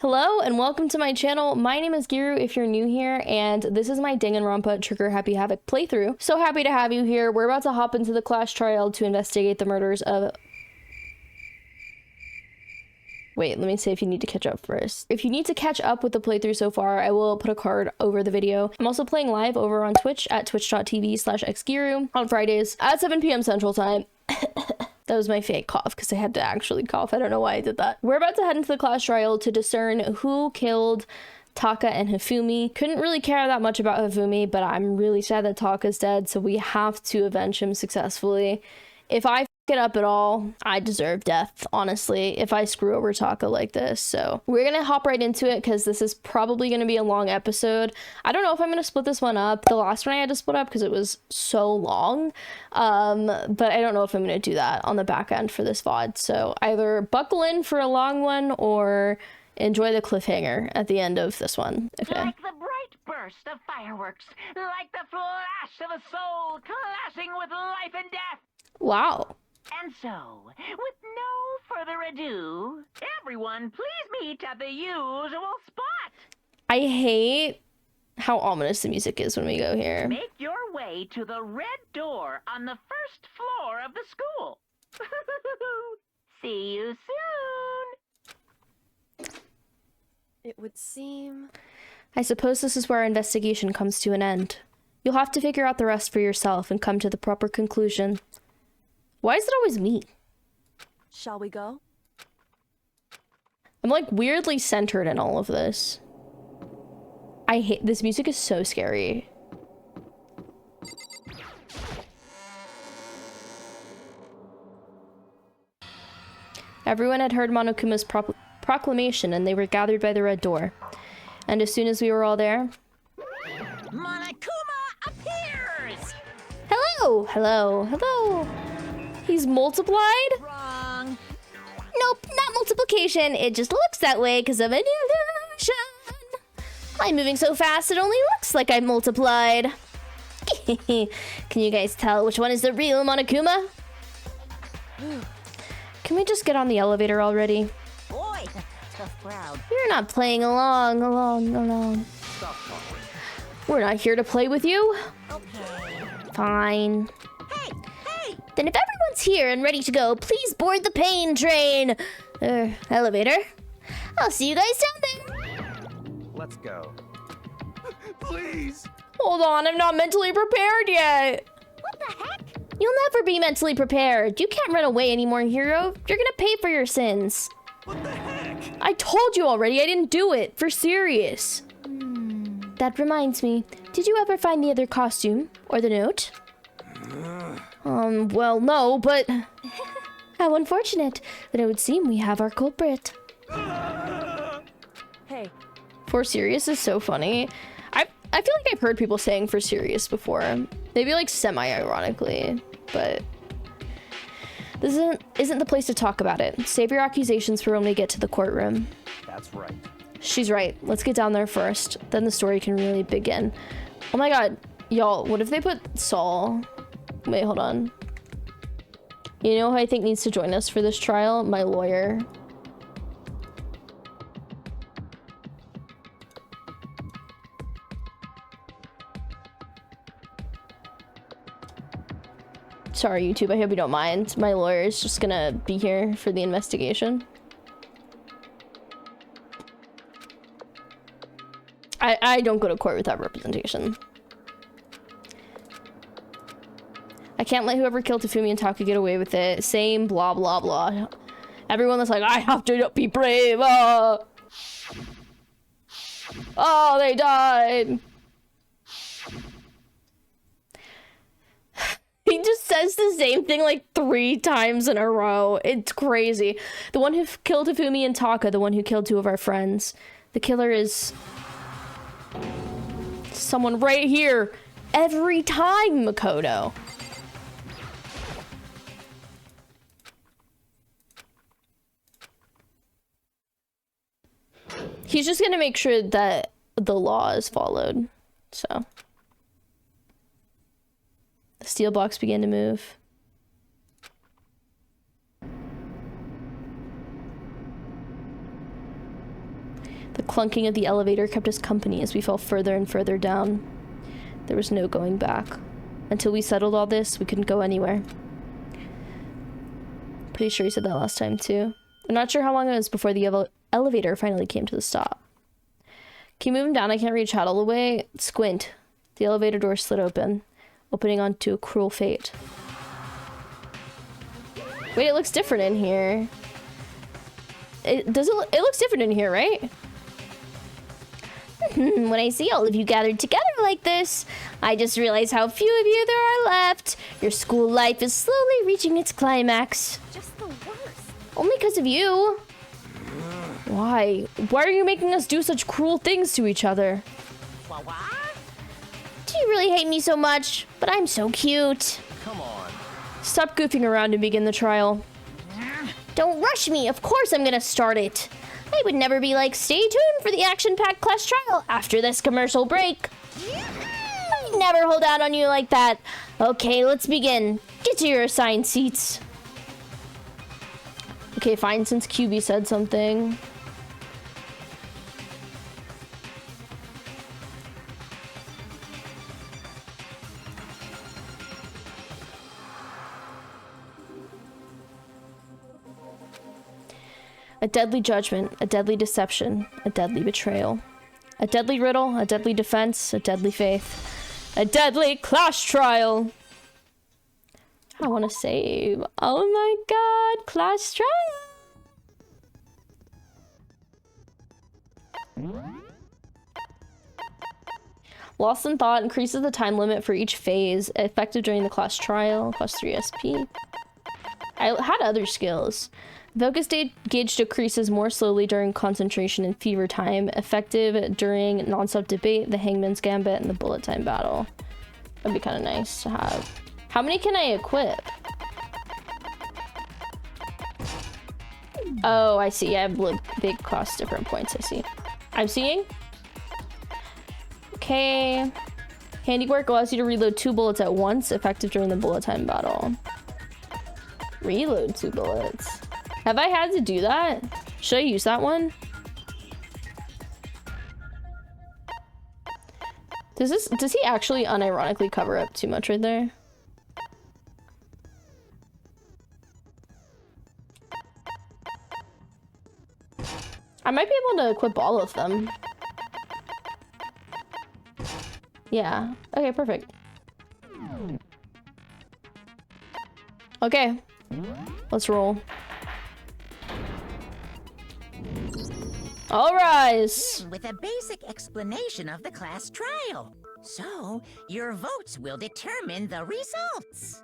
Hello and welcome to my channel. My name is Giru if you're new here, and this is my Danganronpa Trigger Happy Havoc playthrough. So happy to have you here. We're about to hop into the class trial to investigate the murders of... Wait, let me say if you need to catch up first. If you need to catch up with the playthrough so far, I will put a card over the video. I'm also playing live over on Twitch at twitch.tv/xgiru on Fridays at 7 p.m. Central Time. That was my fake cough because I had to actually cough. I don't know why I did that. We're about to head into the class trial to discern who killed Taka and Hifumi. Couldn't really care that much about Hifumi, but I'm really sad that Taka's dead, so we have to avenge him successfully. If I f it up at all, I deserve death, honestly, if I screw over Taka like this. So we're gonna hop right into it because this is probably gonna be a long episode. I don't know if I'm gonna split this one up. The last one I had to split up because it was so long, but I don't know if I'm gonna do that on the back end for this VOD. So either buckle in for a long one or enjoy the cliffhanger at the end of this one. Okay. Like the bright burst of fireworks, like the flash of a soul clashing with life and death. Wow. And so, with no further ado, everyone please meet at the usual spot. I hate how ominous the music is when we go here. Make your way to the red door on the first floor of the school. See you soon. It would seem... I suppose this is where our investigation comes to an end. You'll have to figure out the rest for yourself and come to the proper conclusion. Why is it always me? Shall we go? I'm like weirdly centered in all of this. I hate this music, is so scary. Everyone had heard Monokuma's proclamation and they were gathered by the red door. And as soon as we were all there... Monokuma appears! Hello! Hello! Hello! He's multiplied? Wrong. Nope, not multiplication. It just looks that way because of an illusion. I'm moving so fast it only looks like I'm multiplied. Can you guys tell which one is the real Monokuma? Can we just get on the elevator already? Boy, tough crowd. You're not playing along. We're not here to play with you. Okay. Fine. Hey! Then if everyone's here and ready to go, please board the pain train. Elevator. I'll see you guys down there. Let's go. Please! Hold on, I'm not mentally prepared yet. What the heck? You'll never be mentally prepared. You can't run away anymore, hero. You're gonna pay for your sins. What the heck? I told you already, I didn't do it. For serious. That reminds me. Did you ever find the other costume? Or the note? Well, no, but... How unfortunate. Then it would seem we have our culprit. Hey, For serious is so funny. I feel like I've heard people saying for serious before. Maybe like semi-ironically, but... This isn't the place to talk about it. Save your accusations for when we get to the courtroom. That's right. She's right. Let's get down there first. Then the story can really begin. Oh my god. Y'all, what if they put Saul... Wait, hold on. You know who I think needs to join us for this trial? My lawyer. Sorry, YouTube. I hope you don't mind. My lawyer is just gonna be here for the investigation. I don't go to court without representation. I can't let whoever killed Hifumi and Taka get away with it. Same blah blah blah. Everyone that's like, I have to be brave. Oh, they died. He just says the same thing like 3 times in a row. It's crazy. The one who killed Hifumi and Taka, the one who killed 2 of our friends. The killer is someone right here. Every time, Makoto. He's just gonna make sure that the law is followed. So. The steel blocks begin to move. clunking of the elevator kept us company as we fell further and further down. There was no going back. Until we settled all this, we couldn't go anywhere. Pretty sure he said that last time too. I'm not sure how long it was before the elevator finally came to the stop. Keep moving down, I can't reach out all the way. Squint. The elevator door slid open, opening onto a cruel fate. Wait, it looks different in here. It looks different in here, right? When I see all of you gathered together like this, I just realize how few of you there are left. Your school life is slowly reaching its climax. Just the worst. Only because of you. Why? Why are you making us do such cruel things to each other? Do you really hate me so much? But I'm so cute. Come on. Stop goofing around and begin the trial. Don't rush me. Of course I'm gonna start it. I would never be like, stay tuned for the action-packed class trial after this commercial break. I never hold out on you like that. Okay, let's begin. Get to your assigned seats. Okay, fine, since QB said something. A deadly judgment, a deadly deception, a deadly betrayal. A deadly riddle, a deadly defense, a deadly faith. A deadly class trial! I want to save. Oh my god, class trial! Lost in Thought increases the time limit for each phase, effective during the class trial, plus 3 SP. I had other skills. Focus gauge decreases more slowly during concentration and fever time, effective during non-stop debate, the Hangman's Gambit, and the bullet time battle. That'd be kind of nice to have. How many can I equip? Oh, I see. I have big cost different points, I see. I'm seeing. Okay. Handiwork allows you to reload 2 bullets at once, effective during the bullet time battle. Reload 2 bullets. Have I had to do that? Should I use that one? Does he actually unironically cover up too much right there? I might be able to equip all of them. Yeah. Okay, perfect. Okay. Let's roll. All rise. With a basic explanation of the class trial. So, your votes will determine the results.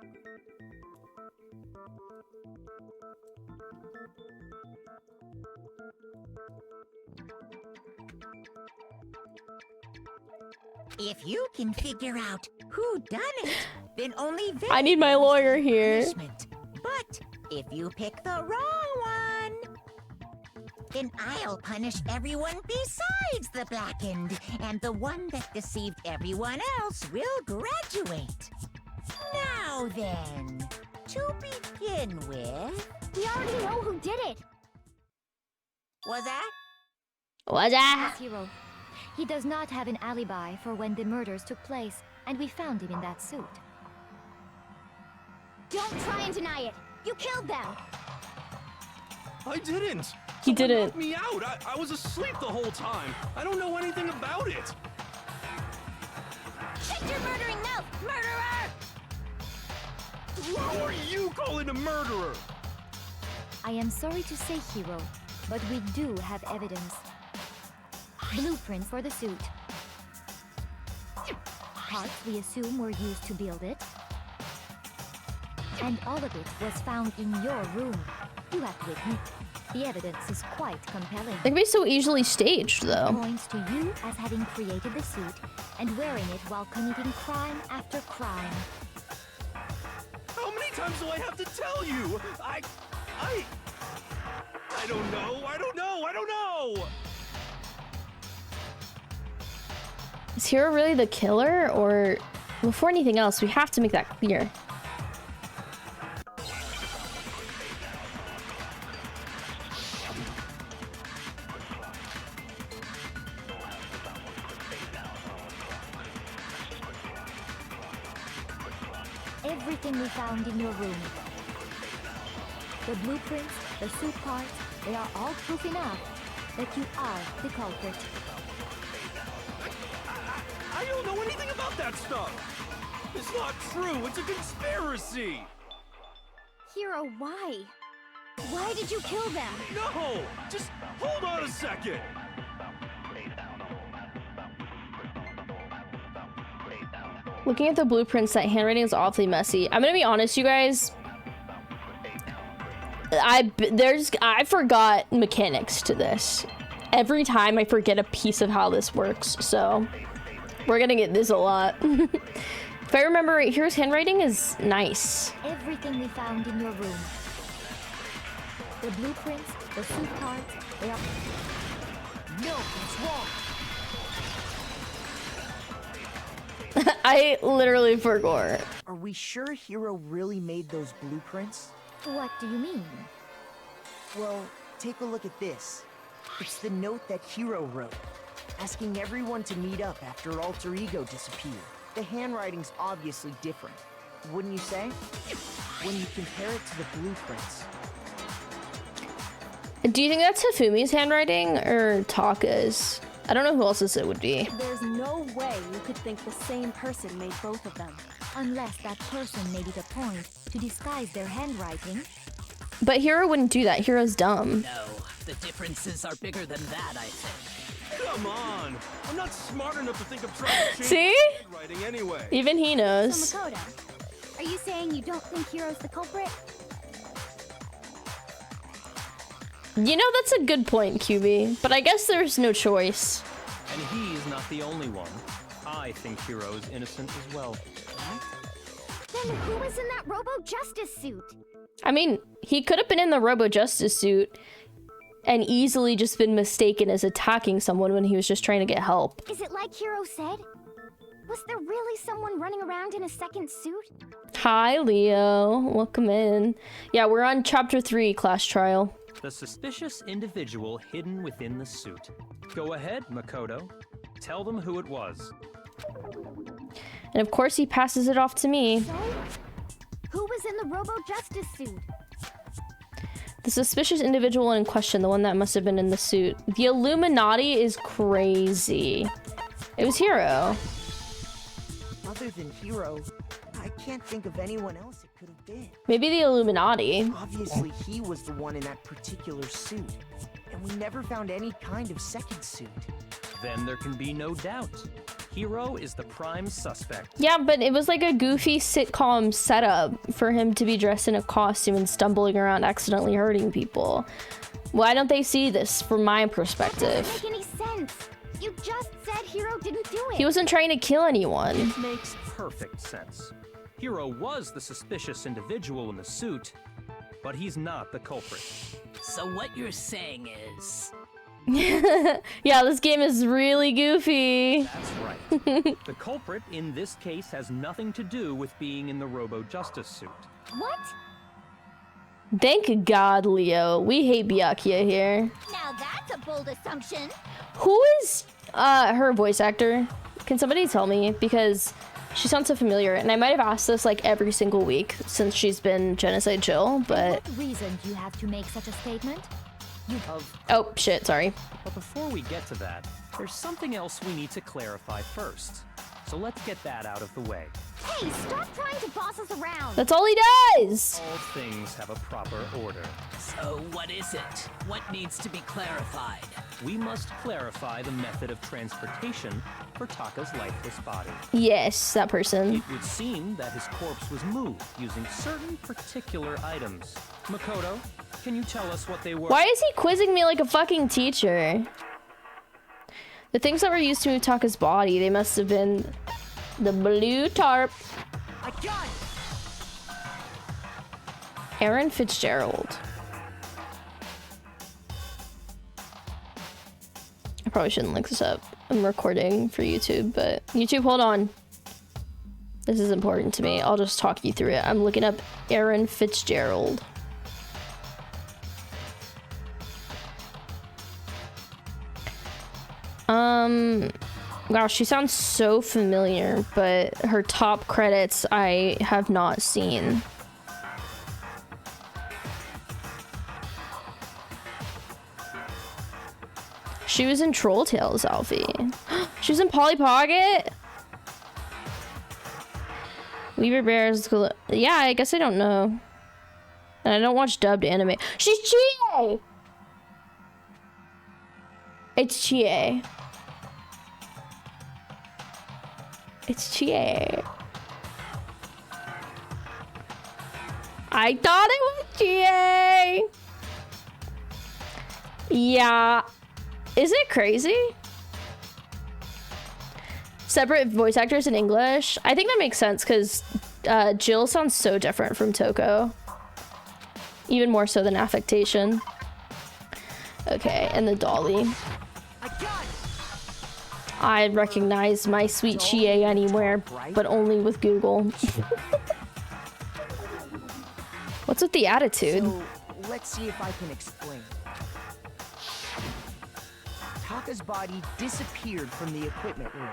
If you can figure out who done it, then only they I need my lawyer here. punishment. But if you pick the wrong one, then I'll punish everyone besides the blackened, and the one that deceived everyone else will graduate. Now then, to begin with... We already know who did it! Was that? What's that? Yes, Hero. He does not have an alibi for when the murders took place, and we found him in that suit. Don't try and deny it! You killed them! I didn't. He didn't. Knocked me out. I was asleep the whole time. I don't know anything about it. Shut your murdering mouth, murderer! Who are you calling a murderer? I am sorry to say, Hero, but we do have evidence. Blueprints for the suit. Parts we assume were used to build it. And all of it was found in your room. You have to admit, the evidence is quite compelling. They can be so easily staged, though. Points to you as having created the suit and wearing it while committing crime after crime. How many times do I have to tell you? I don't know. I don't know. Is Hero really the killer, or before anything else, we have to make that clear. everything we found in your room. The blueprints, the suit parts, they are all proof enough that you are the culprit. I don't know anything about that stuff. It's not true. It's a conspiracy. Hero, why? Why did you kill them? No, just hold on a second. Looking at the blueprints, that handwriting is awfully messy. I'm gonna be honest, you guys. I forgot mechanics to this. Every time I forget a piece of how this works, so we're gonna get this a lot. If I remember right, here's handwriting is nice. Everything we found in your room. The blueprints, the suit parts, they are... No, it's wrong. I literally forgot. Are we sure Hero really made those blueprints? What do you mean? Well, take a look at this. It's the note that Hero wrote, asking everyone to meet up after Alter Ego disappeared. The handwriting's obviously different, wouldn't you say? When you compare it to the blueprints. Do you think that's Hifumi's handwriting or Taka's? I don't know who else's it would be. There's no way you could think the same person made both of them. Unless that person made it a point to disguise their handwriting. But Hero wouldn't do that. Hero's dumb. No, the differences are bigger than that, I think. Come on. I'm not smart enough to think of trying to change See? handwriting anyway. Even he knows. So Makoto, are you saying you don't think Hiro's the culprit? You know, that's a good point, QB. But I guess there's no choice. And he's not the only one. I think Hero's innocent as well. Then who was in that Robo Justice suit? I mean, he could have been in the Robo Justice suit and easily just been mistaken as attacking someone when he was just trying to get help. Is it like Hiro said? Was there really someone running around in a second suit? Hi, Leo. Welcome in. Yeah, we're on chapter 3, class trial. The suspicious individual hidden within the suit. Go ahead, Makoto. Tell them who it was. And of course he passes it off to me. So, who was in the Robo Justice suit? The suspicious individual in question, the one that must have been in the suit. The Illuminati is crazy. It was Hiro. Other than Hero, I can't think of anyone else it could have been. Maybe the Illuminati. Obviously, he was the one in that particular suit. And we never found any kind of second suit. Then there can be no doubt. Hiro is the prime suspect. Yeah, but it was like a goofy sitcom setup for him to be dressed in a costume and stumbling around accidentally hurting people. Why don't they see this from my perspective? That doesn't make any sense. You just said Hiro didn't do it. He wasn't trying to kill anyone. It makes perfect sense. Hiro was the suspicious individual in the suit, but he's not the culprit. So what you're saying is... Yeah, this game is really goofy. That's right. The culprit in this case has nothing to do with being in the Robo Justice suit. What? Thank God, Leo. We hate Byakuya here. Now that's a bold assumption. Who is her voice actor? Can somebody tell me? Because she sounds so familiar, and I might have asked this like every single week since she's been Genocide Jill, but... What reason do you have to make such a statement? Oh, shit, sorry. But before we get to that, there's something else we need to clarify first. So let's get that out of the way. Hey, stop trying to boss us around. That's all he does! All things have a proper order. So what is it? What needs to be clarified? We must clarify the method of transportation for Taka's lifeless body. Yes, that person. It would seem that his corpse was moved using certain particular items. Makoto, can you tell us what they were? Why is he quizzing me like a fucking teacher? The things that were used to move Taka's body, they must have been the blue tarp. I got it! Aaron Fitzgerald. I probably shouldn't look this up. I'm recording for YouTube, but YouTube, hold on. This is important to me. I'll just talk you through it. I'm looking up Aaron Fitzgerald. Wow, she sounds so familiar, but her top credits I have not seen. She was in Troll Tales, Alfie. She was in Polly Pocket? Weaver Bears. Yeah, I guess I don't know. And I don't watch dubbed anime. She's Chie! It's Chie. It's Chie. I thought it was Chie. Yeah. Is it crazy? Separate voice actors in English? I think that makes sense because Jill sounds so different from Toko. Even more so than affectation. Okay, and the dolly. I recognize my sweet Chie anywhere, but only with Google. What's with the attitude? So, let's see if I can explain. Taka's body disappeared from the equipment room,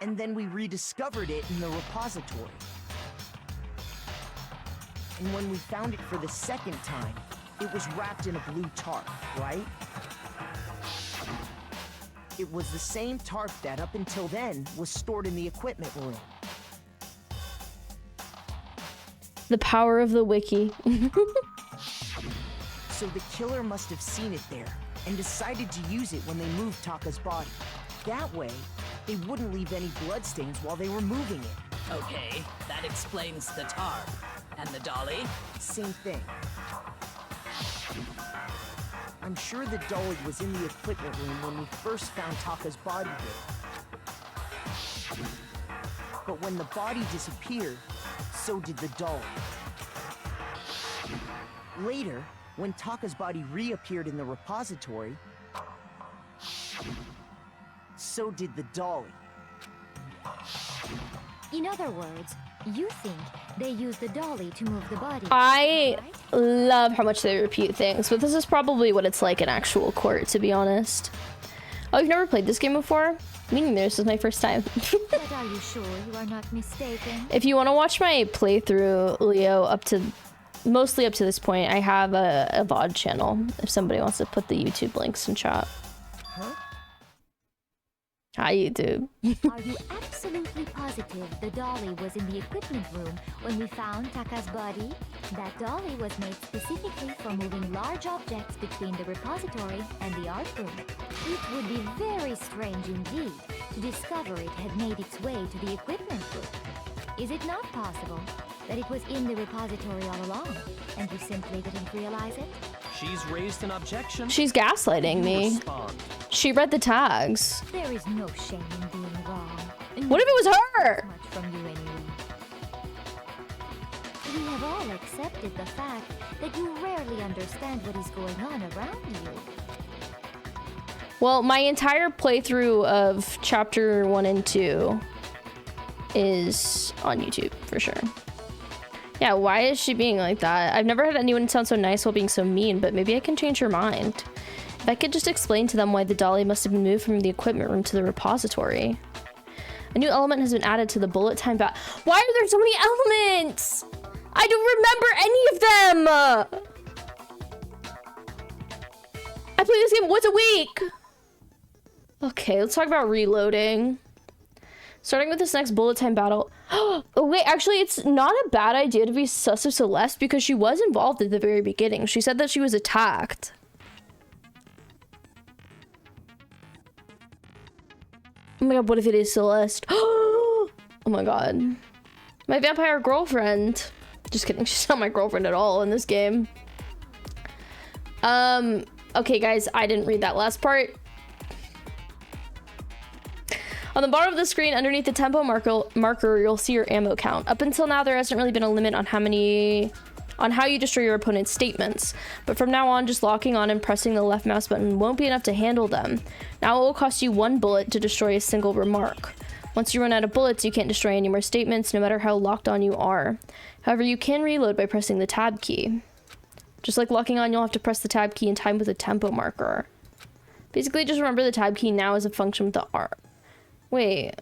and then we rediscovered it in the repository. And when we found it for the second time, it was wrapped in a blue tarp, right? It was the same tarp that, up until then, was stored in the equipment room. The power of the wiki. So the killer must have seen it there, and decided to use it when they moved Taka's body. That way, they wouldn't leave any bloodstains while they were moving it. Okay, that explains the tarp. And the dolly? Same thing. I'm sure the dolly was in the equipment room when we first found Taka's body there. But when the body disappeared, so did the dolly. Later, when Taka's body reappeared in the repository, so did the dolly. In other words, you think they used the dolly to move the body. I love how much they repeat things, but this is probably what it's like in actual court, to be honest. Oh, you've never played this game before? Meaning this is my first time. But are you sure you are not mistaken? If you want to watch my playthrough, Leo, mostly up to this point, I have a VOD channel, if somebody wants to put the YouTube links in chat. Huh? Hi, YouTube. Are you absolutely positive the dolly was in the equipment room when we found Taka's body? That dolly was made specifically for moving large objects between the repository and the art room. It would be very strange indeed to discover it had made its way to the equipment room. Is it not possible that it was in the repository all along, and you simply didn't realize it? She's raised an objection. She's gaslighting me. Respond. She read the tags. There is no shame in being wrong. And What if it was her? much from you anyway. We have all accepted the fact that you rarely understand what is going on around you. Well, my entire playthrough of chapter 1 and 2 is on YouTube, for sure. Yeah, why is she being like that? I've never had anyone sound so nice while being so mean, but maybe I can change her mind. If I could just explain to them why the dolly must have been moved from the equipment room to the repository. A new element has been added to the bullet time battle. Why are there so many elements? I don't remember any of them! I play this game once a week! Okay, let's talk about reloading. Starting with this next bullet time battle. Oh, wait, actually, it's not a bad idea to be sus of Celeste because she was involved at the very beginning. She said that she was attacked. Oh my god, what if it is Celeste? Oh my god. My vampire girlfriend. Just kidding, she's not my girlfriend at all in this game. Okay, guys, I didn't read that last part. On the bottom of the screen, underneath the tempo marker, you'll see your ammo count. Up until now, there hasn't really been a limit on how you destroy your opponent's statements. But from now on, just locking on and pressing the left mouse button won't be enough to handle them. Now it will cost you 1 bullet to destroy a single remark. Once you run out of bullets, you can't destroy any more statements, no matter how locked on you are. However, you can reload by pressing the tab key. Just like locking on, you'll have to press the tab key in time with a tempo marker. Basically, just remember the tab key now is a function with the R. Wait.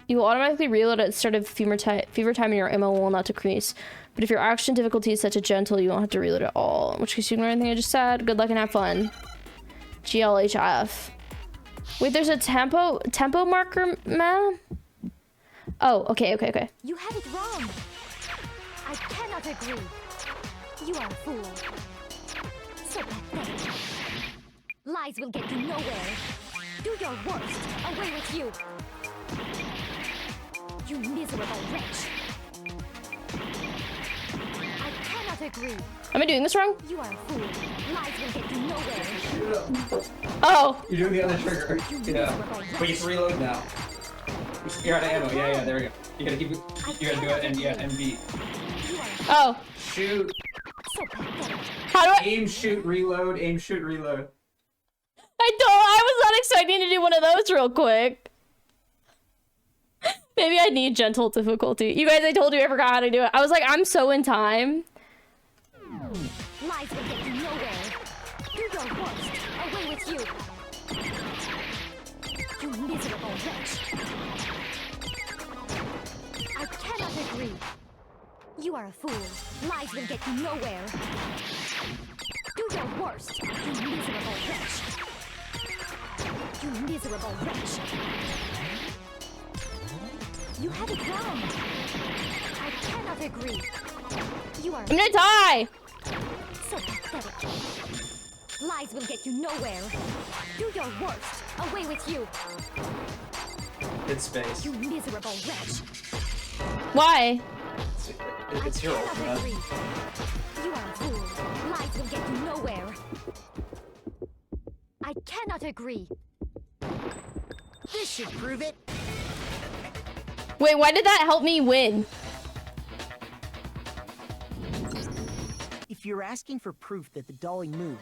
You will automatically reload at the start of fever time and your ammo will not decrease. But if your action difficulty is set to gentle, you won't have to reload at all. In which case you ignore anything I just said. Good luck and have fun. GLHF. Wait, there's a tempo marker, man? Oh, okay. You have it wrong. I cannot agree. You are a fool. So pathetic. Lies will get you nowhere. Do your worst. Away with you. You miserable wretch. I cannot agree. Am I doing this wrong? You are a fool. Lies will get you nowhere. Oh! You're doing the other trigger. Yeah. But you can reload now. You're out of ammo. Yeah, there we go. You gotta keep it. You gotta do it and beat. Oh. Shoot. So pathetic. How do I aim, shoot, reload, aim, shoot, reload. I was not expecting to do one of those real quick. Maybe I need gentle difficulty. You guys, I told you I forgot how to do it. I was like, I'm so in time. Lies will get you nowhere. Do your worst. Away with you. You miserable wretch. I cannot agree. You are a fool. Lies will get you nowhere. Do your worst. You miserable wretch. You miserable wretch. You have it wrong. I cannot agree. You are. I'm gonna die. So pathetic. Lies will get you nowhere. Do your worst. Away with you. Hit space. You miserable wretch. Why? It's your ult, man. You are a fool. Lies will get you nowhere. I cannot agree. This should prove it. Wait, why did that help me win? If you're asking for proof that the dolly moved,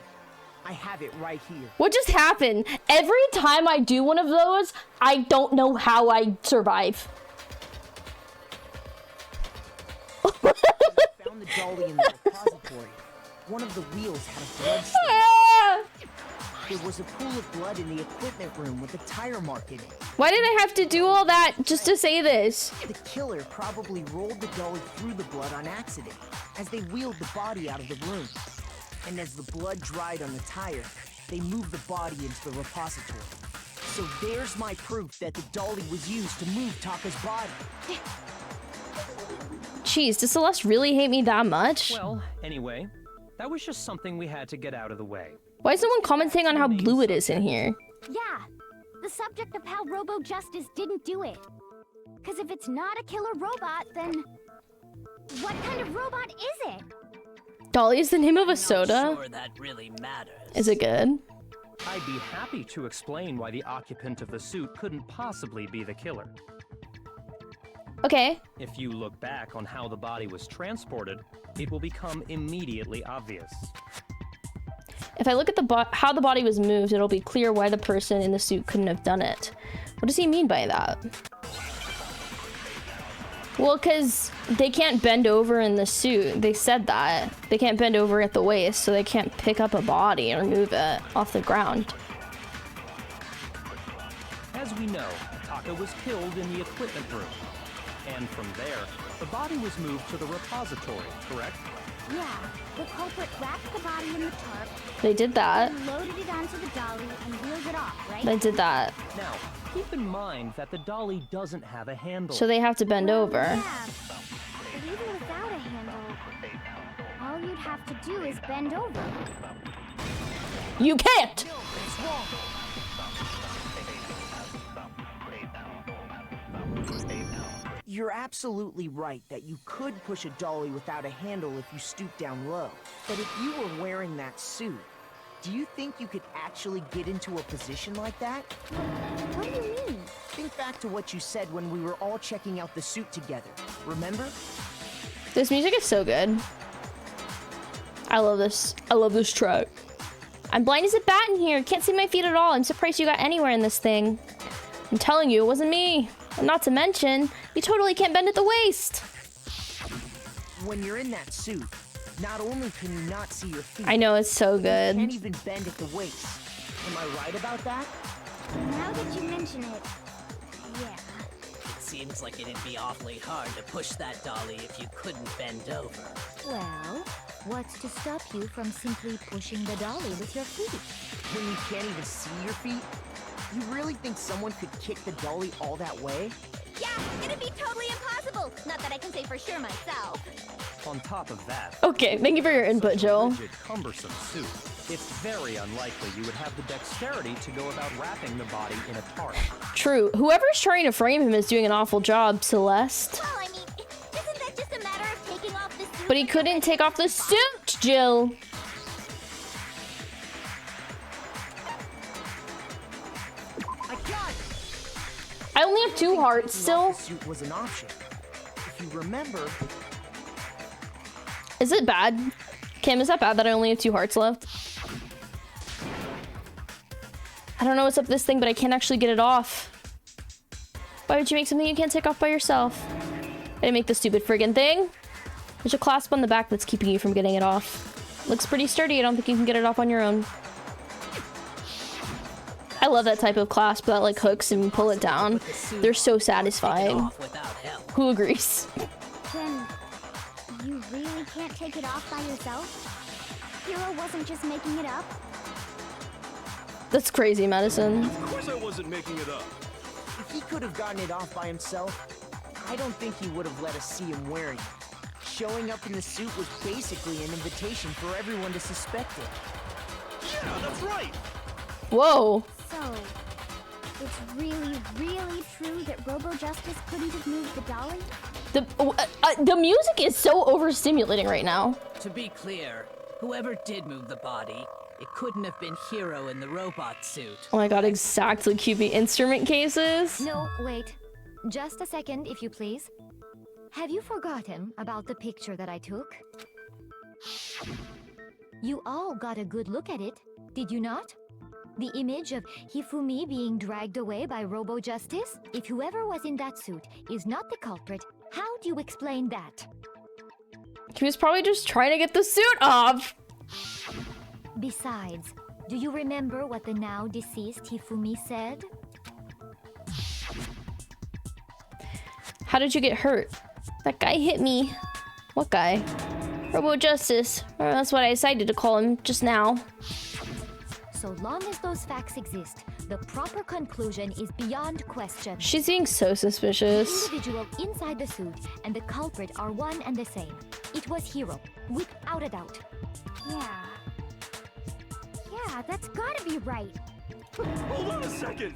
I have it right here. What just happened? Every time I do one of those, I don't know how I survive. Found the dolly in the repository. One of the wheels had a blood stain. There was a pool of blood in the equipment room with a tire mark in it. Why did I have to do all that just to say this? The killer probably rolled the dolly through the blood on accident as they wheeled the body out of the room. And as the blood dried on the tire, they moved the body into the repository. So there's my proof that the dolly was used to move Taka's body. Jeez, does Celeste really hate me that much? Well, anyway, that was just something we had to get out of the way. Why is no one commenting on how blue it is in here? Yeah, the subject of how Robo Justice didn't do it. Because if it's not a killer robot, then what kind of robot is it? Dolly is the name of a soda? Sure that really matters. Is it good? I'd be happy to explain why the occupant of the suit couldn't possibly be the killer. Okay. If you look back on how the body was transported, it will become immediately obvious. If I look at how the body was moved, it'll be clear why the person in the suit couldn't have done it. What does he mean by that? Well, because they can't bend over in the suit. They said that. They can't bend over at the waist, so they can't pick up a body and remove it off the ground. As we know, Taka was killed in the equipment room. And from there, the body was moved to the repository, correct? Yeah, the culprit wrapped the body in the tarp. They did that. And loaded it onto the dolly and wheeled it off, right? They did that. Now, keep in mind that the dolly doesn't have a handle. So they have to bend over. Yeah, but even without a handle, all you'd have to do is bend over. You can't! You're absolutely right that you could push a dolly without a handle if you stoop down low. But if you were wearing that suit, do you think you could actually get into a position like that? What do you mean? Think back to what you said when we were all checking out the suit together. Remember? This music is so good. I love this. I love this track. I'm blind as a bat in here. Can't see my feet at all. I'm surprised you got anywhere in this thing. I'm telling you, it wasn't me. And not to mention, you totally can't bend at the waist. When you're in that suit, not only can you not see your feet, I know, it's so good. you can't even bend at the waist. Am I right about that? Now that you mention it, yeah. It seems like it'd be awfully hard to push that dolly if you couldn't bend over. Well, what's to stop you from simply pushing the dolly with your feet? When you can't even see your feet? You really think someone could kick the dolly all that way? Yeah, it'd be totally impossible. Not that I can say for sure myself. On top of that, Okay, thank you for your input, Joel. rigid, cumbersome suit, it's very unlikely you would have the dexterity to go about wrapping the body in a tarp. True. Whoever's trying to frame him is doing an awful job, Celeste. Well, I mean, isn't that just a matter of taking off the suit? But he couldn't take off the suit, Jill. I got it! I only have 2 hearts Taking off still. the suit was an option. If you remember, Is it bad? Kim, is that bad that I only have 2 hearts left? I don't know what's up with this thing, but I can't actually get it off. Why would you make something you can't take off by yourself? I didn't make the stupid friggin' thing. There's a clasp on the back that's keeping you from getting it off. Looks pretty sturdy. I don't think you can get it off on your own. I love that type of clasp that like hooks and pull it down. They're so satisfying. Who agrees? Then you really can't take it off by yourself? Hero wasn't just making it up? That's crazy, Madison. Of course I wasn't making it up. if he could have gotten it off by himself, I don't think he would have let us see him wearing it. Showing up in the suit was basically an invitation for everyone to suspect it. Yeah, that's right. Whoa. So, it's really, really true that Robo Justice couldn't have moved the dolly? The music is so overstimulating right now. To be clear, whoever did move the body, it couldn't have been Hero in the robot suit. Oh my god, exactly. QB instrument cases. No, wait. Just a second, if you please. Have you forgotten about the picture that I took? You all got a good look at it, did you not? The image of Hifumi being dragged away by Robo Justice? If whoever was in that suit is not the culprit, how do you explain that? He was probably just trying to get the suit off. Besides, do you remember what the now deceased Hifumi said? How did you get hurt? That guy hit me. What guy? Robo Justice. That's what I decided to call him just now. So long as those facts exist, the proper conclusion is beyond question. She's being so suspicious. The individual inside the suit and the culprit are one and the same. It was Hero, without a doubt. Yeah. Yeah, that's gotta be right. Hold on a second.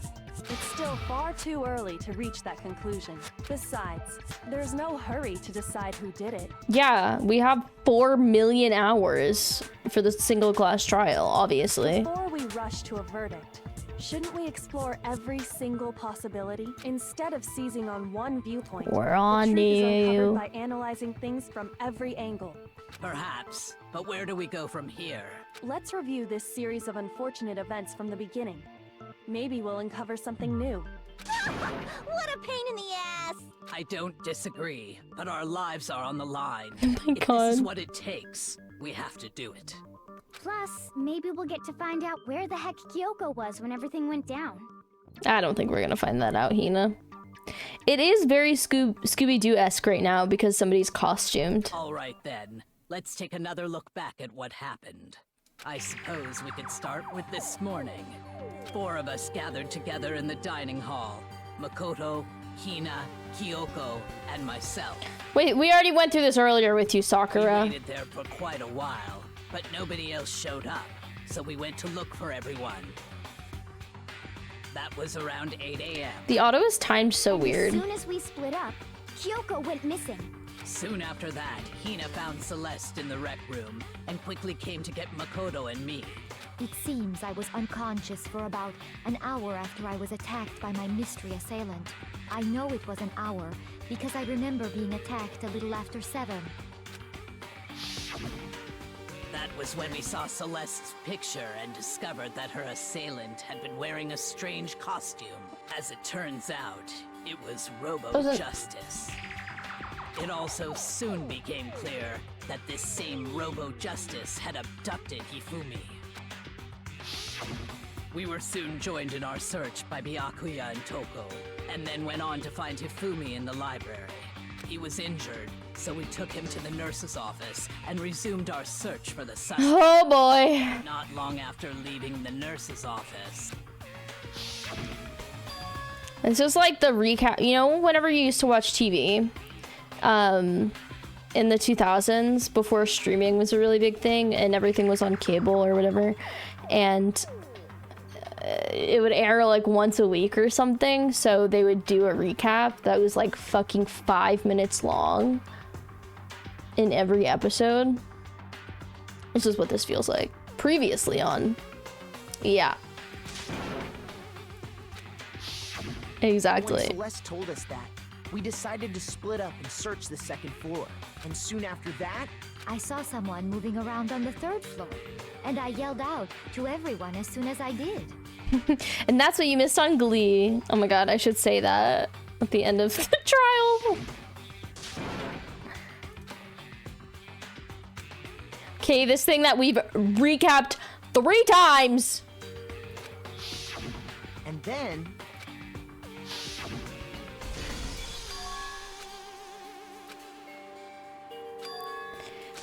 It's still far too early to reach that conclusion. Besides, there's no hurry to decide who did it. Yeah, we have 4 million hours for the single class trial, obviously. Before we rush to a verdict, shouldn't we explore every single possibility instead of seizing on one viewpoint? We're on the truth is you. uncovered by analyzing things from every angle. Perhaps, but where do we go from here? Let's review this series of unfortunate events from the beginning. Maybe we'll uncover something new. What a pain in the ass! I don't disagree, but our lives are on the line. Oh my If god. this is what it takes, we have to do it. Plus, maybe we'll get to find out where the heck Kyoko was when everything went down. I don't think we're gonna find that out, Hina. It is very Scooby-Doo-esque right now because somebody's costumed. All right then, let's take another look back at what happened. I suppose we could start with this morning. 4 of us gathered together in the dining hall. Makoto, Hina, Kyoko, and myself. Wait, we already went through this earlier with you, We Sakura. waited there for quite a while, but nobody else showed up, so we went to look for everyone. That was around 8 a.m. The auto is timed so weird. As soon as we split up, Kyoko went missing. Soon after that, Hina found Celeste in the rec room and quickly came to get Makoto and me. It seems I was unconscious for about an hour after I was attacked by my mystery assailant. I know it was an hour because I remember being attacked a little after 7. That was when we saw Celeste's picture and discovered that her assailant had been wearing a strange costume. As it turns out, it was Robo Justice. It also soon became clear that this same Robo Justice had abducted Hifumi. We were soon joined in our search by Byakuya and Toko, and then went on to find Hifumi in the library. He was injured, so we took him to the nurse's office and resumed our search for the suspect. Oh boy. Not long after leaving the nurse's office. It's just like the recap, you know, whenever you used to watch TV, in the 2000s, before streaming was a really big thing and everything was on cable or whatever, and it would air like once a week or something, so they would do a recap that was like fucking 5 minutes long in every episode. This is what this feels like. Previously on. Yeah. Exactly. When Celeste told us that, we decided to split up and search the second floor. And soon after that, I saw someone moving around on the 3rd floor, and I yelled out to everyone as soon as I did. And that's what you missed on Glee. Oh my god, I should say that at the end of the trial. Okay, this thing that we've recapped 3 times. and then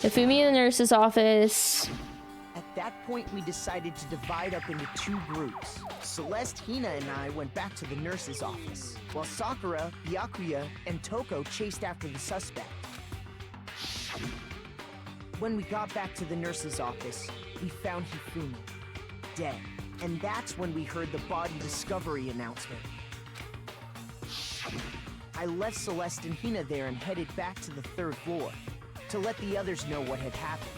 Hifumi in the nurse's office. at that point, we decided to divide up into 2 groups. Celeste, Hina, and I went back to the nurse's office, while Sakura, Byakuya, and Toko chased after the suspect. When we got back to the nurse's office, we found Hifumi, dead. And that's when we heard the body discovery announcement. I left Celeste and Hina there and headed back to the 3rd floor to let the others know what had happened.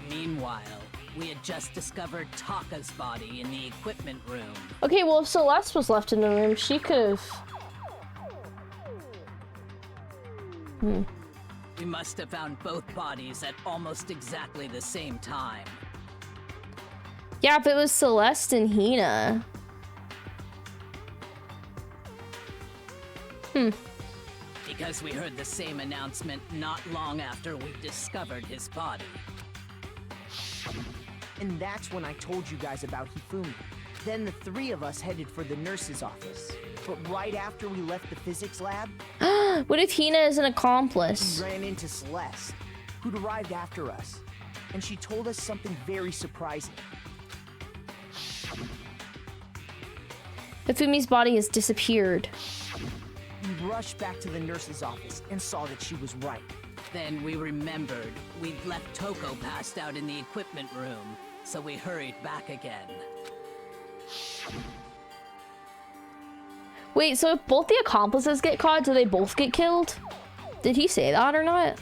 Meanwhile, we had just discovered Taka's body in the equipment room. Okay, well, if Celeste was left in the room, she could have... We must have found both bodies at almost exactly the same time. Yeah, if it was Celeste and Hina. Because we heard the same announcement not long after we discovered his body. And that's when I told you guys about Hifumi. Then the 3 of us headed for the nurse's office. But right after we left the physics lab, What if Hina is an accomplice? we ran into Celeste, who'd arrived after us. And she told us something very surprising. Hifumi's body has disappeared. We rushed back to the nurse's office and saw that she was right. Then we remembered we'd left Toko passed out in the equipment room, so we hurried back again. Wait, so if both the accomplices get caught, do they both get killed? Did he say that or not?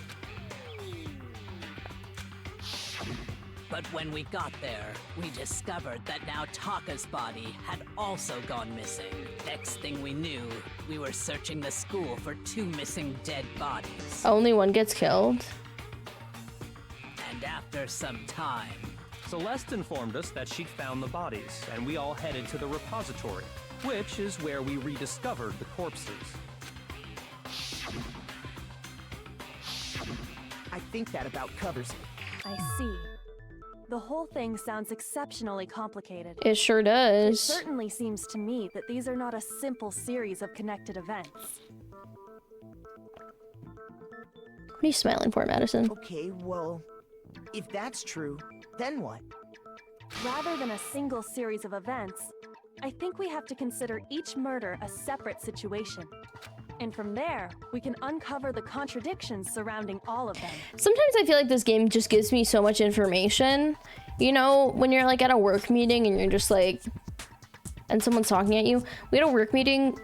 But when we got there, we discovered that now Taka's body had also gone missing. Next thing we knew, we were searching the school for 2 missing dead bodies. Only one gets killed. And after some time, Celeste informed us that she'd found the bodies, and we all headed to the repository, which is where we rediscovered the corpses. I think that about covers it. I see. The whole thing sounds exceptionally complicated. It sure It does. certainly seems to me that these are not a simple series of connected events. What are you smiling for, Madison? Okay, well, if that's true, then what? Rather than a single series of events, I think we have to consider each murder a separate situation. And from there, we can uncover the contradictions surrounding all of them. Sometimes I feel like this game just gives me so much information. You know, when you're like at a work meeting and you're just like, and someone's talking at you. We had a work meeting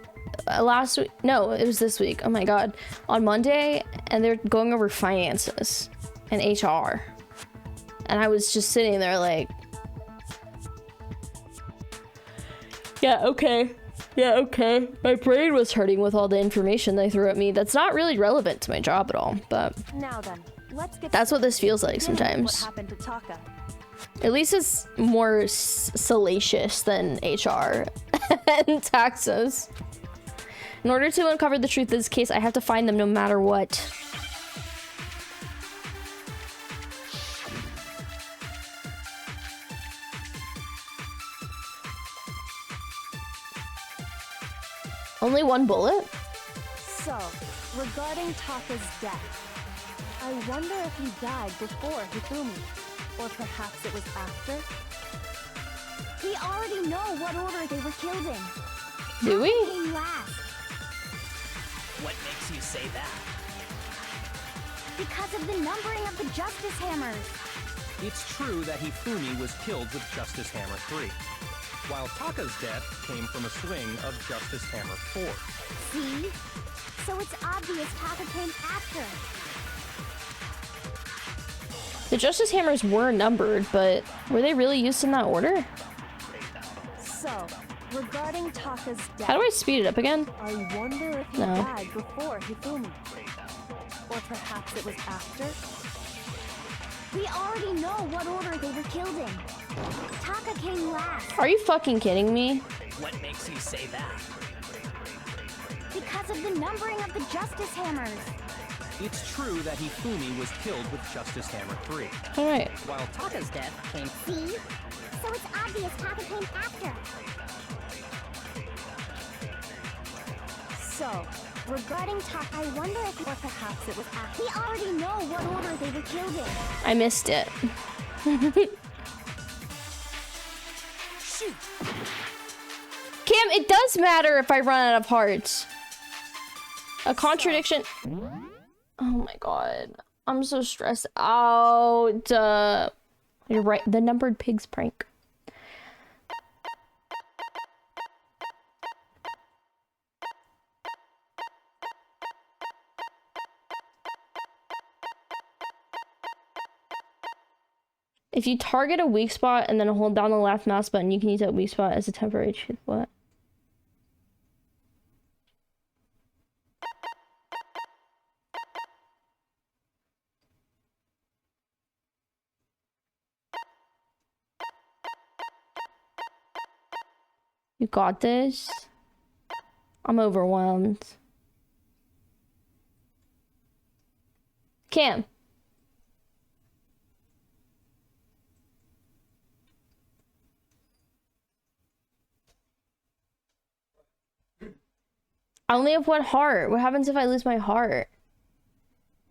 last week. No, it was this week. Oh my God. On Monday, and they're going over finances and HR. And I was just sitting there like, yeah, okay. Yeah, okay. My brain was hurting with all the information they threw at me. That's not really relevant to my job at all, but Now then, let's get that's what this feels like beginning with sometimes. What happened to Taka? At least it's more salacious than HR and taxes. In order to uncover the truth of this case, I have to find them no matter what. Only one bullet? So, regarding Taka's death, I wonder if he died before Hifumi, or perhaps it was after? We already know what order they were killed in. Do we? Taka came last. What makes you say that? Because of the numbering of the Justice Hammers. It's true that Hifumi was killed with Justice Hammer 3, while Taka's death came from a swing of Justice Hammer 4. See? So it's obvious Taka came after. The Justice Hammers were numbered, but were they really used in that order? So, regarding Taka's death, How do I speed it up again? I wonder if he No. died before Hifumi, or perhaps it was after? We already know what order they were killed in. Taka came last. Are you fucking kidding me? What makes you say that? Because of the numbering of the Justice Hammers. It's true that Hifumi was killed with Justice Hammer 3, Alright. while Taka's death came. See? So it's obvious Taka came after. So, regarding Taka, I wonder if, or perhaps it was after. we already know what order they were killed in. I missed it. Shoot! Cam, it does matter if I run out of hearts. A contradiction. Oh my god. I'm so stressed out. You're right. The numbered pigs prank. If you target a weak spot and then hold down the left mouse button, you can use that weak spot as a temporary truth. What? You got this? I'm overwhelmed. Cam. I only have one heart. What happens if I lose my heart?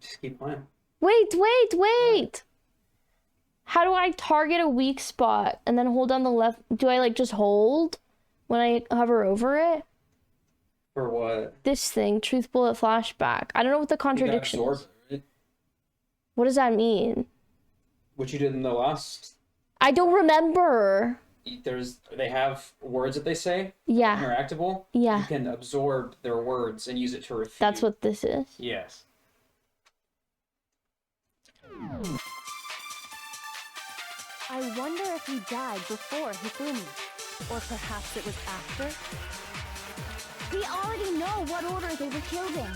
Just keep playing. Wait. How do I target a weak spot and then hold down the left? Do I like just hold when I hover over it? For what? This thing, truth bullet flashback. I don't know what the contradiction absorb is. it, right? What does that mean? What you did in the last. I don't remember. They have words that they say. Yeah. Interactable. Yeah. You can absorb their words and use it to refute. That's what this is. Yes. I wonder if he died before Hifumi, or perhaps it was after? We already know what order they were killed in.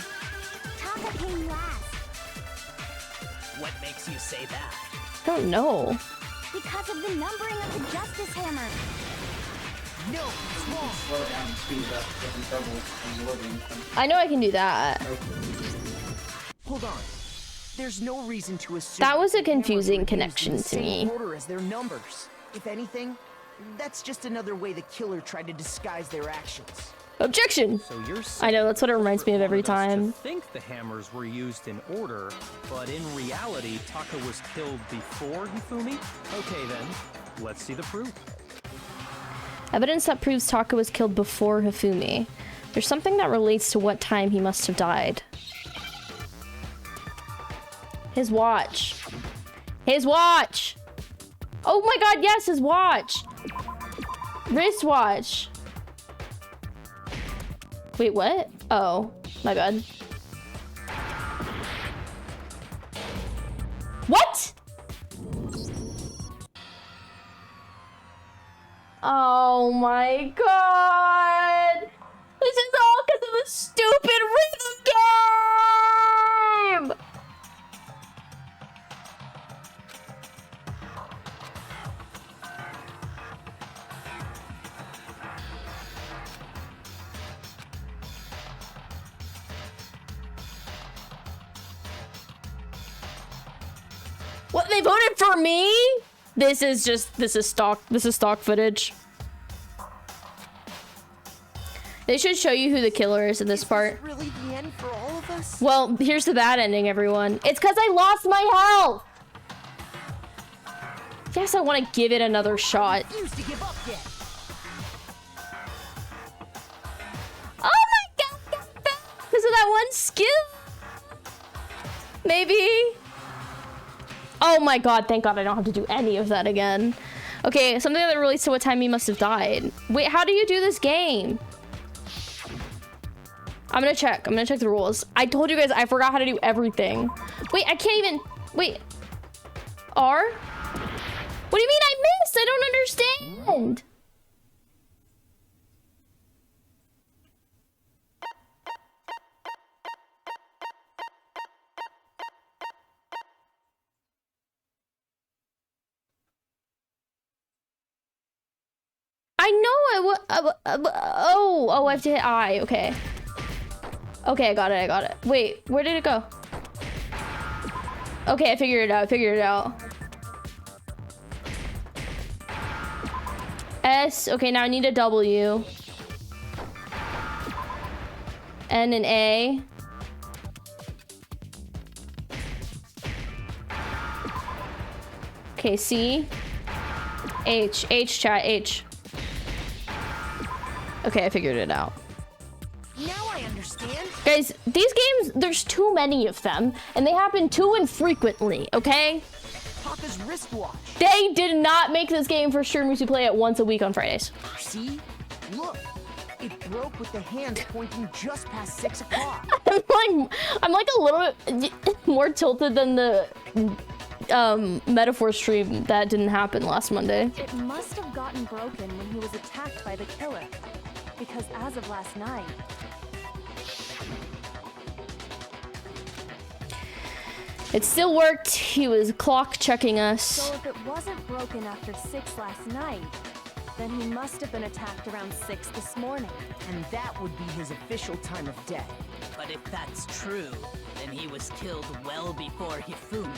Taka came last. What makes you say that? I don't know. Because of the numbering of the Justice Hammer. No, it's wrong. Slow down and speed up. Get in trouble absorbing. I know I can do that. Hold on. There's no reason to assume That was a the hammers confusing were used in connection the to same me. order as their numbers. If anything, that's just another way the killer tried to disguise their actions. Objection! So you're I know, that's what it reminds me of every time. I think the hammers were used in order, but in reality, Taka was killed before Hifumi? Okay then, let's see the proof. Evidence that proves Taka was killed before Hifumi. There's something that relates to what time he must have died. His watch. His watch! Oh my god, yes, his watch! Wristwatch. Wait, what? Oh, my bad. What? Oh my god! This is all because of the stupid rhythm game! What, they voted for me? This is stock footage. They should show you who the killer is in this part. Really the end for all of us? Well, here's the bad ending, everyone. It's because I lost my health. Yes, I want to give it another shot. I refuse to give up yet. Oh my god, because of that one skill. Maybe. Oh my god, thank god I don't have to do any of that again. Okay, something that relates to what time he must have died. Wait, how do you do this game? I'm gonna check the rules. I told you guys I forgot how to do everything. Wait, I can't even, wait. R? What do you mean I missed? I don't understand. I know oh, I have to hit I, okay. Okay, I got it. Wait, where did it go? Okay, I figured it out. S, okay, now I need a W. N and A. Okay, C. H, chat, H. Okay, I figured it out. Now I understand. Guys, these games, there's too many of them, and they happen too infrequently, okay? Papa's wristwatch. They did not make this game for streamers who play it once a week on Fridays. See? Look. It broke with the hands pointing just past 6 o'clock. I'm like a little bit more tilted than the metaphor stream that didn't happen last Monday. It must have gotten broken when he was attacked by the killer. Because as of last night... It still worked. He was clock checking us. So if it wasn't broken after 6 last night, then he must have been attacked around 6 this morning. And that would be his official time of death. But if that's true, then he was killed well before Hifumi.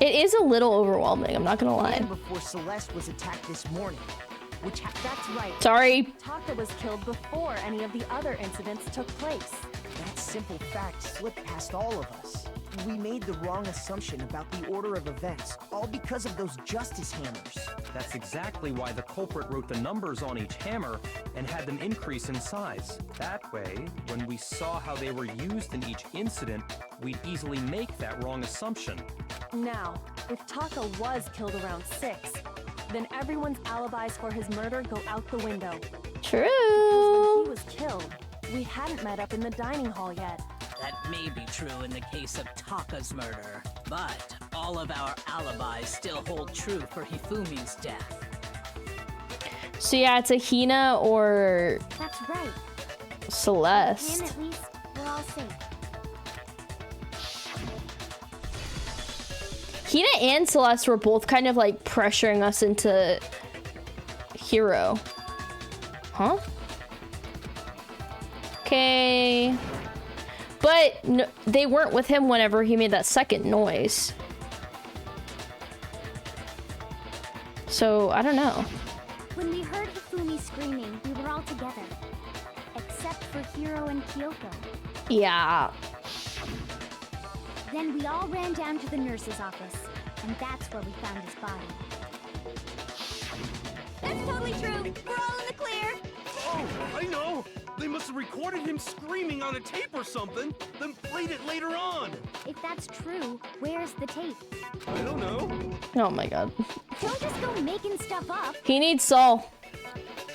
It is a little overwhelming, I'm not gonna lie. And before Celeste was attacked this morning. That's right. Sorry. Taka was killed before any of the other incidents took place. That simple fact slipped past all of us. We made the wrong assumption about the order of events, all because of those justice hammers. That's exactly why the culprit wrote the numbers on each hammer and had them increase in size. That way, when we saw how they were used in each incident, we'd easily make that wrong assumption. Now, if Taka was killed around 6, then everyone's alibis for his murder go out the window. True. Because when he was killed, we hadn't met up in the dining hall yet. That may be true in the case of Taka's murder, but all of our alibis still hold true for Hifumi's death. So yeah, it's a Hina or That's right. Celeste. And at least we're all safe. Hina and Celeste were both kind of like pressuring us into Hero. Huh? Okay. But no, they weren't with him whenever he made that second noise. So, I don't know. When we heard Hifumi screaming, we were all together. Except for Hiro and Kyoko. Yeah. Then we all ran down to the nurse's office, and that's where we found his body. That's totally true. We're all in the clear. Oh, I know. They must have recorded him screaming on a tape or something, then played it later on. If that's true, where's the tape? I don't know. Oh my god. Don't just go making stuff up. He needs Saul.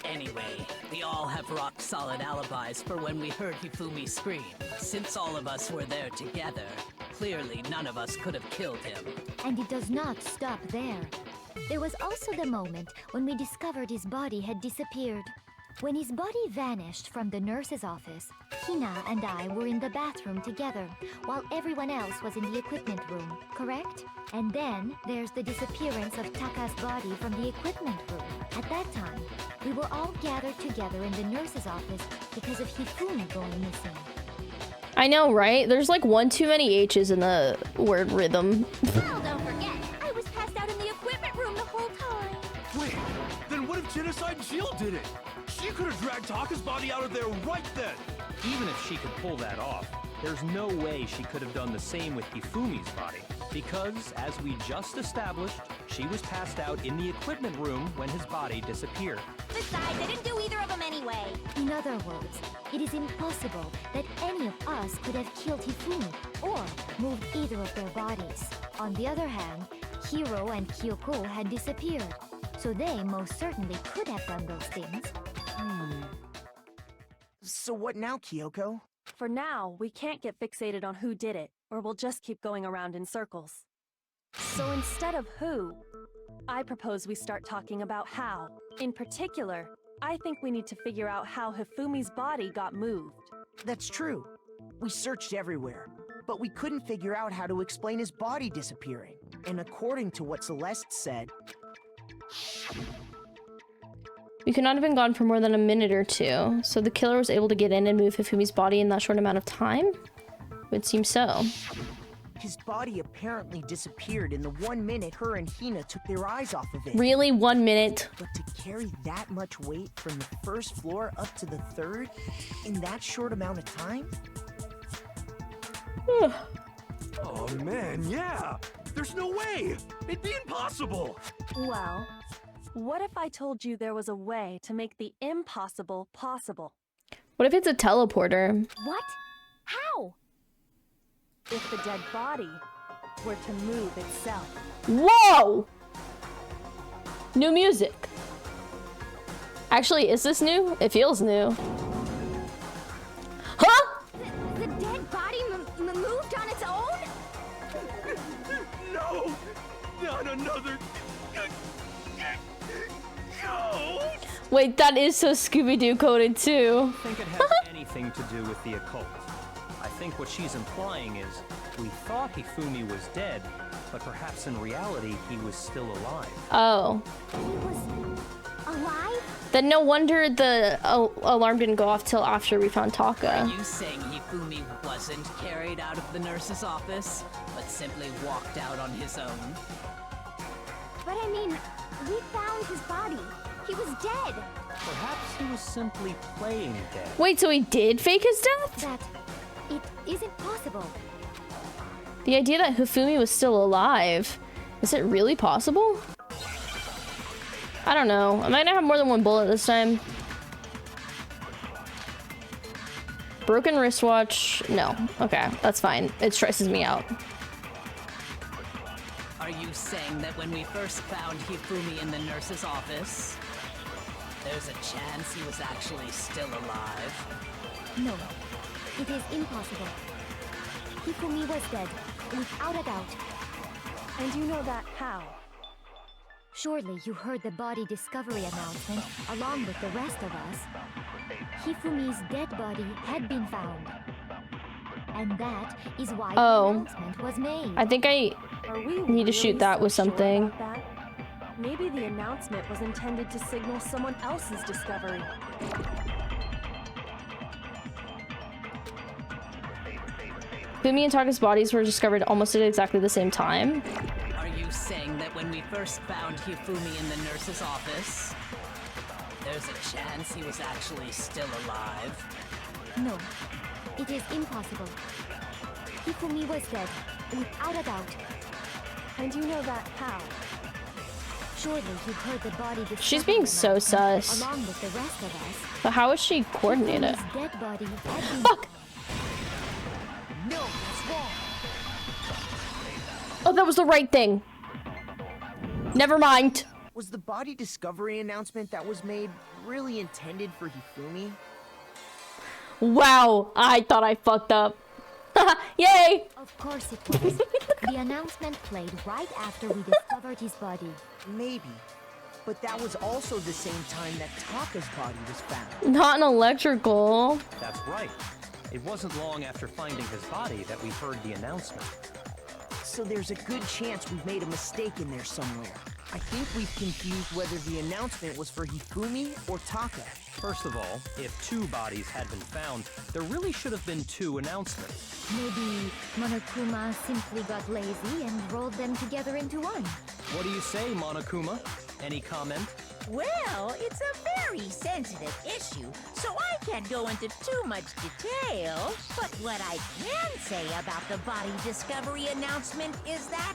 Anyway, we all have rock-solid alibis for when we heard Hifumi scream. Since all of us were there together, clearly none of us could have killed him. And it does not stop there. There was also the moment when we discovered his body had disappeared. When his body vanished from the nurse's office, Hina and I were in the bathroom together, while everyone else was in the equipment room, correct? And then there's the disappearance of Taka's body from the equipment room. At that time, we were all gathered together in the nurse's office because of Hifumi going missing. I know, right? There's like one too many H's in the word rhythm. Well, don't forget, I was passed out in the equipment room the whole time. Wait, then what if Genocide Jill still did it. She could have dragged Taka's body out of there right then. Even if she could pull that off, there's no way she could have done the same with Hifumi's body. Because, as we just established, she was passed out in the equipment room when his body disappeared. Besides, I didn't do either of them anyway. In other words, it is impossible that any of us could have killed Hifumi or moved either of their bodies. On the other hand, Hiro and Kyoko had disappeared, so they most certainly could have done those things. So what now, Kyoko? For now, we can't get fixated on who did it, or we'll just keep going around in circles. So instead of who, I propose we start talking about how. In particular, I think we need to figure out how Hifumi's body got moved. That's true. We searched everywhere, but we couldn't figure out how to explain his body disappearing. And according to what Celeste said, We could not have been gone for more than a minute or two, so the killer was able to get in and move Hifumi's body in that short amount of time? It would seem so. his body apparently disappeared in the 1 minute her and Hina took their eyes off of it. Really? 1 minute? But to carry that much weight from the first floor up to the third in that short amount of time? Oh man, yeah! There's no way! It'd be impossible! Well, what if I told you there was a way to make the impossible possible? What if it's a teleporter? What? How? If the dead body were to move itself. Whoa! New music. Actually, is this new? It feels new. Huh? The dead body moved on its own? No! Not another... No! Wait, that is so Scooby-Doo coded too. I think it has anything to do with the occult. I think what she's implying is, we thought Hifumi was dead, but perhaps in reality he was still alive. Oh. He was alive? Then no wonder the alarm didn't go off till after we found Taka. Are you saying Hifumi wasn't carried out of the nurse's office, but simply walked out on his own? But I mean, we found his body. He was dead. Perhaps he was simply playing dead. Wait, so he did fake his death? That it isn't possible. The idea that Hifumi was still alive. Is it really possible? I don't know. I might not have more than one bullet this time. Broken wristwatch. No. Okay, that's fine. It stresses me out. Are you saying that when we first found Hifumi in the nurse's office, there's a chance he was actually still alive? No, it is impossible. Hifumi was dead, without a doubt. And you know that how? Surely you heard the body discovery announcement along with the rest of us. Hifumi's dead body had been found. And that is why the announcement was made. I think I need to shoot that with something. That? Maybe the announcement was intended to signal someone else's discovery. Hifumi and Taka's bodies were discovered almost at exactly the same time. Are you saying that when we first found Hifumi in the nurse's office, there's a chance he was actually still alive? No, it is impossible. Hifumi was dead, without a doubt. And you know that how? Surely you heard the body discovery She's being so sus. along with the rest of us. But how is she coordinated? Hifumi's dead body had been... Fuck! No, that's wrong. Oh, that was the right thing. Never mind. Was the body discovery announcement that was made really intended for Hifumi? Wow, I thought I fucked up. Yay! Of course it was. The announcement played right after we discovered his body. Maybe. But that was also the same time that Taka's body was found. Not an electrical. That's right. It wasn't long after finding his body that we heard the announcement. So there's a good chance we've made a mistake in there somewhere. I think we've confused whether the announcement was for Hifumi or Taka. First of all, if 2 bodies had been found, there really should have been 2 announcements. Maybe Monokuma simply got lazy and rolled them together into one. What do you say, Monokuma? Any comment? Well, it's a very sensitive issue, so I can't go into too much detail. But what I can say about the body discovery announcement is that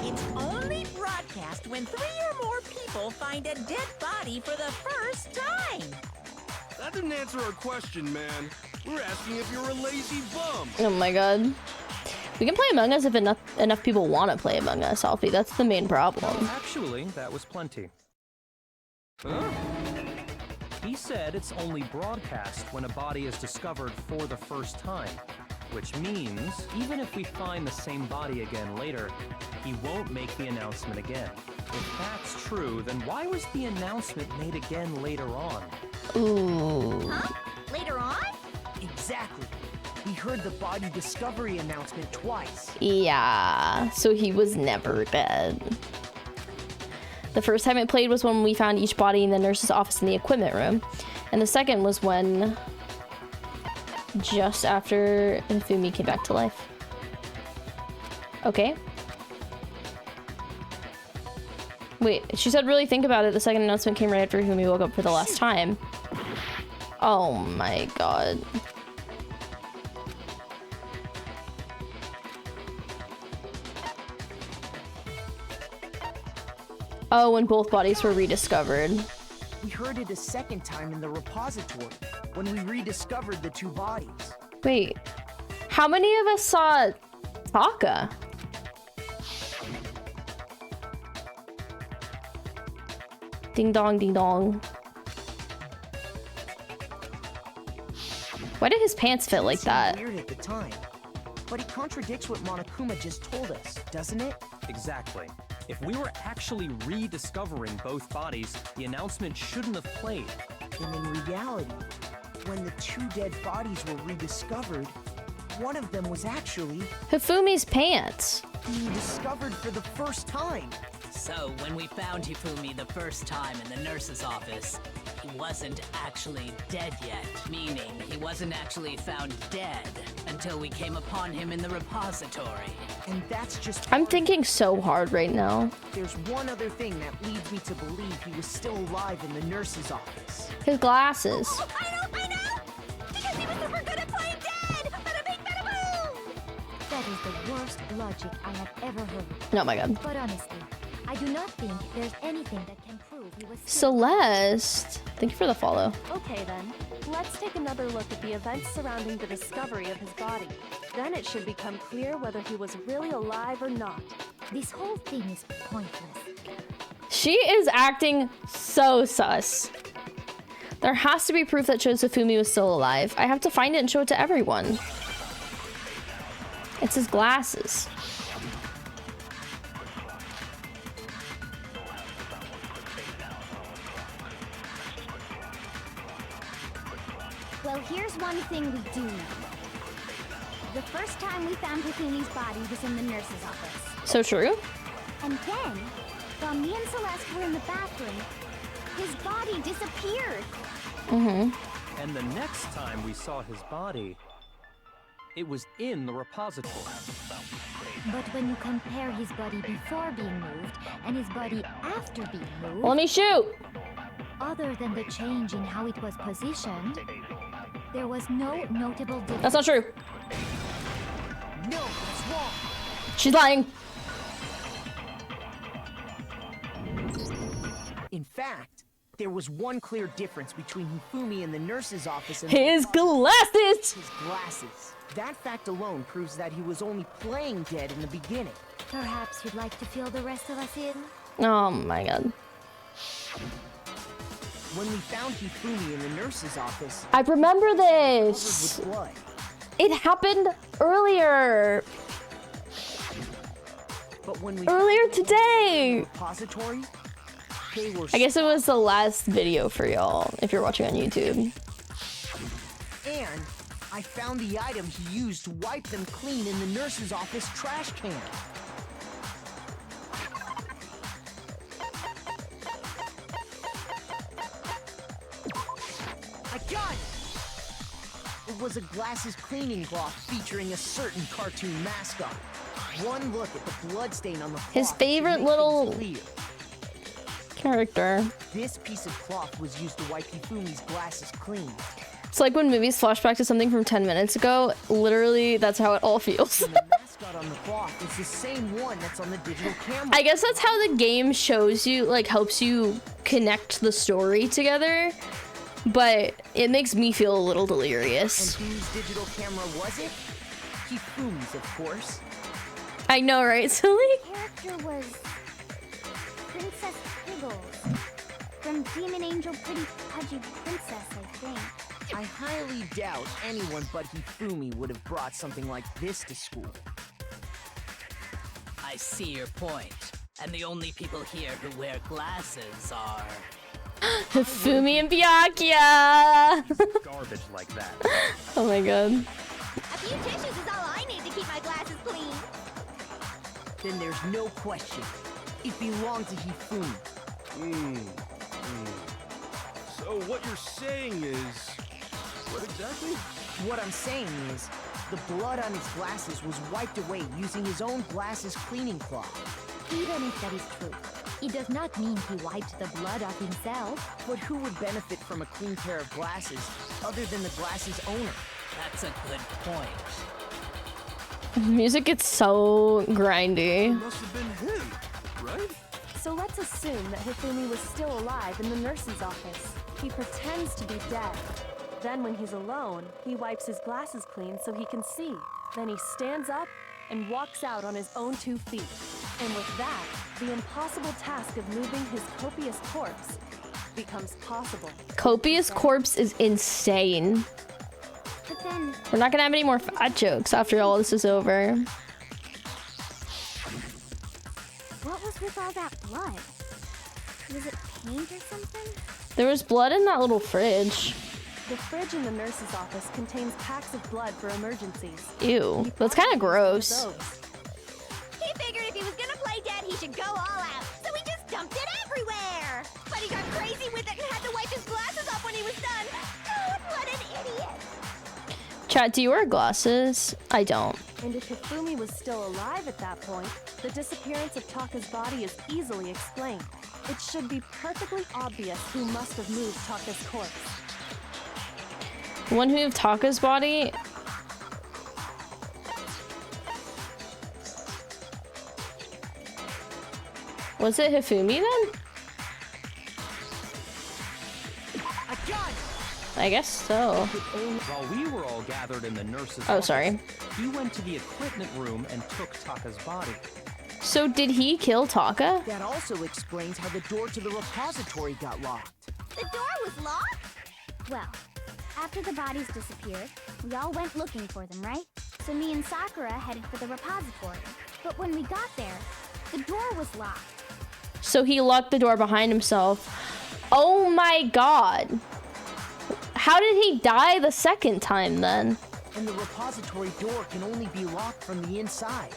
it's only broadcast when 3 or more people find a dead body for the first time. That didn't answer our question, man. We're asking if you're a lazy bum. Oh my god. We can play Among Us if enough people want to play Among Us, Alfie. That's the main problem. Actually, that was plenty. Huh? He said it's only broadcast when a body is discovered for the first time, which means even if we find the same body again later, he won't make the announcement again. If that's true, then why was the announcement made again later on? Ooh. Huh? Later on? Exactly. We heard the body discovery announcement twice. Yeah, so he was never dead. The first time it played was when we found each body in the nurse's office in the equipment room. And the second was when... just after Hifumi came back to life. Okay. Wait, she said really think about it. The second announcement came right after Hifumi woke up for the last time. Oh my god. Oh, when both bodies were rediscovered. We heard it a second time in the repository, when we rediscovered the 2 bodies. Wait, how many of us saw Taka? Ding dong, ding dong. Why did his pants fit like that? Weird at the time, but it contradicts what Monokuma just told us, doesn't it? Exactly. If we were actually rediscovering both bodies, the announcement shouldn't have played. And in reality, when the 2 dead bodies were rediscovered, one of them was actually Hifumi's pants. being discovered for the first time. So, when we found Hifumi the first time in the nurse's office, he wasn't actually dead yet. Meaning, he wasn't actually found dead until we came upon him in the repository. And that's just I'm thinking so hard right now. There's one other thing that leads me to believe he was still alive in the nurse's office. His glasses. Oh, I know! Because he was super good at playing dead! Bada bing, bada boom! That is the worst logic I have ever heard. Oh my god. But honestly, I do not think there's anything that can prove he was still Celeste. Thank you for the follow. Okay then, let's take another look at the events surrounding the discovery of his body. Then it should become clear whether he was really alive or not. This whole thing is pointless. She is acting so sus. There has to be proof that shows Hifumi was still alive. I have to find it and show it to everyone. It's his glasses. Well, here's one thing we do know. The first time we found Hifumi's body was in the nurse's office. So true. And then, while me and Celeste were in the bathroom, his body disappeared. Mm-hmm. And the next time we saw his body, it was in the repository. But when you compare his body before being moved and his body after being moved, Let me shoot. other than the change in how it was positioned, there was no notable difference. That's not true. No, that's wrong. She's lying. In fact, there was one clear difference between Hifumi in the nurse's office and His glasses. his glasses. That fact alone proves that he was only playing dead in the beginning. Perhaps you'd like to fill the rest of us in? Oh my god. When we found Hifumi in the nurse's office, I remember covered this. with blood. It happened earlier. But when we Earlier today. repository, they were I guess it was the last video for y'all if you're watching on YouTube. and I found the item he used to wipe them clean in the nurse's office trash can. I got it! It was a glasses cleaning cloth featuring a certain cartoon mascot. One look at the bloodstain on the His cloth favorite should make little things clear. Character. This piece of cloth was used to wipe Hifumi's glasses clean. It's like when movies flash back to something from 10 minutes ago. Literally, that's how it all feels. And the mascot on the cloth is the same one that's on the digital camera. I guess that's how the game shows you, like, helps you connect the story together. But it makes me feel a little delirious. And whose digital camera was it? Hifumi's, of course. I know, right, Silly? The character was Princess Piggles from Demon Angel Pretty Pudgy Princess, I think. I highly doubt anyone but Hifumi would have brought something like this to school. I see your point. And the only people here who wear glasses are... Hifumi and Byakuya! Garbage like that. Oh my god. A few tissues is all I need to keep my glasses clean. Then there's no question. It belonged to Hifumi. So what you're saying is... What exactly? What I'm saying is, the blood on his glasses was wiped away using his own glasses cleaning cloth. Even if that is true, it does not mean he wiped the blood off himself. But who would benefit from a clean pair of glasses other than the glasses owner? That's a good point. Music gets so grindy. It must have been him, right? So let's assume that Hifumi was still alive in the nurse's office. He pretends to be dead. Then when he's alone, he wipes his glasses clean so he can see. Then he stands up and walks out on his own 2 feet. And with that, the impossible task of moving his copious corpse becomes possible. Copious corpse is insane. But then, We're not gonna have any more fat jokes after all this is over. what was with all that blood? Was it paint or something? There was blood in that little fridge. The fridge in the nurse's office contains packs of blood for emergencies. Ew, that's kind of gross. He figured if he was gonna play dead, he should go all out. So he just dumped it everywhere. But he got crazy with it and had to wipe his glasses off when he was done. God, what an idiot. Chat, do you wear glasses? I don't. And if Hifumi was still alive at that point, the disappearance of Taka's body is easily explained. It should be perfectly obvious who must have moved Taka's corpse. The one who moved Taka's body? Was it Hifumi then? I guess so. While we were all gathered in the nurse's Oh, office, sorry. he went to the equipment room and took Taka's body. So did he kill Taka? That also explains how the door to the repository got locked. The door was locked? Well, after the bodies disappeared, we all went looking for them, right? So me and Sakura headed for the repository. But when we got there, the door was locked. So he locked the door behind himself. Oh my god. How did he die the second time then? And the repository door can only be locked from the inside.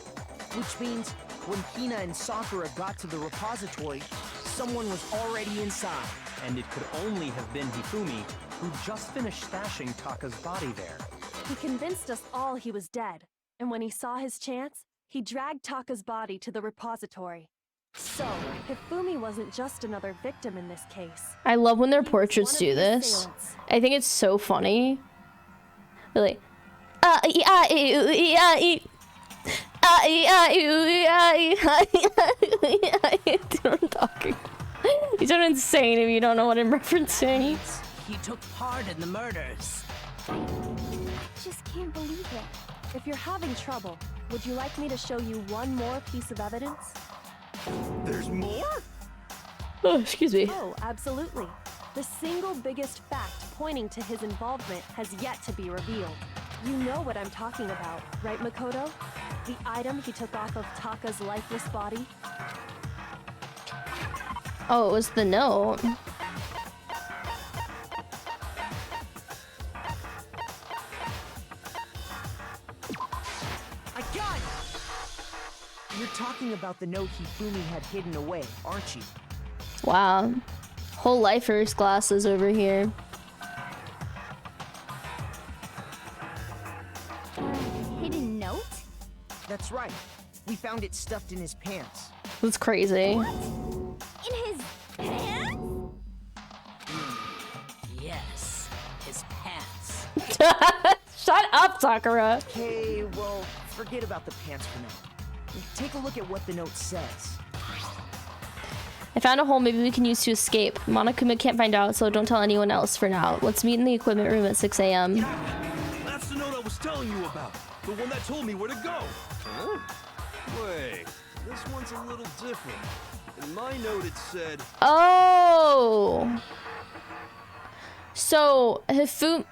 Which means when Hina and Sakura got to the repository, someone was already inside. And it could only have been Hifumi, who just finished stashing Taka's body there. He convinced us all he was dead. And when he saw his chance, he dragged Taka's body to the repository. So, Hifumi wasn't just another victim in this case. I love when their He was portraits one of do the this. assailants. I think it's so funny. Really. I'm talking. You sound insane if you don't know what I'm referencing. He took part in the murders. I just can't believe it. If you're having trouble, would you like me to show you one more piece of evidence? There's more? Oh, excuse me. Oh, absolutely. The single biggest fact pointing to his involvement has yet to be revealed. You know what I'm talking about, right, Makoto? The item he took off of Taka's lifeless body? Oh, it was the note. I got it! You're talking about the note Hifumi had hidden away, aren't you? Wow. Whole lifer's glasses over here. Hidden note? That's right. We found it stuffed in his pants. That's crazy. In his Yes, his pants. Shut up, Sakura. Okay, well, forget about the pants for now. Take a look at what the note says. I found a hole maybe we can use to escape. Monokuma can't find out, so don't tell anyone else for now. Let's meet in the equipment room at 6 a.m. That's the note I was telling you about. The one that told me where to go. Huh? Wait, this one's a little different. In my note it said... Oh! So, Hifumi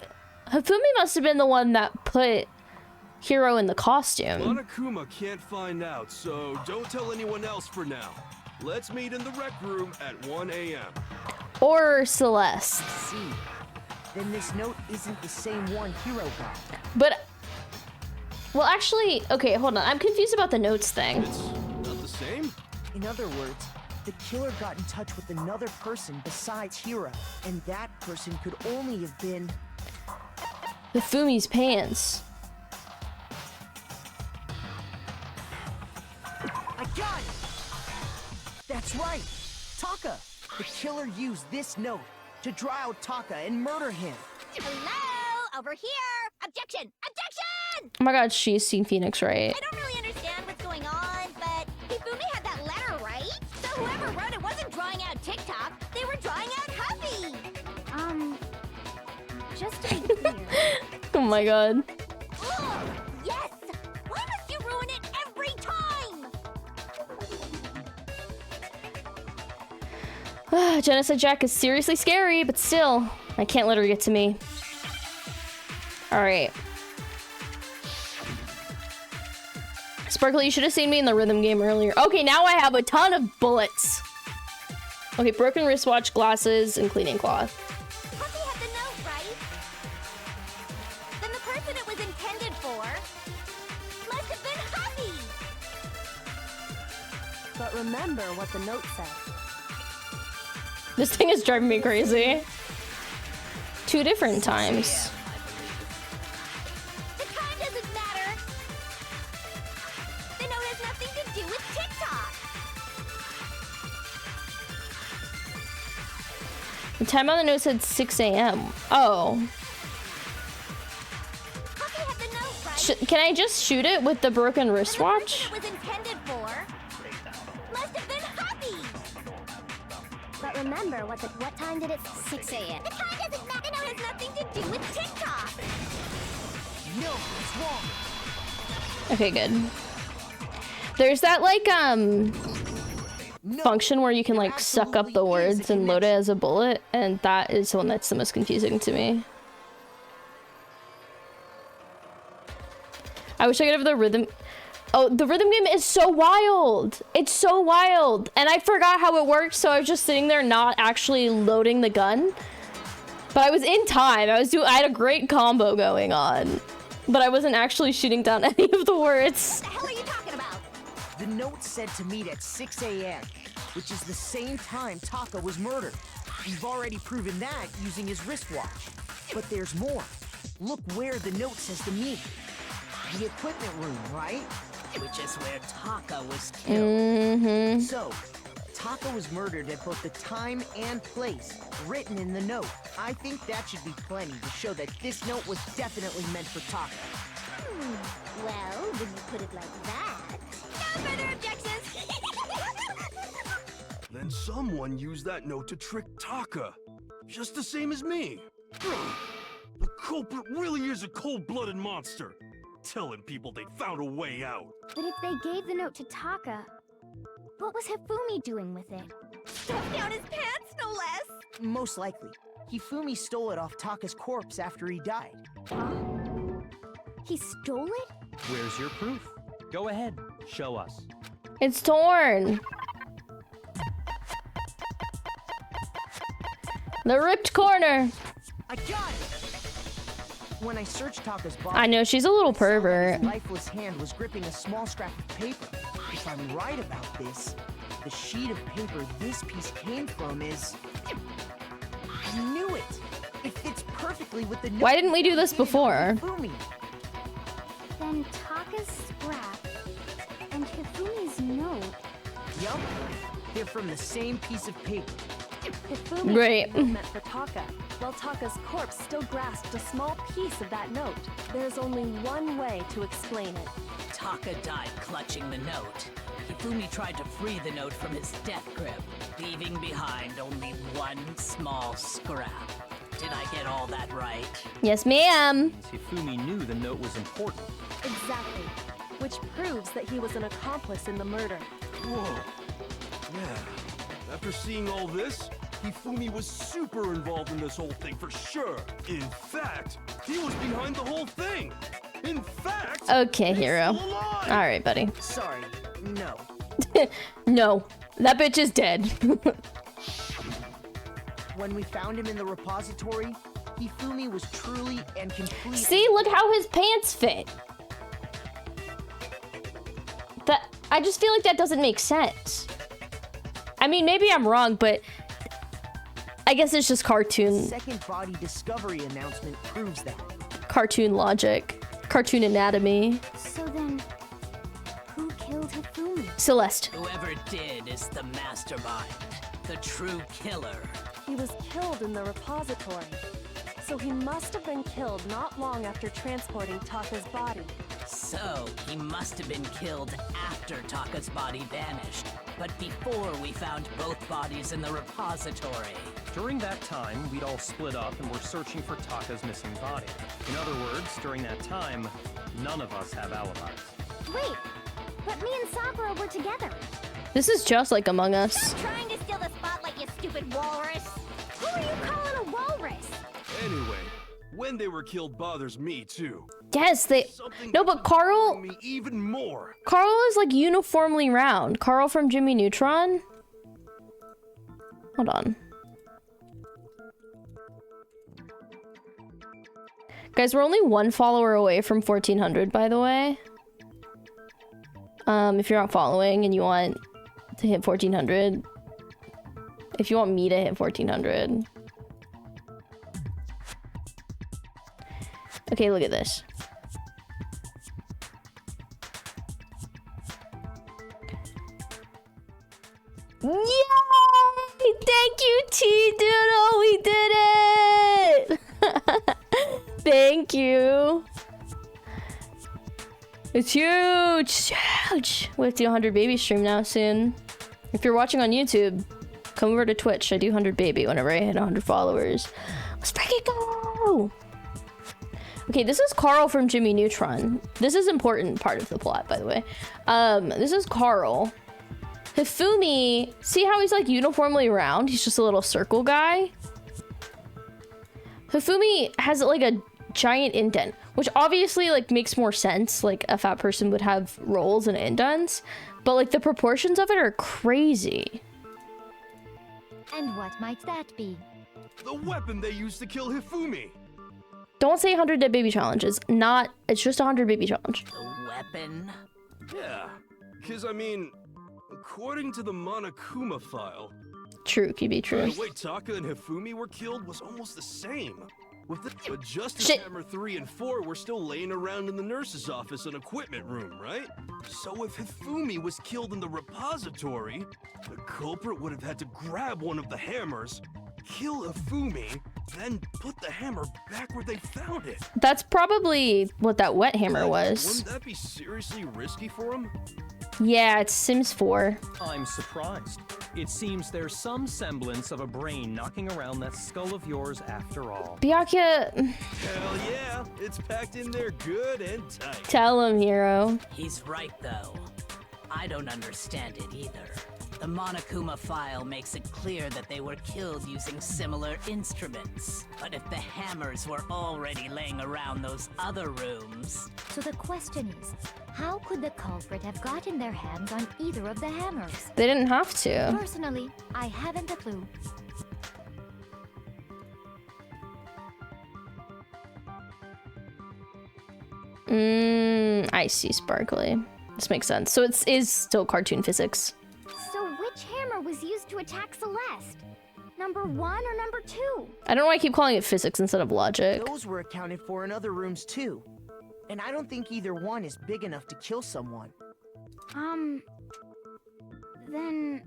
must have been the one that put Hiro in the costume. Monokuma can't find out, so don't tell anyone else for now. Let's meet in the rec room at 1 a.m. Or Celeste. See, then this note isn't the same one Hiro got. But, well, actually, okay, hold on. I'm confused about the notes thing. It's not the same? In other words, the killer got in touch with another person besides Hiro, and that person could only have been... Hifumi's pants. I got it! That's right! Taka! The killer used this note to draw out Taka and murder him. Hello? Over here! Objection! Objection! Oh my god, she's seen Phoenix, right? I don't really understand what's going on, but Hifumi had that letter, right? So whoever wrote it wasn't drawing out TikTok, they were drawing out Happy! Just to be clear. Oh my god. Ugh, yes! Why must you ruin it every time? Genocide Jack is seriously scary, but still, I can't let her get to me. Alright. Sparkle, you should have seen me in the rhythm game earlier. Okay, now I have a ton of bullets. Okay, broken wristwatch, glasses, and cleaning cloth. Puppy had the note, right? Then the person it was intended for must have been Happy! But remember what the note said. This thing is driving me crazy. 2 different times. The time doesn't matter! The note has nothing to do with TikTok! The time on the note said 6 a.m. Oh. Puppy had the note, right? Can I just shoot it with the broken wristwatch? The person it was intended for must have been Happy! But remember, what time did it? 6 a.m. The time doesn't matter! The note has nothing to do with TikTok! No, it's wrong. Okay, good. There's that, like, No, function where you can, there like, suck up the absolutely is words a and load it connection. as a bullet, and that is the one that's the most confusing to me. I wish I could have the rhythm. Oh, the rhythm game is so wild. It's so wild. And I forgot how it worked, so I was just sitting there not actually loading the gun. But I was in time. I had a great combo going on. But I wasn't actually shooting down any of the words. What the hell are you talking about? The note said to meet at 6 a.m., which is the same time Taka was murdered. We've already proven that using his wristwatch. But there's more. Look where the note says to meet. The equipment room, right? Which is where Taka was killed. So, Taka was murdered at both the time and place written in the note. I think that should be plenty to show that this note was definitely meant for Taka. Well, when you put it like that. No further objections! Then someone used that note to trick Taka. Just the same as me. The culprit really is a cold-blooded monster. Telling people they found a way out. But if they gave the note to Taka, what was Hifumi doing with it? Stuffed down his pants, no less! Most likely. Hifumi stole it off Taka's corpse after he died. He stole it? Where's your proof? Go ahead, show us. It's torn. The ripped corner. I got it! When I searched Taka's body, I know, she's a little I saw that pervert. his lifeless hand was gripping a small scrap of paper. If I'm right about this, the sheet of paper this piece came from is... I knew it! It fits perfectly with the note. Why didn't we do this handed before? to Hifumi. Then Taka's scrap and Hifumi's note. Yup, they're from the same piece of paper. Hifumi Great. meant for Taka. while Taka's corpse still grasped a small piece of that note. There's only one way to explain it. Taka died clutching the note. Hifumi tried to free the note from his death grip, leaving behind only one small scrap. Did I get all that right? Yes, ma'am. Hifumi knew the note was important. Exactly. Which proves that he was an accomplice in the murder. Whoa. Yeah. After seeing all this, Hifumi was super involved in this whole thing for sure. In fact, he was behind the whole thing. In fact, Okay, Hero. he's still alive. All right, buddy. Sorry, no. No, that bitch is dead. When we found him in the repository, Hifumi was truly and completely... See, look how his pants fit. I just feel like that doesn't make sense. I mean, maybe I'm wrong, but I guess it's just cartoon. Second body discovery announcement proves that. Cartoon logic. Cartoon anatomy. So then, who killed Hifumi? Celeste. Whoever did is the mastermind, the true killer. He was killed in the repository. So he must have been killed not long after transporting Taka's body. So, he must have been killed after Taka's body vanished, but before we found both bodies in the repository. During that time, we'd all split up and were searching for Taka's missing body. In other words, during that time, none of us have alibis. Wait, but me and Sakura were together. This is just like Among Us. Trying to steal the spotlight, you stupid walrus. Who are you calling a walrus? Anyway, when they were killed bothers me too. Yes, they... Something No, but Carl... me even more. Carl is like uniformly round. Carl from Jimmy Neutron? Hold on. Guys, we're only one follower away from 1400, by the way. If you're not following and you want to hit 1400. If you want me to hit 1400. Okay, look at this. Yay! Thank you, T-Doodle! We did it! Thank you. It's huge! It's huge! We have to do 100 baby stream now soon. If you're watching on YouTube, come over to Twitch. I do 100 baby whenever I hit 100 followers. Let's freaking go! Okay, this is Carl from Jimmy Neutron. This is important part of the plot, by the way. This is Carl. Hifumi, see how he's like uniformly round? He's just a little circle guy. Hifumi has like a giant indent, which obviously like makes more sense. Like a fat person would have rolls and indents, but like the proportions of it are crazy. And what might that be? The weapon they used to kill Hifumi. Don't say 100 dead baby challenges. Not, it's just a 100 baby challenge. The weapon? Yeah, because I mean, according to the Monokuma file, True, QB, true. the way Taka and Hifumi were killed was almost the same. But Justice Shit. Hammer 3 and 4 were still laying around in the nurse's office and equipment room, right? So if Hifumi was killed in the repository, the culprit would have had to grab one of the hammers, kill Hifumi, then put the hammer back where they found it. That's probably what that wet hammer was. Wouldn't that be seriously risky for him? Yeah, it's Sims 4. I'm surprised. It seems there's some semblance of a brain knocking around that skull of yours after all. Byakuya, Hell yeah, it's packed in there good and tight. tell him, Hero. He's right, though. I don't understand it either. The Monokuma file makes it clear that they were killed using similar instruments. But if the hammers were already laying around those other rooms... So the question is, how could the culprit have gotten their hands on either of the hammers? They didn't have to. Personally, I haven't a clue. I see, Sparkly. This makes sense. So it is still cartoon physics. So which hammer was used to attack Celeste? Number 1 or number 2? I don't know why I keep calling it physics instead of logic. Those were accounted for in other rooms too. And I don't think either one is big enough to kill someone. Then,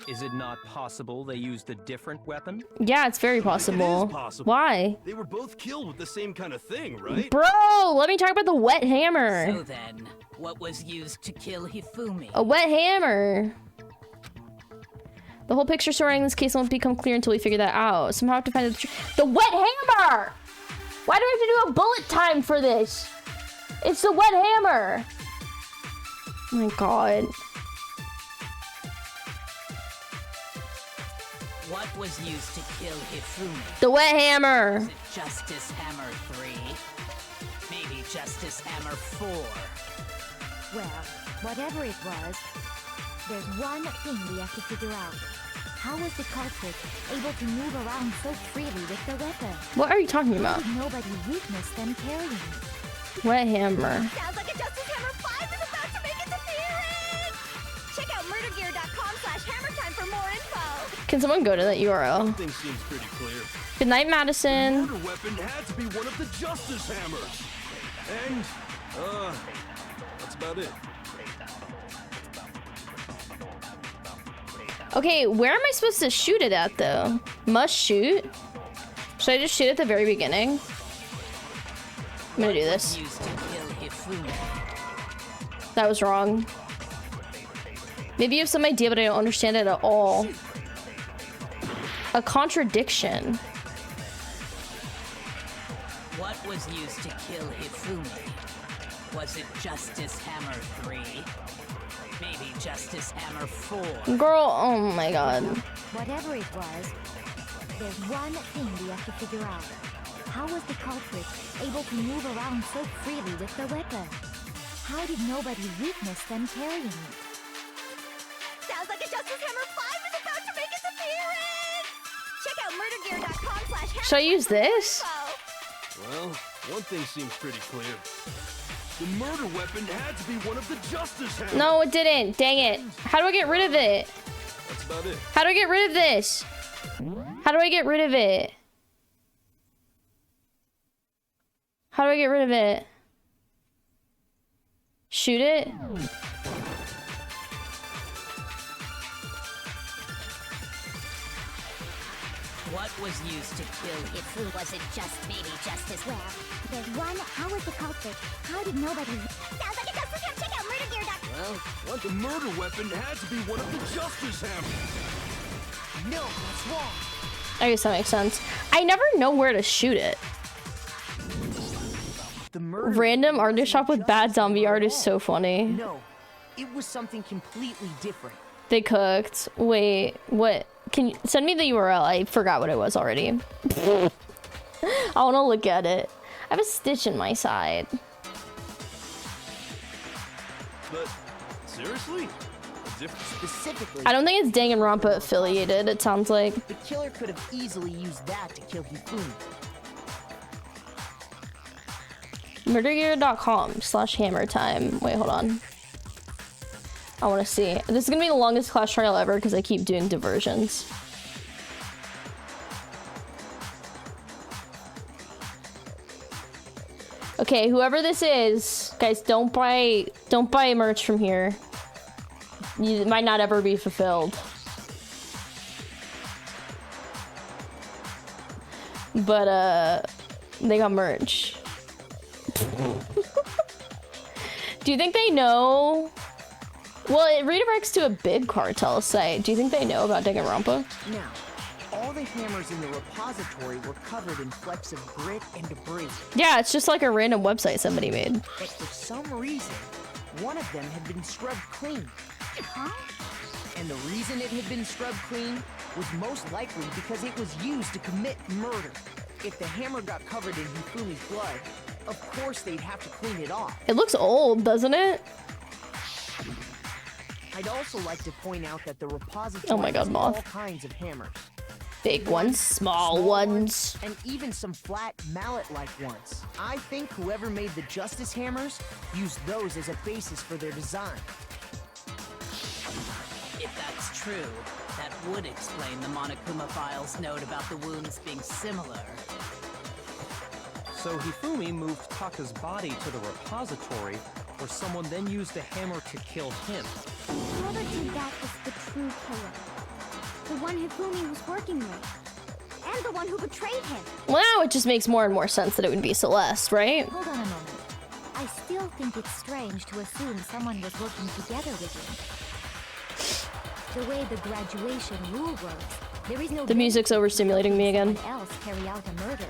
Is it not possible they used a different weapon? Yeah, it's very It possible. is possible. Why? They were both killed with the same kind of thing, right? Bro, let me talk about the wet hammer. So then, what was used to kill Hifumi? A wet hammer. The whole picture surrounding this case won't become clear until we figure that out. Somehow I have to find the wet hammer! Why do we have to do a bullet time for this? It's the wet hammer. Oh my god. What was used to kill Hifumi? The wet hammer. Was it Justice Hammer 3? Maybe Justice Hammer 4? Well, whatever it was, there's one thing we have to figure out. How was the culprit able to move around so freely with the weapon? What are you talking How about? did nobody witness them carrying it? Wet hammer. Sounds like a Justice Hammer 5 is about to make its appearance! Check out murdergear.com/hammertime for more info! Can someone go to that URL? One thing seems pretty clear. Good night, Madison. The murder weapon had to be one of the Justice Hammers. And, that's about it. Okay, where am I supposed to shoot it at, though? Must shoot? Should I just shoot at the very beginning? I'm gonna do this. Used to kill Hifumi. That was wrong. Maybe you have some idea, but I don't understand it at all. A contradiction. What was used to kill Hifumi? Was it Justice Hammer 3? Maybe Justice Hammer 4? Girl, oh my god. Whatever it was, there's one thing we have to figure out. How was the culprit able to move around so freely with the weapon? How did nobody witness them carrying it? Sounds like a Justice Hammer 5 is about to make its appearance! Check out murdergear.com/hammertime. Should I use this? Well, one thing seems pretty clear. The murder weapon had to be one of the Justice Hammers. No, it didn't. Dang it. How do I get rid of it? That's about it. How do I get rid of this? How do I get rid of it? How do I get rid of it? Shoot it? What was used to kill Hifumi? If who was it just maybe Justice? Well, there's one. How was the culprit? How did nobody? Sounds like a Justice Hammer. Check out murdergear.com. Well, the murder weapon had to be one of the Justice Hammers. No, that's wrong. I guess that makes sense. I never know where to shoot it. The murder Random weapon artist shop wasn't with bad Justice zombie Hammer art at is all. so funny. No, it was something completely different. They cooked. Wait, what? Can you send me the URL? I forgot what it was already. I want to look at it. I have a stitch in my side. But, seriously? Specifically, I don't think it's Danganronpa affiliated, it sounds like. the killer could have easily used that to kill Hifumi. Murdergear.com/hammertime. Wait, hold on. I want to see. This is going to be the longest class trial ever because I keep doing diversions. Okay, whoever this is, guys, don't buy merch from here. It might not ever be fulfilled. But they got merch. Do you think they know? Well, it redirects to a big cartel site. Do you think they know about Danganronpa? Now, all the hammers in the repository were covered in flecks of grit and debris. Yeah, it's just like a random website somebody made. But for some reason, one of them had been scrubbed clean. Huh? And the reason it had been scrubbed clean was most likely because it was used to commit murder. If the hammer got covered in Hifumi's blood, of course they'd have to clean it off. It looks old, doesn't it? I'd also like to point out that the repository Oh my God, has Moth. all kinds of hammers. Big ones, small ones. And even some flat mallet-like ones. I think whoever made the Justice Hammers used those as a basis for their design. If that's true, that would explain the Monokuma file's note about the wounds being similar. So Hifumi moved Taka's body to the repository, where someone then used the hammer to kill him. Whoever did that was true killer. The one Hifumi was working with. And the one who betrayed him. Well, now it just makes more and more sense that it would be Celeste, right? Hold on a moment. I still think it's strange to assume someone was working together with him. The way the graduation rule works, there is no... The music's overstimulating me again. ...someone else carry out a murder.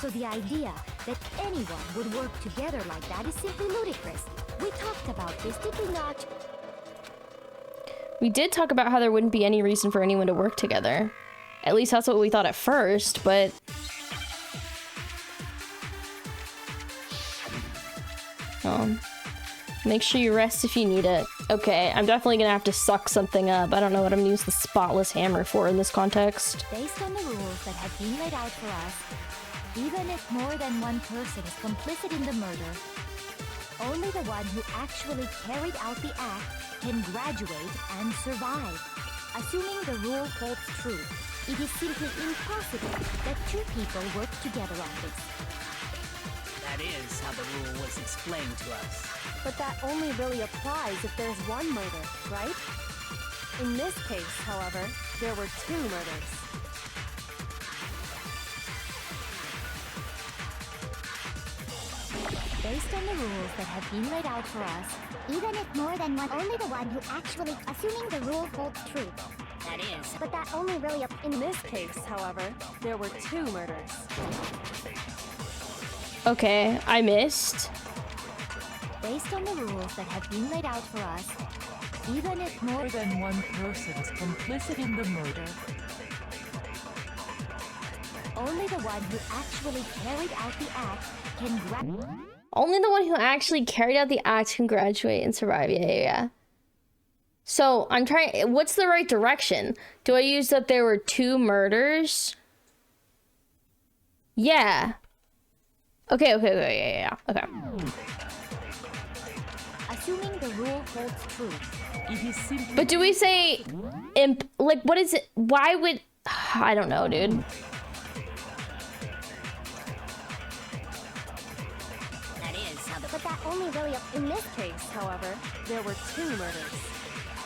So the idea that anyone would work together like that is simply ludicrous. We talked about this, did we not? We did talk about how there wouldn't be any reason for anyone to work together. At least that's what we thought at first, but... Make sure you rest if you need it. Okay, I'm definitely gonna have to suck something up. I don't know what I'm gonna use the spotless hammer for in this context. Based on the rules that have been laid out for us, even if more than one person is complicit in the murder, only the one who actually carried out the act can graduate and survive. Assuming the rule holds true, it is simply impossible that two people work together on this. That is how the rule was explained to us. But that only really applies if there's one murder, right? In this case, however, there were two murders. Based on the rules that have been laid out for us, Even if more than one, only the one who actually, assuming the rule holds true. That is. But that only really In this case, however, there were two murders. Okay, I missed. based on the rules that have been laid out for us, even if more than one person is complicit in the murder, only the one who actually carried out the act can Only the one who actually carried out the act can graduate and survive. Yeah. So I'm trying. What's the right direction? Do I use that there were two murders? Yeah. Okay. Yeah. Okay. Assuming the rule holds true, it is simply. But do we say imp? Like, what is it? Why would? I don't know, dude. But that only really in this case, however, there were two murders.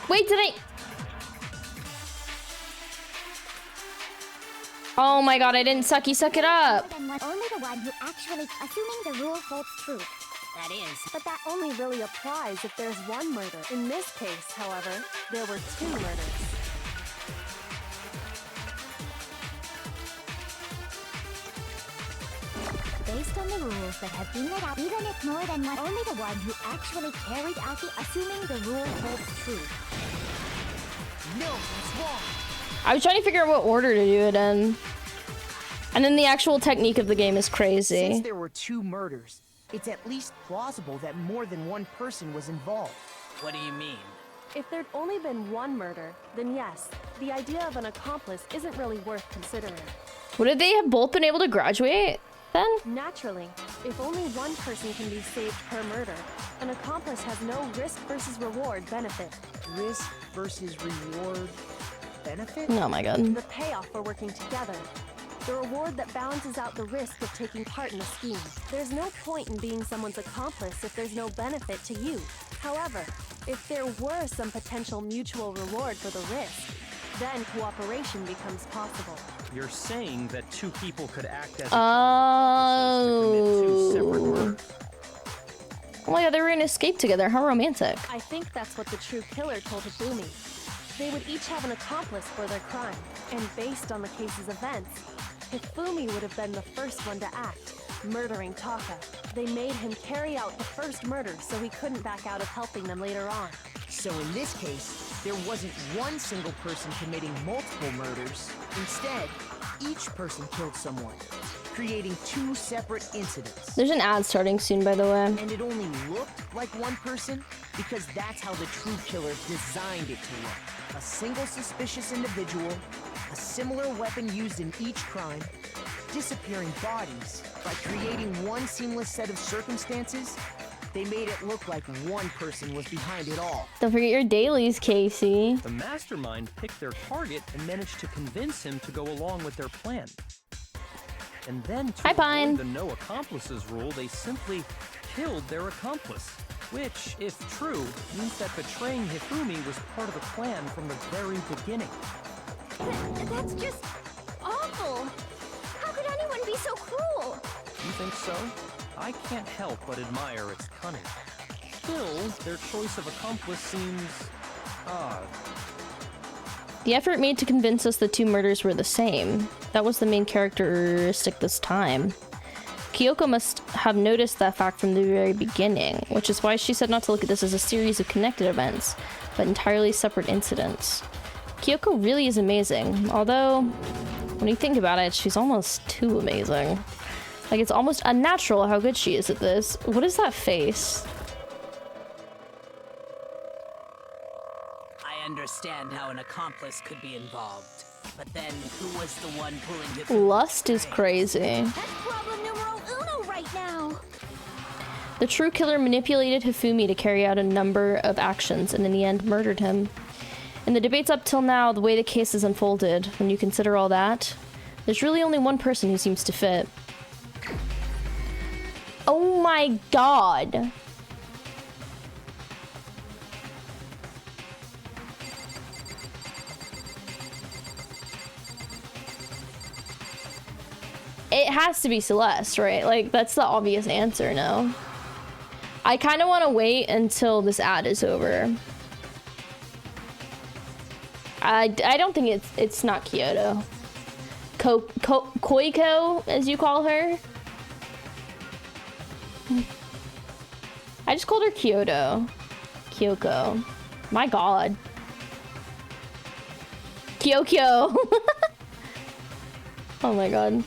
Wait, did I? Oh my god, I didn't suck it up. Only the one who actually, assuming the rule holds true. That is. But that only really applies if there's one murder. In this case, however, there were two murders. Based on the rules that have been laid out, even if more than one, only the one who actually carried out the assuming the rule holds true. No, that's wrong. I was trying to figure out what order to do it in. And then the actual technique of the game is crazy. Since there were two murders, it's at least plausible that more than one person was involved. What do you mean? If there'd only been one murder, then yes, the idea of an accomplice isn't really worth considering. Would they have both been able to graduate then? Naturally, if only one person can be saved per murder, an accomplice has no risk versus reward benefit. Risk versus reward benefit? Oh my god. The payoff for working together. The reward that balances out the risk of taking part in a scheme. There's no point in being someone's accomplice if there's no benefit to you. However, if there were some potential mutual reward for the risk, then cooperation becomes possible. You're saying that two people could act as accomplices to commit two separate murders. Oh my god, they were gonna escape together. How romantic. I think that's what the true killer told Hifumi. They would each have an accomplice for their crime, and based on the case's events, Hifumi would have been the first one to act, murdering Taka. They made him carry out the first murder so he couldn't back out of helping them later on. So in this case, there wasn't one single person committing multiple murders. Instead, each person killed someone, creating two separate incidents. There's an ad starting soon, by the way. And it only looked like one person because that's how the true killer designed it to look. A single suspicious individual, a similar weapon used in each crime, disappearing bodies. By creating one seamless set of circumstances, they made it look like one person was behind it all. Don't forget your dailies, Casey. The mastermind picked their target and managed to convince him to go along with their plan. And then to Hi, Pine. avoid the no accomplices rule, they simply killed their accomplice. Which, if true, means that betraying Hifumi was part of the plan from the very beginning. That's just awful. How could anyone be so cruel? You think so? I can't help but admire its cunning. Still, their choice of accomplice seems odd. The effort made to convince us the two murders were the same. That was the main characteristic this time. Kyoko must have noticed that fact from the very beginning, which is why she said not to look at this as a series of connected events, but entirely separate incidents. Kyoko really is amazing, although, when you think about it, she's almost too amazing. Like, it's almost unnatural how good she is at this. What is that face? I understand how an accomplice could be involved, but then who was the one pulling it? Lust is crazy. That's problem numero uno right now. The true killer manipulated Hifumi to carry out a number of actions and in the end murdered him. In the debates up till now, the way the case has unfolded, when you consider all that, there's really only one person who seems to fit. Oh my god! It has to be Celeste, right? Like, that's the obvious answer, no? I kind of want to wait until this ad is over. I don't think it's not Kyoto. Koiko, as you call her. I just called her Kyoto. Kyoko. My god. Kyokyo. Oh my god.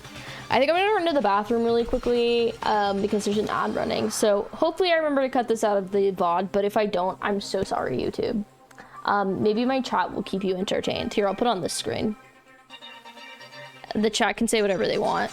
I think I'm gonna run to the bathroom really quickly because there's an ad running. So hopefully I remember to cut this out of the VOD, but if I don't, I'm so sorry, YouTube. Maybe my chat will keep you entertained. Here, I'll put it on this screen. The chat can say whatever they want.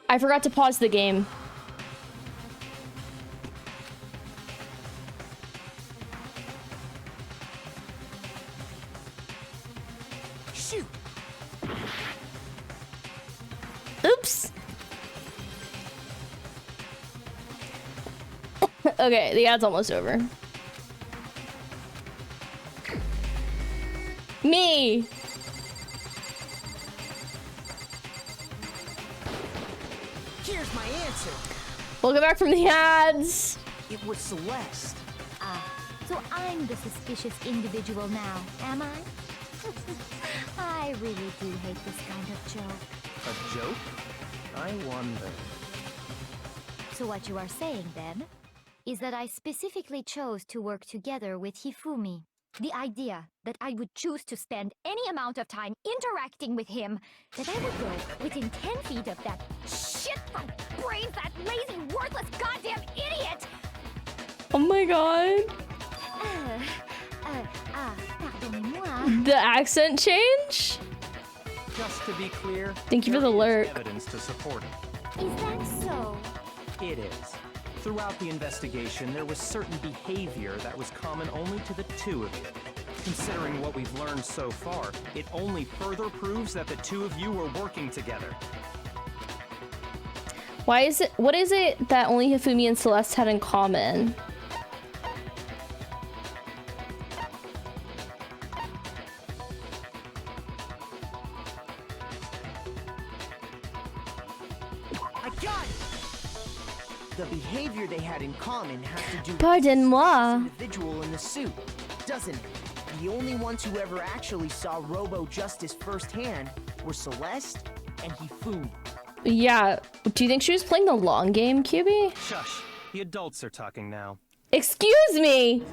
I forgot to pause the game. Shoot. Oops. Okay, the ad's almost over. Me. Here's my answer. Welcome back from the ads. It was Celeste. So I'm the suspicious individual now, am I? I really do hate this kind of joke. A joke? I wonder. So what you are saying, then, is that I specifically chose to work together with Hifumi. The idea that I would choose to spend any amount of time interacting with him, that I would go within 10 feet of that shit from brains, that lazy, worthless, goddamn idiot! Oh my god. Pardonnez-moi. The accent change? Just to be clear, Thank you for the there is alert. evidence to support it. Is that so? It is. Throughout the investigation, there was certain behavior that was common only to the two of you. Considering what we've learned so far, it only further proves that the two of you were working together. Why is it? What is it that only Hifumi and Celeste had in common? I got it! The behavior they had in common has to do with Pardon-moi. the individual in the suit, doesn't it? The only ones who ever actually saw Robo Justice firsthand were Celeste and Hifumi. Yeah. Do you think she was playing the long game, QB? Shush. The adults are talking now. Excuse me.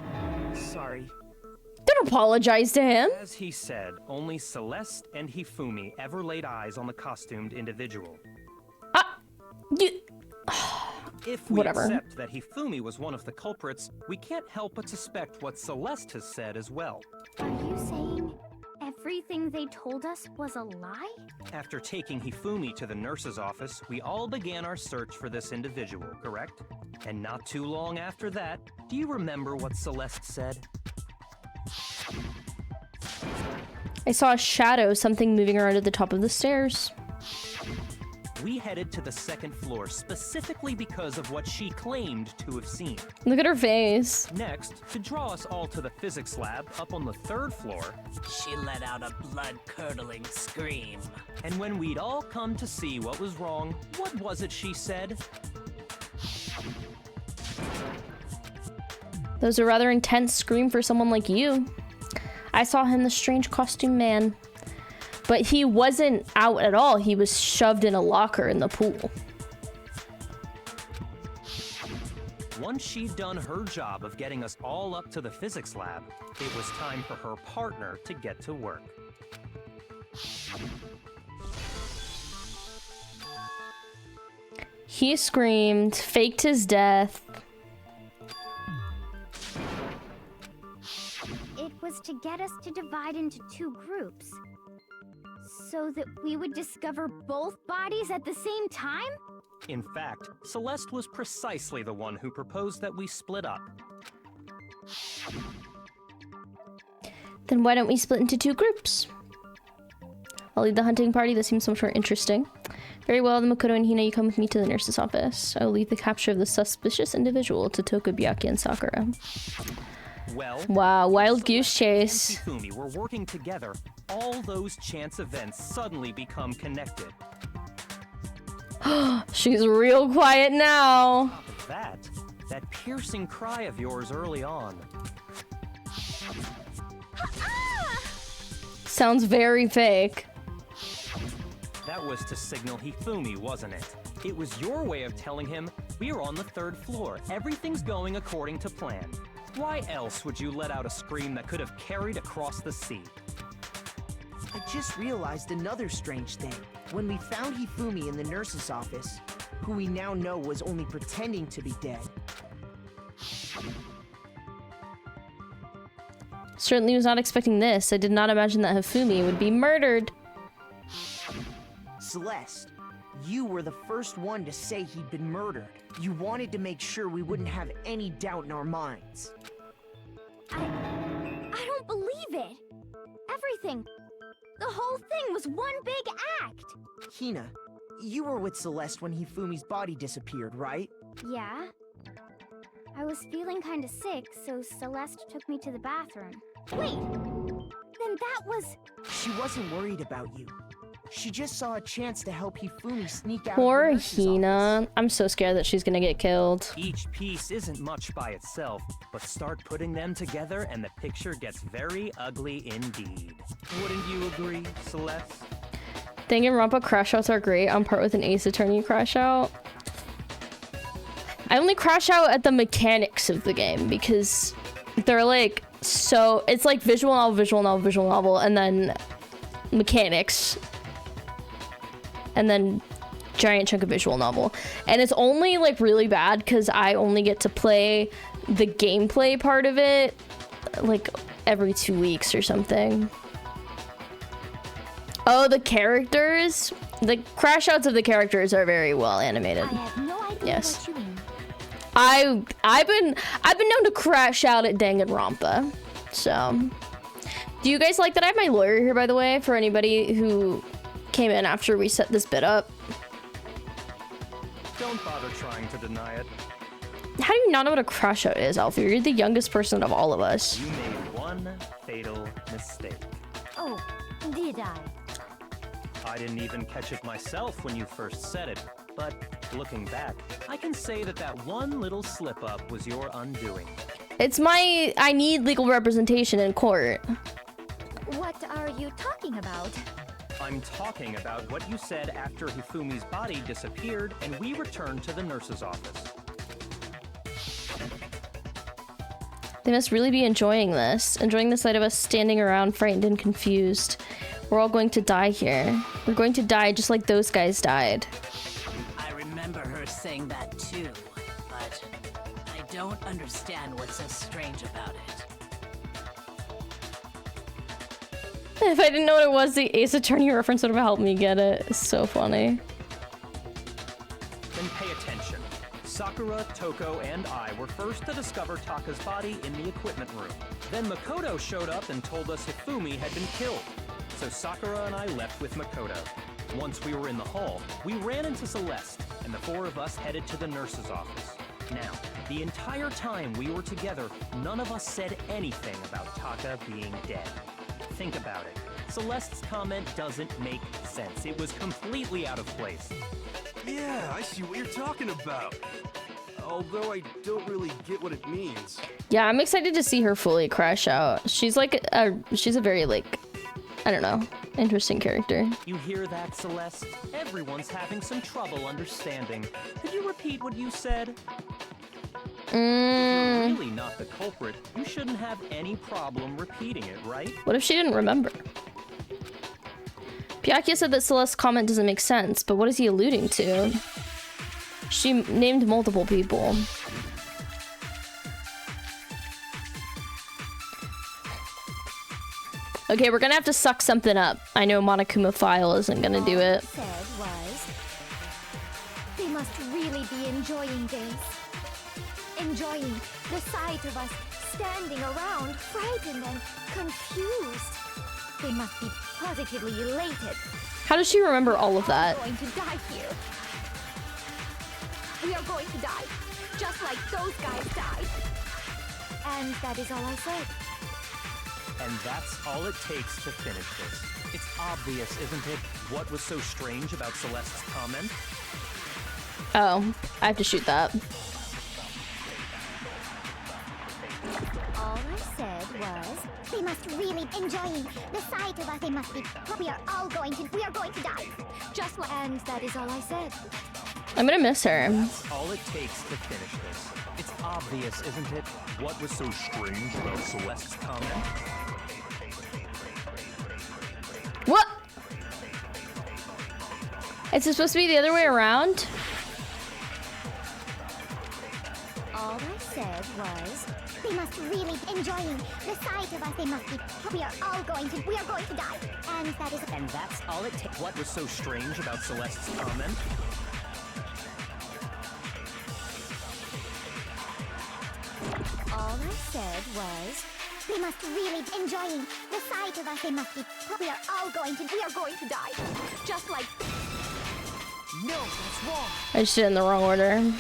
Sorry. Don't apologize to him. As he said, only Celeste and Hifumi ever laid eyes on the costumed individual. If we Whatever. accept that Hifumi was one of the culprits, we can't help but suspect what Celeste has said as well. Are you saying everything they told us was a lie? After taking Hifumi to the nurse's office, we all began our search for this individual, correct? And not too long after that, do you remember what Celeste said? I saw a shadow, something moving around at the top of the stairs. We headed to the second floor specifically because of what she claimed to have seen. Look at her face. Next, to draw us all to the physics lab up on the third floor, She let out a blood-curdling scream. and when we'd all come to see what was wrong, what was it she said? That was a rather intense scream for someone like you. I saw him, the strange costume man. But he wasn't out at all. He was shoved in a locker in the pool. Once she'd done her job of getting us all up to the physics lab, it was time for her partner to get to work. He screamed, faked his death. It was to get us to divide into two groups. So that we would discover both bodies at the same time? In fact, Celeste was precisely the one who proposed that we split up. Then why don't we split into two groups? I'll lead the hunting party. This seems much more interesting. Very well, then Makoto and Hina, you come with me to the nurse's office. I will lead the capture of the suspicious individual to Tokubyaki and Sakura. Well, wow, wild goose chase. Hifumi were working together. All those chance events suddenly become connected. She's real quiet now. That piercing cry of yours early on. Sounds very fake. That was to signal Hifumi, wasn't it? It was your way of telling him, we're on the third floor. Everything's going according to plan. Why else would you let out a scream that could have carried across the sea? I just realized another strange thing. When we found Hifumi in the nurse's office, who we now know was only pretending to be dead. Certainly was not expecting this. I did not imagine that Hifumi would be murdered. Celeste, you were the first one to say he'd been murdered. You wanted to make sure we wouldn't have any doubt in our minds. I don't believe it. Everything. The whole thing was one big act. Hina, you were with Celeste when Hifumi's body disappeared, right? Yeah. I was feeling kinda sick, so Celeste took me to the bathroom. Wait! Then that was... She wasn't worried about you. She just saw a chance to help Hifumi sneak out Poor of the nurse's Hina. office. I'm so scared that she's gonna get killed. Each piece isn't much by itself, but start putting them together and the picture gets very ugly indeed. Wouldn't you agree, Celeste? Danganronpa crash outs are great. On part with an Ace Attorney crash out. I only crash out at the mechanics of the game because they're like so it's like visual novel, and then mechanics, and then giant chunk of visual novel. And it's only like really bad because I only get to play the gameplay part of it like every 2 weeks or something. Oh, the characters? The crash outs of the characters are very well animated. I have no idea Yes. what you mean. I've been known to crash out at Danganronpa. So, do you guys like that I have my lawyer here, by the way, for anybody who came in after we set this bit up? Don't bother trying to deny it. How do you not know what a crash out is, Alfie? You're the youngest person of all of us. You made one fatal mistake. Oh, did I? I didn't even catch it myself when you first said it, but looking back, I can say that that one little slip-up was your undoing. It's I need legal representation in court. What are you talking about? I'm talking about what you said after Hifumi's body disappeared and we returned to the nurse's office. They must really be enjoying the sight of us standing around frightened and confused. We're all going to die here. We're going to die just like those guys died. I remember her saying that too, but I don't understand what's so strange about it. If I didn't know what it was, the Ace Attorney reference would have helped me get it. It's so funny. Then pay attention. Sakura, Toko, and I were first to discover Taka's body in the equipment room. Then Makoto showed up and told us Hifumi had been killed. So Sakura and I left with Makoto. Once we were in the hall, we ran into Celeste, and the four of us headed to the nurse's office. Now, the entire time we were together, none of us said anything about Taka being dead. Think about it. Celeste's comment doesn't make sense. It was completely out of place. Yeah, I see what you're talking about. Although I don't really get what it means. Yeah, I'm excited to see her fully crash out. She's like she's a very like, I don't know, interesting character. You hear that, Celeste? Everyone's having some trouble understanding. Could you repeat what you said? If you're really not the culprit, you shouldn't have any problem repeating it, right? What if she didn't remember? Pyakia said that Celeste's comment doesn't make sense, but what is he alluding to? She named multiple people. Okay, we're gonna have to suck something up. I know Monokuma File isn't gonna do it. Said was, they must really be enjoying this. Enjoying the sight of us standing around, frightened and confused. They must be positively elated. How does she remember all of that? We're going to die here. We are going to die, just like those guys died. And that is all I said. And that's all it takes to finish this. It's obvious, isn't it, what was so strange about Celeste's comment? Oh, I have to shoot that. All I said was, they must really be enjoying the sight of us. They must be. We are going to die. Just like, and that is all I said. I'm gonna miss her. That's all it takes to finish this. It's obvious, isn't it, what was so strange about Celeste's comment? What? Is it supposed to be the other way around? All I said was, they must really be enjoying the sight of us. They must be. We are going to die. And that is. And that's all it takes. What was so strange about Celeste's comment? All I said was, they must really be enjoying the sight of us. They must be. We are going to die. Just like. No, that's wrong. I just did it in the wrong order.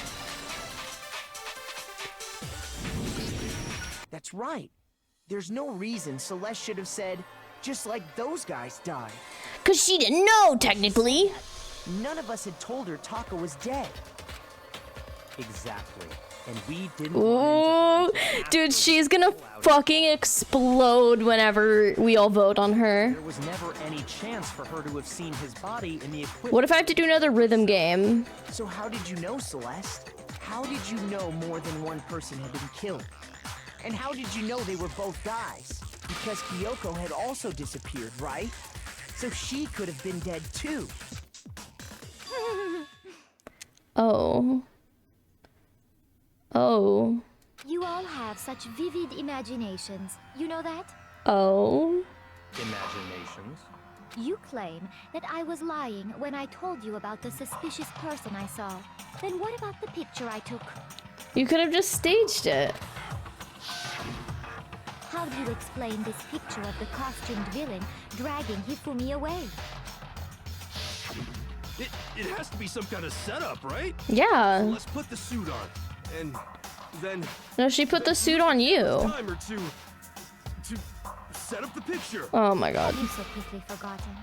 That's right. There's no reason Celeste should have said, just like those guys died. Cause she didn't know, technically. None of us had told her Taka was dead. Exactly. And we didn't. Ooh, dude, she's gonna fucking explode whenever we all vote on her. There was never any chance for her to have seen his body in the equipment. What if I have to do another rhythm game? So how did you know, Celeste? How did you know more than one person had been killed? And how did you know they were both guys? Because Kyoko had also disappeared, right? So she could have been dead too. Oh. Oh. You all have such vivid imaginations. You know that? Oh. Imaginations. You claim that I was lying when I told you about the suspicious person I saw. Then what about the picture I took? You could have just staged it. How do you explain this picture of the costumed villain dragging Hifumi away? It has to be some kind of setup, right? Yeah. So let's put the suit on, and then. No, she put the suit on you. Timer to set up the picture. Oh my god. Have you so quickly forgotten?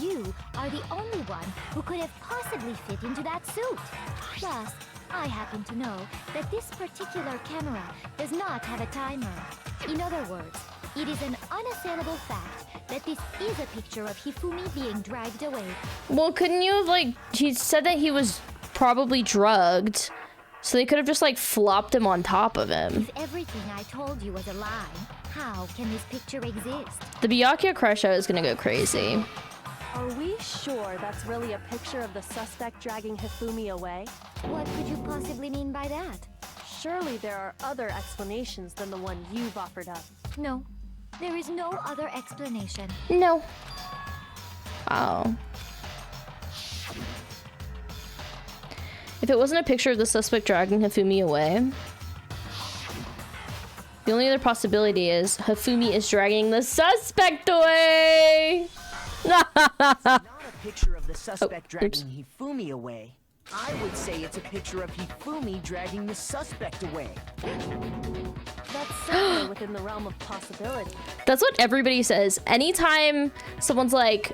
You are the only one who could have possibly fit into that suit. Plus, I happen to know that this particular camera does not have a timer. In other words, it is an unassailable fact that this is a picture of Hifumi being dragged away. Well, couldn't you have, like, he said that he was probably drugged, so they could have just, like, flopped him on top of him. If everything I told you was a lie, how can this picture exist? The Byakuya crush is gonna go crazy. Are we sure that's really a picture of the suspect dragging Hifumi away? What could you possibly mean by that? Surely there are other explanations than the one you've offered up. No, there is no other explanation. No. Wow. If it wasn't a picture of the suspect dragging Hifumi away, the only other possibility is Hifumi is dragging the suspect away. It's not a picture of the suspect dragging Hifumi away. I would say it's a picture of Hifumi dragging the suspect away. That's certainly within the realm of possibility. That's what everybody says. Anytime someone's like,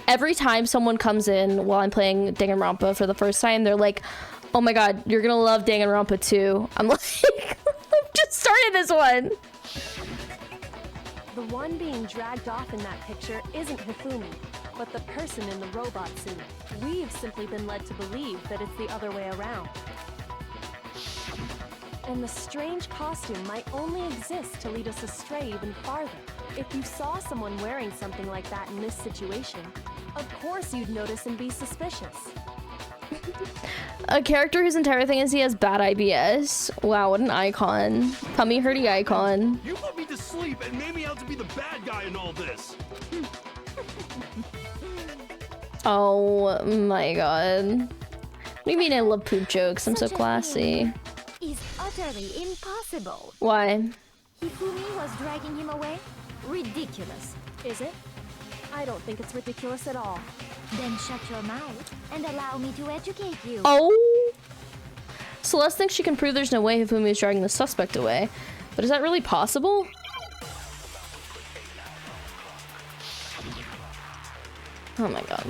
every time someone comes in while I'm playing Danganronpa for the first time, they're like, oh my god, you're gonna love Danganronpa 2. I'm like, I've just started this one. The one being dragged off in that picture isn't Hifumi, but the person in the robot suit. We've simply been led to believe that it's the other way around. And the strange costume might only exist to lead us astray even farther. If you saw someone wearing something like that in this situation, of course you'd notice and be suspicious. A character whose entire thing is he has bad IBS. Wow, what an icon. Tummy hurty icon. You put me to sleep and made me out to be the bad guy in all this. Oh my god. What do you mean I love poop jokes? I'm so classy. Is utterly impossible. Why? Hifumi was dragging him away? Ridiculous. Is it? I don't think it's ridiculous at all. Then shut your mouth and allow me to educate you. Oh! Celeste thinks she can prove there's no way Hifumi is dragging the suspect away. But is that really possible? Oh my god.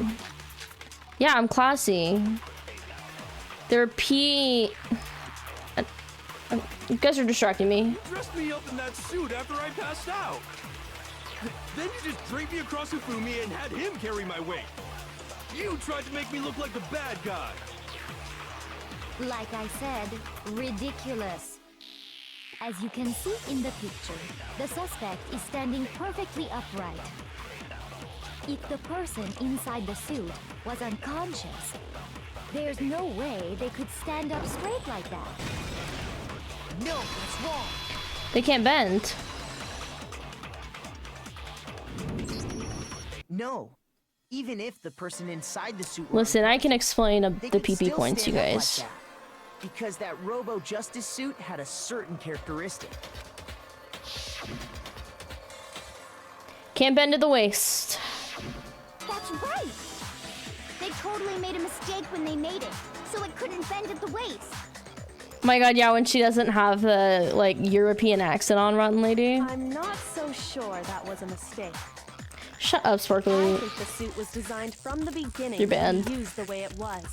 Yeah, I'm classy. They're you guys are distracting me. You dressed me up in that suit after I passed out. Then you just draped me across Hifumi and had him carry my weight. You tried to make me look like the bad guy. Like I said, ridiculous. As you can see in the picture, the suspect is standing perfectly upright. If the person inside the suit was unconscious, there's no way they could stand up straight like that. No, that's wrong. They can't bend. No. Even if the person inside the suit... Listen, I can explain the PP still points, you stand up guys. like that, because that Robo-Justice suit had a certain characteristic. Can't bend to the waist. That's right! They totally made a mistake when they made it, so it couldn't bend at the waist. My god, yeah, when she doesn't have the, like, European accent on, Rotten Lady. I'm not so sure that was a mistake. Shut up, Sparkly. I think the suit was designed from the beginning You're to banned. be used the way it was.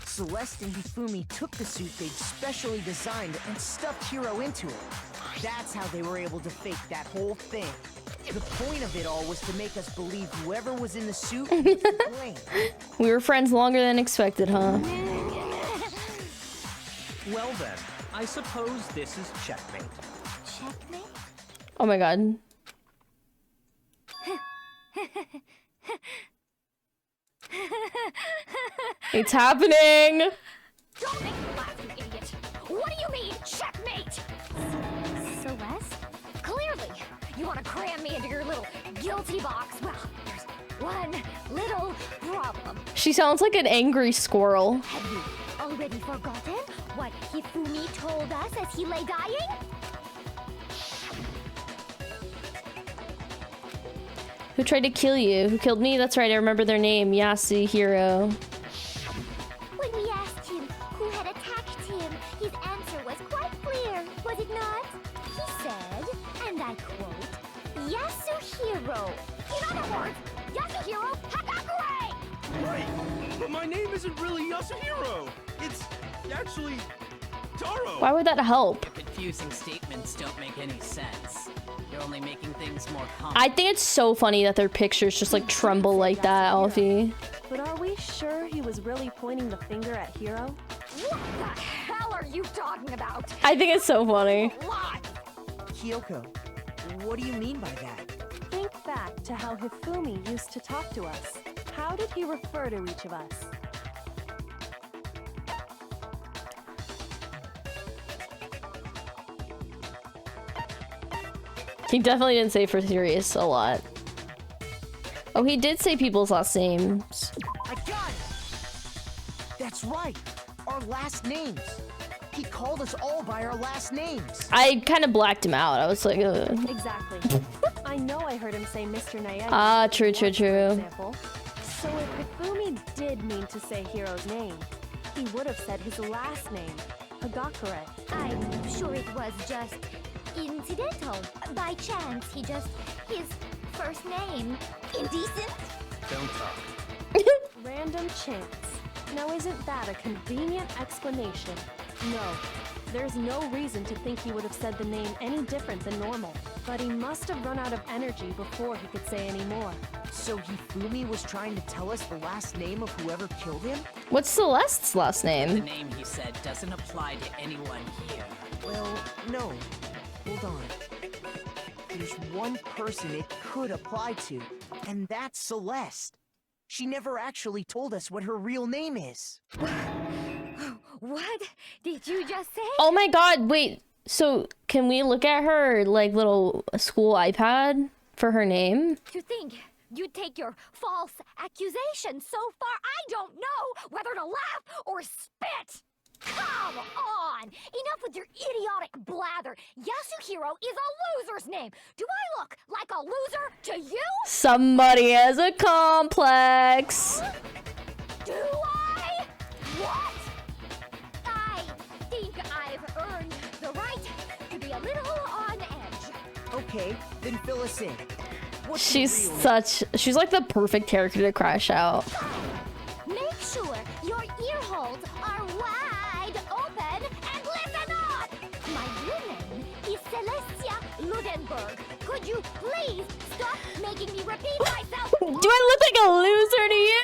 Celeste and Hifumi took the suit they'd specially designed and stuffed Hiro into it. That's how they were able to fake that whole thing. The point of it all was to make us believe whoever was in the suit was to blame. We were friends longer than expected, huh? Well then, I suppose this is checkmate. Checkmate? Oh my god. It's happening! Don't make me laugh, you idiot! What do you mean, checkmate? Celeste? Clearly, you want to cram me into your little guilty box. Well, there's one little problem. She sounds like an angry squirrel. Have you already forgotten? what Hifumi told us as he lay dying? Who tried to kill you? Who killed me? That's right, I remember their name. Yasuhiro. When we asked him who had attacked him, his answer was quite clear, was it not? He said, and I quote, Yasuhiro. In other words, Yasuhiro Hagakure! Right, but my name isn't really Yasuhiro. It's actually Taro. Why would that help? Your confusing statements don't make any sense. You're only making things more complex. I think it's so funny that their pictures just like tremble like that, Alfie. But are we sure he was really pointing the finger at Hiro? What the hell are you talking about? I think it's so funny. Kyoko, what do you mean by that? Think back to how Hifumi used to talk to us. How did he refer to each of us? He definitely didn't say for serious a lot. Oh, he did say people's last names. I got it! That's right! Our last names! He called us all by our last names! I kind of blacked him out. I was like, ugh. Exactly. I know I heard him say Mr. Nayagi. Ah, true. For example. So if Hifumi did mean to say Hiro's name, he would have said his last name, Hagakure. I'm sure it was just incidental. By chance, his first name. Indecent? Don't talk. Random chance. Now isn't that a convenient explanation? No. There's no reason to think he would have said the name any different than normal. But he must have run out of energy before he could say any more. So Hifumi was trying to tell us the last name of whoever killed him? What's Celeste's last The name? name he said doesn't apply to anyone here. Well, no. Hold on. There's one person it could apply to, and that's Celeste. She never actually told us what her real name is. What did you just say? Oh my god, wait. So can we look at her like little school iPad for her name? To think you'd take your false accusation so far, I don't know whether to laugh or spit. Come on! Enough with your idiotic blather. Yasuhiro is a loser's name. Do I look like a loser to you? Somebody has a complex. Do I? What? I think I've earned the right to be a little on edge. Okay, then fill us in. What's She's your real she's like the perfect character to crash out. Make sure your ear holes are wide open and listen up! My real name is Celestia Ludenberg. Could you please stop making me repeat myself? Do I look like a loser to you?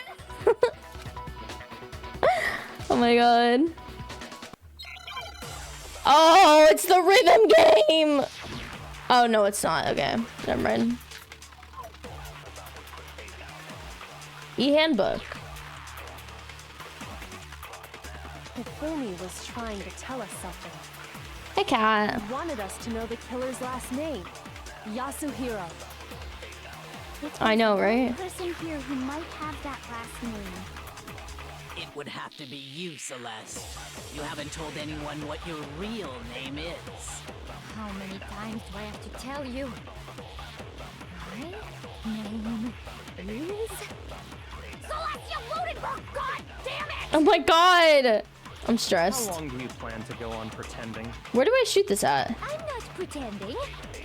Oh my god. Oh, it's the rhythm game! Oh no, it's not. Okay, never mind. E-handbook. Hifumi was trying to tell us something. Hey, cat. He wanted us to know the killer's last name, Yasuhiro. I know, right? Person here who might have that last name. It would have to be you, Celeste. You haven't told anyone what your real name is. How many times do I have to tell you? My name is... Celestia Ludenberg! God damn it! Oh my god! I'm How stressed. long do you plan to go on pretending? Where do I shoot this at? I'm not pretending.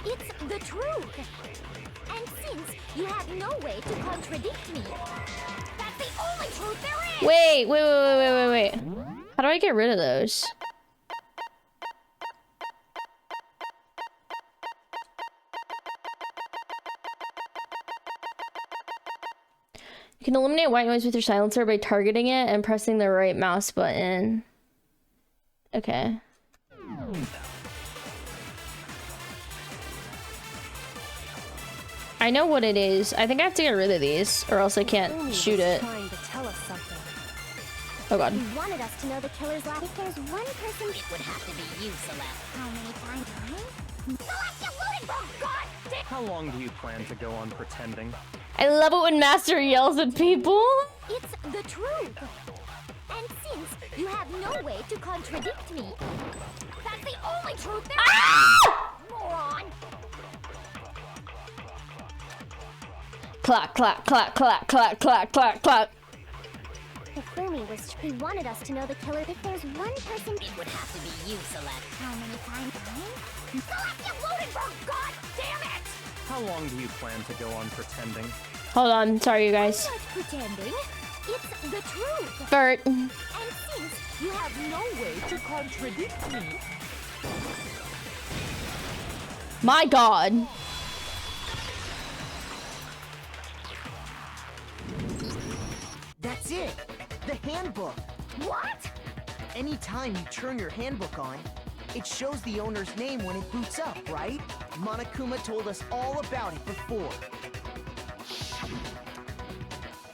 It's the truth. And since you have no way to contradict me, That's the only truth there is! Wait. How do I get rid of those? You can eliminate white noise with your silencer by targeting it and pressing the right mouse button. Okay. I know what it is. I think I have to get rid of these or else I can't shoot it. Trying to tell us something. Oh god. he wanted us to know the killer's last... If there's one person... It would have to be you, Celeste. How many times? Celestia Ludenberg! God damn! How long do you plan to go on pretending? I love it when Master yells at people. It's the truth. And since you have no way to contradict me, that's the only truth there is! Moron! Clack, clack, clack, clack, clack, clack, clack, clack. If Fumi was, he wanted us to know the killer. If there's one person, It would have to be you, Celeste. how many times? Celeste, you Lodenberg! God damn it! How long do you plan to go on pretending? Hold on, sorry you guys. I'm not pretending. It's the truth. Bert. And since you have no way to contradict me, My God. That's it! The handbook! what? Anytime you turn your handbook on, it shows the owner's name when it boots up, right? Monokuma told us all about it before.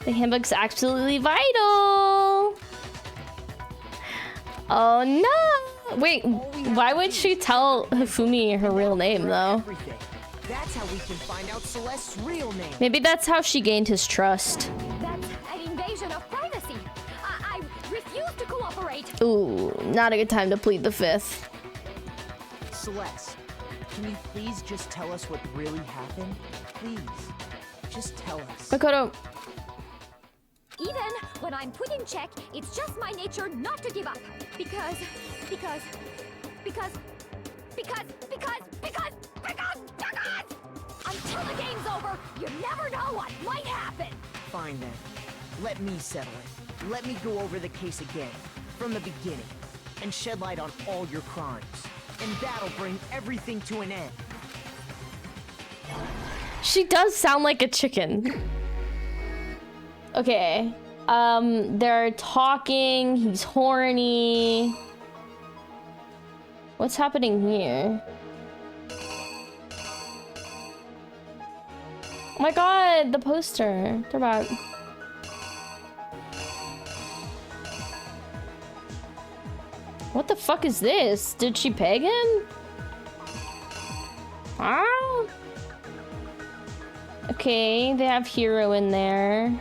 The handbook's absolutely vital. Oh no! Wait, why would she tell Hifumi her real name though? Everything. That's how we can find out Celeste's real name. Maybe that's how she gained his trust. That's an invasion of privacy. I refuse to cooperate. Ooh, not a good time to plead the fifth. Celeste, can you please just tell us what really happened? Please, just tell us. Makoto, Even when I'm put in check, it's just my nature not to give up. Because until the game's over, you never know what might happen. Fine then. Let me settle it. Let me go over the case again, from the beginning, and shed light on all your crimes. And that'll bring everything to an end. she does sound like a chicken. Okay. They're talking, he's horny. What's happening here? Oh my God, the poster. They're back. What the fuck is this? Did she peg him? Ah. Okay, they have Hero in there.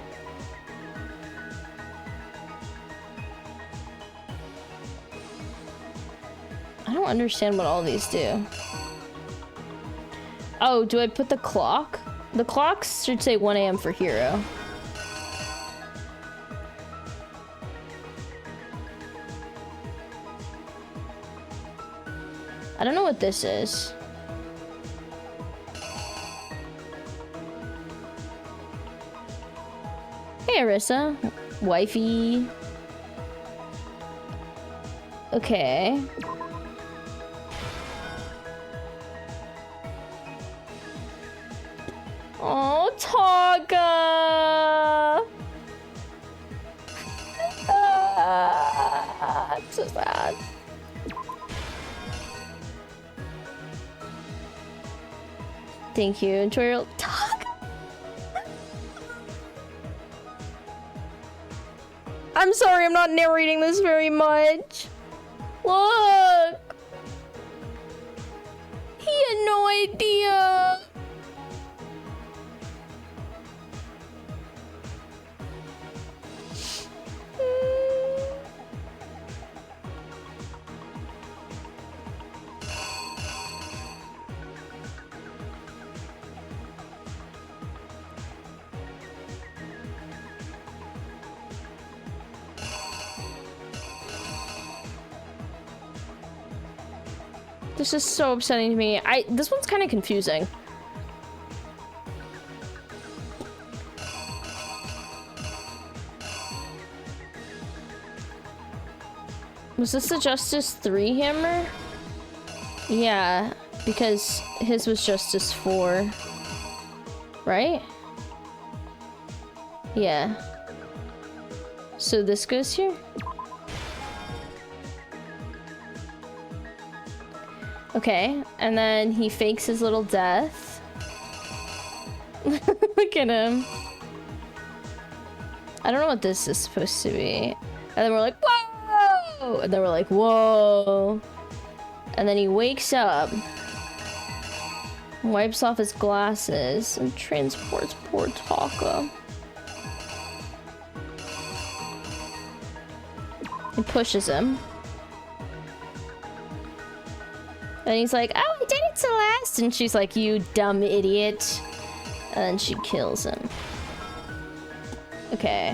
I don't understand what all these do. Oh, do I put the clock? The clocks should say 1 a.m. for Hero. I don't know what this is. Hey, Arissa. Wifey. Okay. Oh, Taka. It's so sad. Thank you. Enjoy your talk. I'm sorry, I'm not narrating this very much. Look. He had no idea. This is so upsetting to me. This one's kind of confusing. Was this the Justice 3 hammer? Yeah, because his was Justice 4. Right? Yeah. So this goes here? Okay, and then he fakes his little death. Look at him. I don't know what this is supposed to be. And then we're like, whoa! And then we're like, whoa. And then he wakes up, wipes off his glasses, and transports poor Taka. pushes him. And he's like, oh, I did it, Celeste! And she's like, you dumb idiot. And then she kills him. Okay.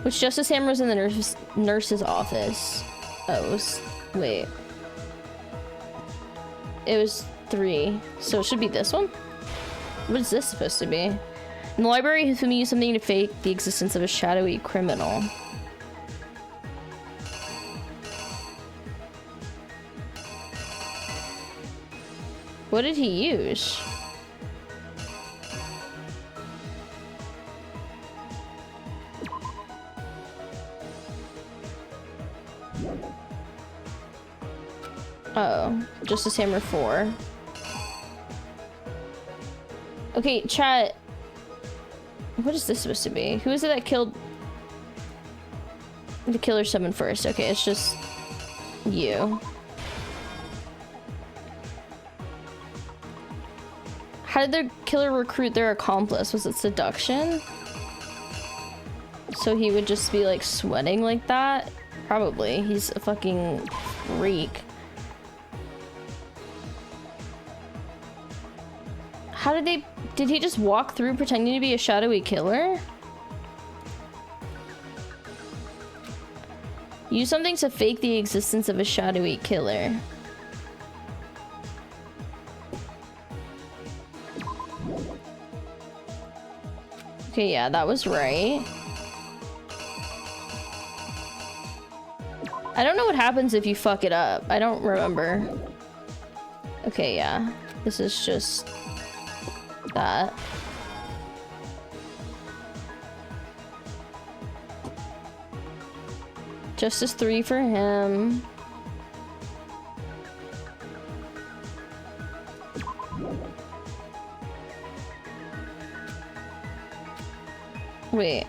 Which Justice Hammer was in the nurse's office. Oh, it was... Wait. It was 3. So it should be this one? What is this supposed to be? In the library, Hifumi used something to fake the existence of a shadowy criminal. What did he use? Oh, Justice Hammer 4. Okay, chat. What is this supposed to be? Who is it that killed the killer summoned first? Okay, it's just you. How did the killer recruit their accomplice? Was it seduction? So he would just be like sweating like that? Probably. He's a fucking freak. How did he just walk through pretending to be a shadowy killer? Use something to fake the existence of a shadowy killer. Okay, yeah, that was right. I don't know what happens if you fuck it up. I don't remember. Okay, yeah. This is just that. Justice 3 for him. Wait.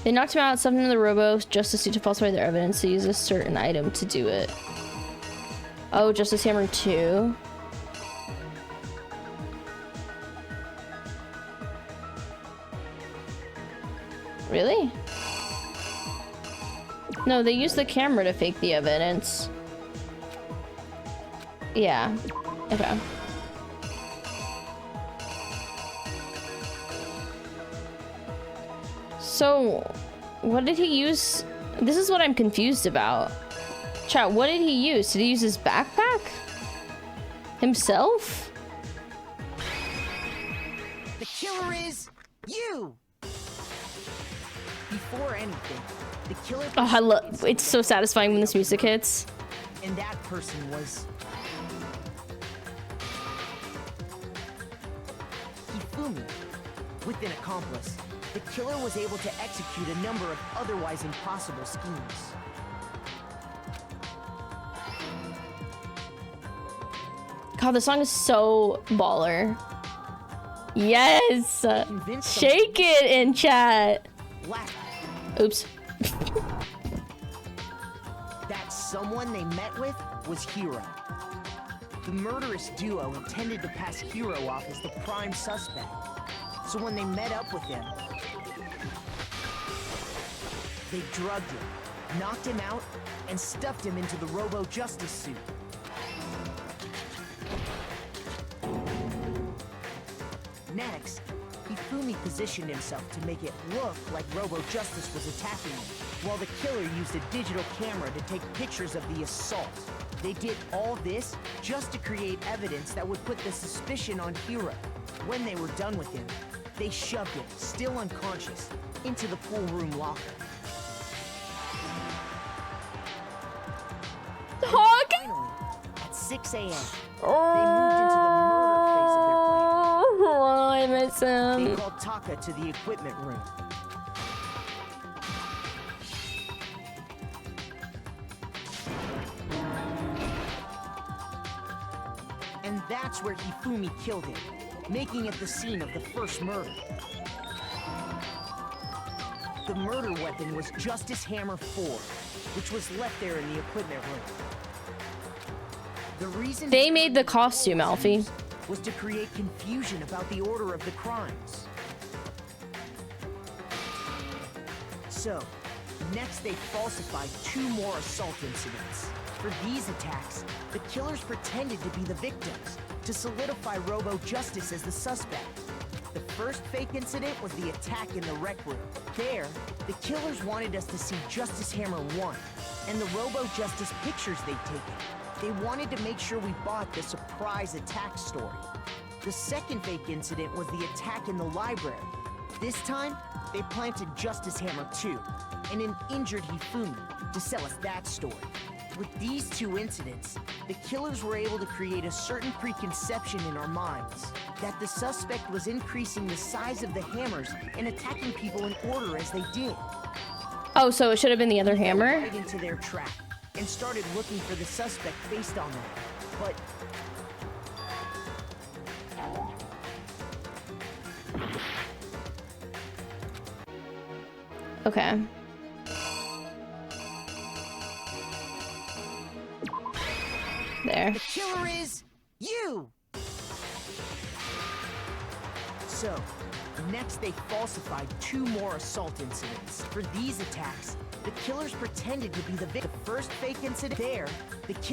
They knocked him out, stuffed him in the robo, Justice to falsify their evidence to use a certain item to do it. Oh, Justice Hammer 2. Really? No, they used the camera to fake the evidence. Yeah. Okay. So, what did he use? This is what I'm confused about. Chat, what did he use? Did he use his backpack? Himself? The killer is you! Before anything, the killer... Oh, I love... It's so satisfying when this music hits. And that person was... Hifumi. With an accomplice, the killer was able to execute a number of otherwise impossible schemes. God, the song is so baller. Yes! Shake it in chat! Oops. That someone they met with was Hiro. The murderous duo intended to pass Hiro off as the prime suspect. So when they met up with him, they drugged him, knocked him out, and stuffed him into the Robo-Justice suit. Next, Hifumi positioned himself to make it look like Robo-Justice was attacking him, while the killer used a digital camera to take pictures of the assault. They did all this just to create evidence that would put the suspicion on Hiro. When they were done with him, they shoved him, still unconscious, into the pool room locker. Finally, at 6 a.m., they moved into the murder phase of their plan. Oh, I miss him. They called Taka to the equipment room. And that's where Hifumi killed him, making it the scene of the first murder. The murder weapon was Justice Hammer 4, which was left there in the equipment room. The reason they made the costume, Alfie, was to create confusion about the order of the crimes. So, next they falsified 2 more assault incidents. For these attacks, the killers pretended to be the victims to solidify Robo Justice as the suspect. The first fake incident was the attack in the rec room. There, the killers wanted us to see Justice Hammer 1 and the Robo Justice pictures they'd taken. They wanted to make sure we bought the surprise attack story. The second fake incident was the attack in the library. This time, they planted Justice Hammer 2 and an injured Hifumi to sell us that story. With these 2 incidents, the killers were able to create a certain preconception in our minds that the suspect was increasing the size of the hammers and attacking people in order as they did. Oh, so it should have been the other We fell hammer? right into their trap and started looking for the suspect based on that. But Okay. There. the killer is you! So, next they falsified 2 more assault incidents. For these attacks, the killers pretended to be the victim. The first fake incident there,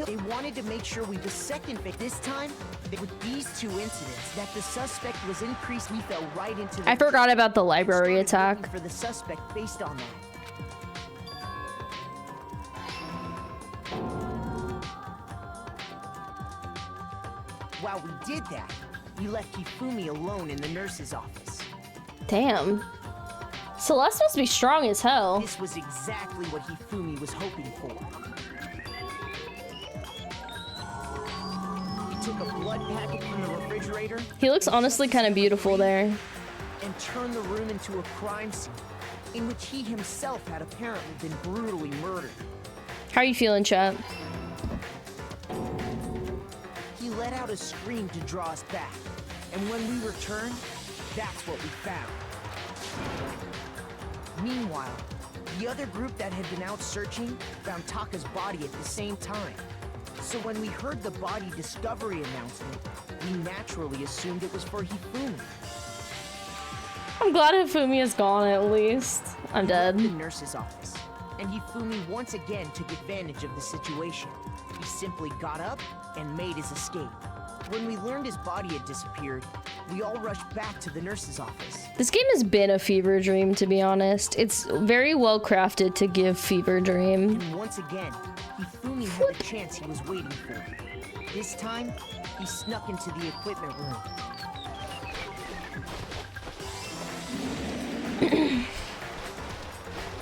they wanted to make sure we the second fake. This time, with these 2 incidents, that the suspect was increased. We fell right into the I forgot about the library started attack. looking for the suspect based on that. While we did that, we left Hifumi alone in the nurse's office. Damn. Celeste must be strong as hell. This was exactly what Hifumi was hoping for. We took a blood packet from the refrigerator He looks honestly kind of beautiful there. and turned the room into a crime scene in which he himself had apparently been brutally murdered. How are you feeling, Chet? He let out a scream to draw us back, and when we returned, that's what we found. Meanwhile, the other group that had been out searching found Taka's body at the same time. So when we heard the body discovery announcement, we naturally assumed it was for Hifumi. I'm glad Hifumi is gone at least. I'm We left dead. the nurse's office, and Hifumi once again took advantage of the situation. He simply got up and made his escape. When we learned his body had disappeared, we all rushed back to the nurse's office. This game has been a fever dream, to be honest. It's very well crafted to give fever dream. And once again, Hifumi had the chance he was waiting for. This time, he snuck into the equipment room.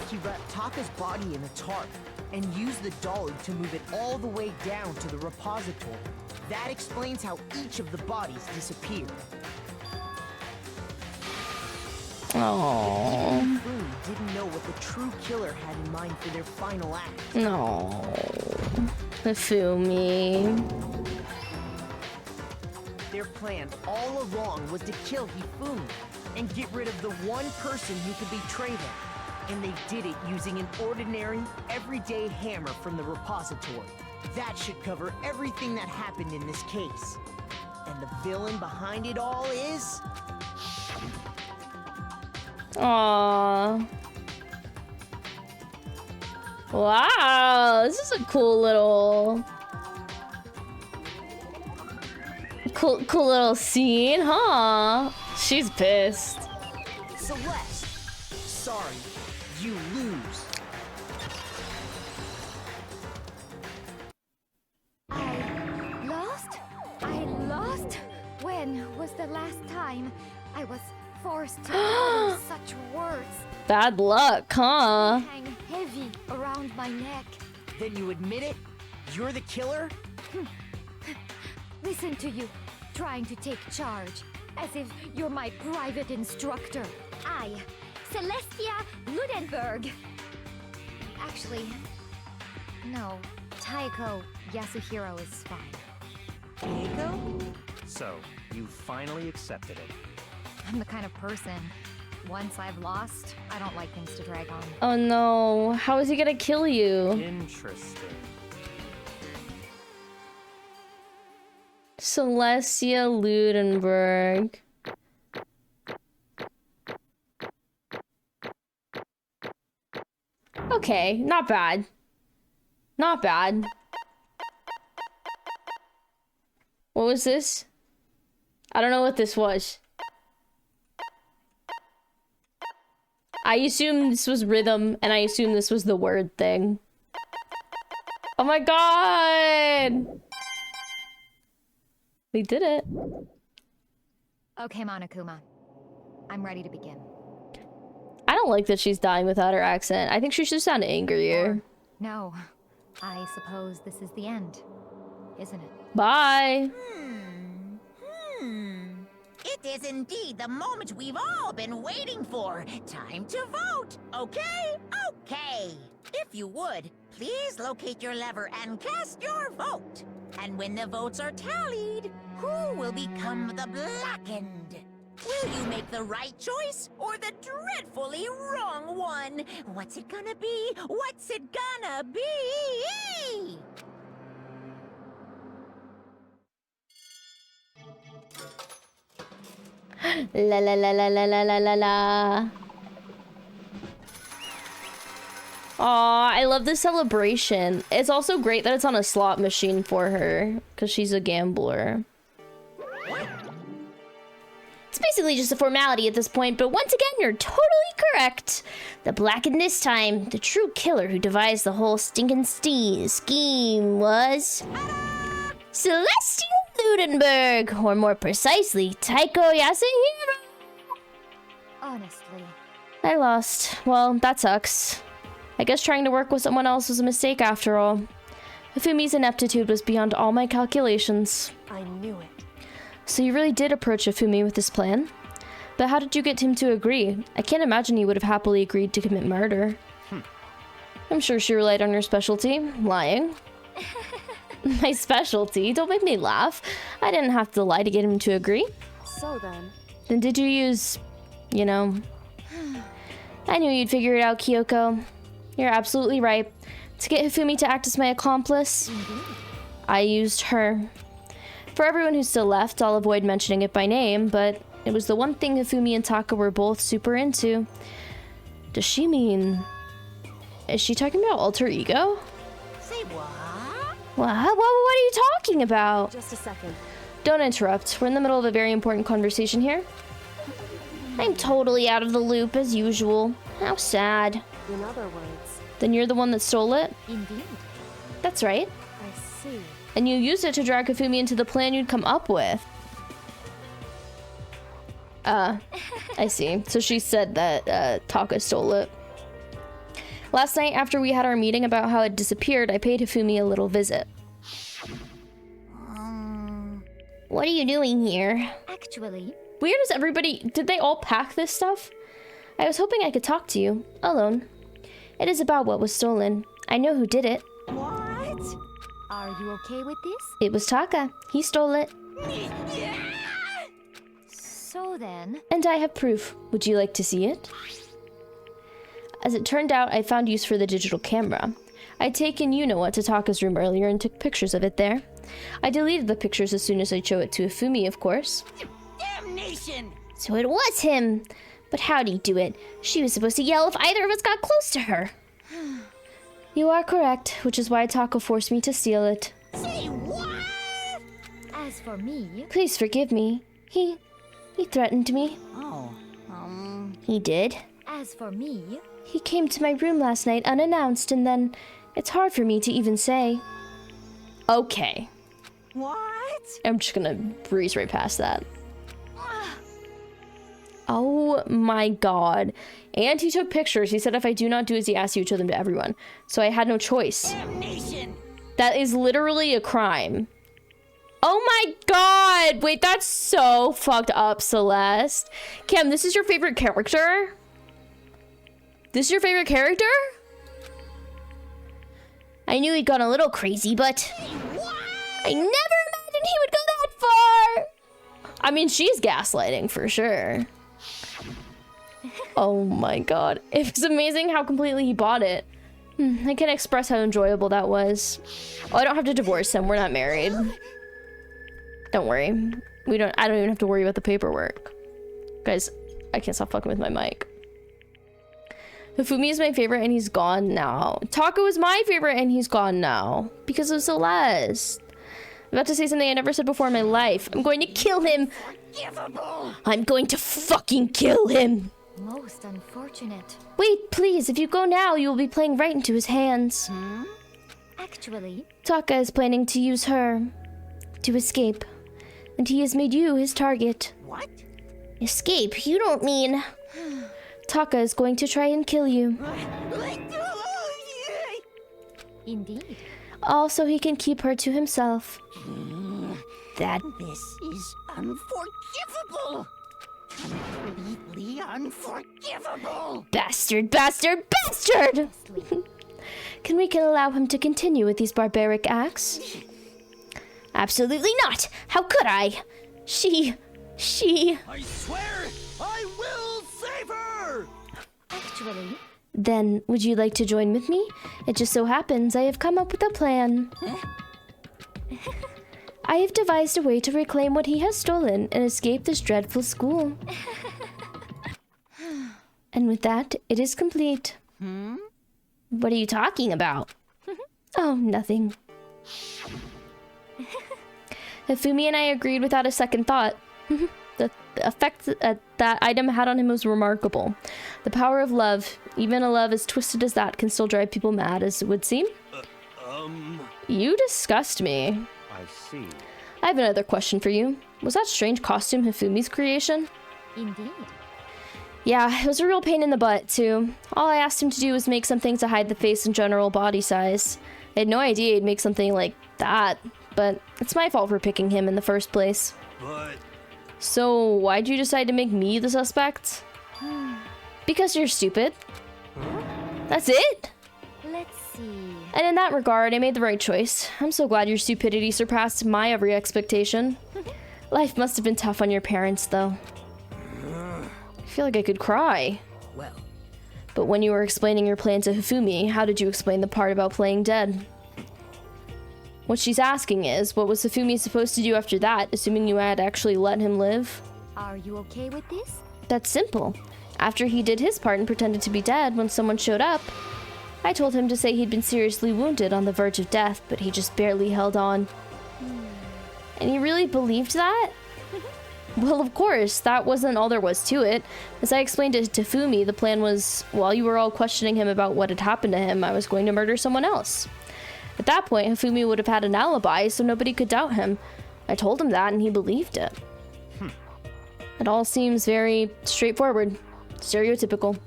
He wrapped Taka's body in a tarp and used the dolly to move it all the way down to the repository. That explains how each of the bodies disappeared. Oh Hifumi didn't know what the true killer had in mind for their final act. no, Hifumi. Their plan all along was to kill Hifumi and get rid of the one person who could betray them. And they did it using an ordinary, everyday hammer from the repository. That should cover everything that happened in this case. And the villain behind it all is... Aww. Wow, this is a cool little little scene, huh? She's pissed. Celeste. Sorry, you lose. I lost? I lost? When was the last time I was forced to utter such words? Bad luck, huh? Hang heavy around my neck. Then you admit it? You're the killer? Listen to you, trying to take charge, as if you're my private instructor. I, Celestia Ludenberg. Actually, no, Taiko Yasuhiro is fine. Diego? So, you finally accepted it. I'm the kind of person, once I've lost, I don't like things to drag on. Oh no, how is he gonna kill you? Interesting. Celestia Ludenberg. Okay, not bad. Not bad. What was this? I don't know what this was. I assume this was rhythm, and I assume this was the word thing. Oh my god! We did it. Okay, Monokuma. I'm ready to begin. I don't like that she's dying without her accent. I think she should sound angrier. No, I suppose this is the end, isn't it? Bye. It is indeed the moment we've all been waiting for. Time to vote, okay? Okay. If you would, please locate your lever and cast your vote. And when the votes are tallied, who will become the blackened? Will you make the right choice or the dreadfully wrong one? What's it gonna be? What's it gonna be? La la la la la la la la la. Aw, I love this celebration. It's also great that it's on a slot machine for her, because she's a gambler. It's basically just a formality at this point, but once again, you're totally correct. The blackened this time, the true killer who devised the whole stinking scheme was... Celestial Ludenberg, or more precisely, Taiko Yasuhiro. Honestly. I lost. Well, that sucks. I guess trying to work with someone else was a mistake after all. Hifumi's ineptitude was beyond all my calculations. I knew it. So you really did approach Hifumi with this plan? But how did you get him to agree? I can't imagine he would have happily agreed to commit murder. I'm sure she relied on your specialty, lying. My specialty? Don't make me laugh. I didn't have to lie to get him to agree. So then... Then did you use... you know... I knew you'd figure it out, Kyoko. You're absolutely right. To get Hifumi to act as my accomplice, I used her. For everyone who's still left, I'll avoid mentioning it by name, but it was the one thing Hifumi and Taka were both super into. Does she mean... Is she talking about alter ego? Say what? What are you talking about? Just a second. Don't interrupt. We're in the middle of a very important conversation here. I'm totally out of the loop, as usual. How sad. In other words... Then you're the one that stole it? Indeed. That's right. I see. And you used it to drag Hifumi into the plan you'd come up with. I see. So she said that Taka stole it. Last night, after we had our meeting about how it disappeared, I paid Hifumi a little visit. What are you doing here? Actually... Weird as everybody... Did they all pack this stuff? I was hoping I could talk to you, alone. It is about what was stolen. I know who did it. What? Are you okay with this? It was Taka. He stole it. So then... And I have proof. Would you like to see it? As it turned out, I found use for the digital camera. I'd taken you-know-what to Taka's room earlier and took pictures of it there. I deleted the pictures as soon as I'd show it to Hifumi, of course. Damnation! So it was him! But how'd he do it? She was supposed to yell if either of us got close to her. You are correct, which is why Taka forced me to steal it. Say what? As for me... Please forgive me. He threatened me. Oh, He did. As for me... He came to my room last night unannounced, and then it's hard for me to even say. Okay. What? I'm just gonna breeze right past that. Oh my god. And he took pictures. He said if I do not do as he asks you, show them to everyone. So I had no choice. Damnation! That is literally a crime. Oh my god! Wait, that's so fucked up, Celeste. Kim, this is your favorite character? This is your favorite character? I knew he'd gone a little crazy, but I never imagined he would go that far. I mean, she's gaslighting for sure. Oh my god. It's amazing how completely he bought it. I can't express how enjoyable that was. Oh, I don't have to divorce him. We're not married. Don't worry. I don't even have to worry about the paperwork. Guys, I can't stop fucking with my mic. Hifumi is my favorite and he's gone now. Taco is my favorite and he's gone now. Because of Celeste. I'm about to say something I never said before in my life. I'm going to kill him. I'm going to fucking kill him. Most unfortunate. Wait, please. If you go now, you will be playing right into his hands. Actually, Taka is planning to use her to escape. And he has made you his target. What? Escape? You don't mean... Taka is going to try and kill you. indeed. All so he can keep her to himself. That... This is unforgivable. Completely unforgivable. Bastard, bastard, bastard! Can we allow him to continue with these barbaric acts? Absolutely not! How could I? She... I swear I will save her! Actually, Then, would you like to join with me? It just so happens I have come up with a plan. I have devised a way to reclaim what he has stolen and escape this dreadful school. And with that, it is complete. What are you talking about? Oh, nothing. Hifumi and I agreed without a second thought. The effect that item had on him was remarkable. The power of love, even a love as twisted as that, can still drive people mad, as it would seem. You disgust me. I see. I have another question for you. Was that strange costume Hifumi's creation? indeed. Yeah, it was a real pain in the butt, too. All I asked him to do was make something to hide the face and general body size. I had no idea he'd make something like that, but it's my fault for picking him in the first place. But... So, why'd you decide to make me the suspect? Because you're stupid. That's it? Let's see. And in that regard, I made the right choice. I'm so glad your stupidity surpassed my every expectation. Life must have been tough on your parents, though. I feel like I could cry. Well, But when you were explaining your plan to Hifumi, how did you explain the part about playing dead? What she's asking is, what was Hifumi supposed to do after that, assuming you had actually let him live? Are you okay with this? That's simple. After he did his part and pretended to be dead when someone showed up, I told him to say he'd been seriously wounded on the verge of death, but he just barely held on. And he really believed that? Well, of course, that wasn't all there was to it. As I explained it to Fumi, the plan was, while you were all questioning him about what had happened to him, I was going to murder someone else. At that point, Hifumi would have had an alibi, so nobody could doubt him. I told him that, and he believed it. It all seems very straightforward, stereotypical.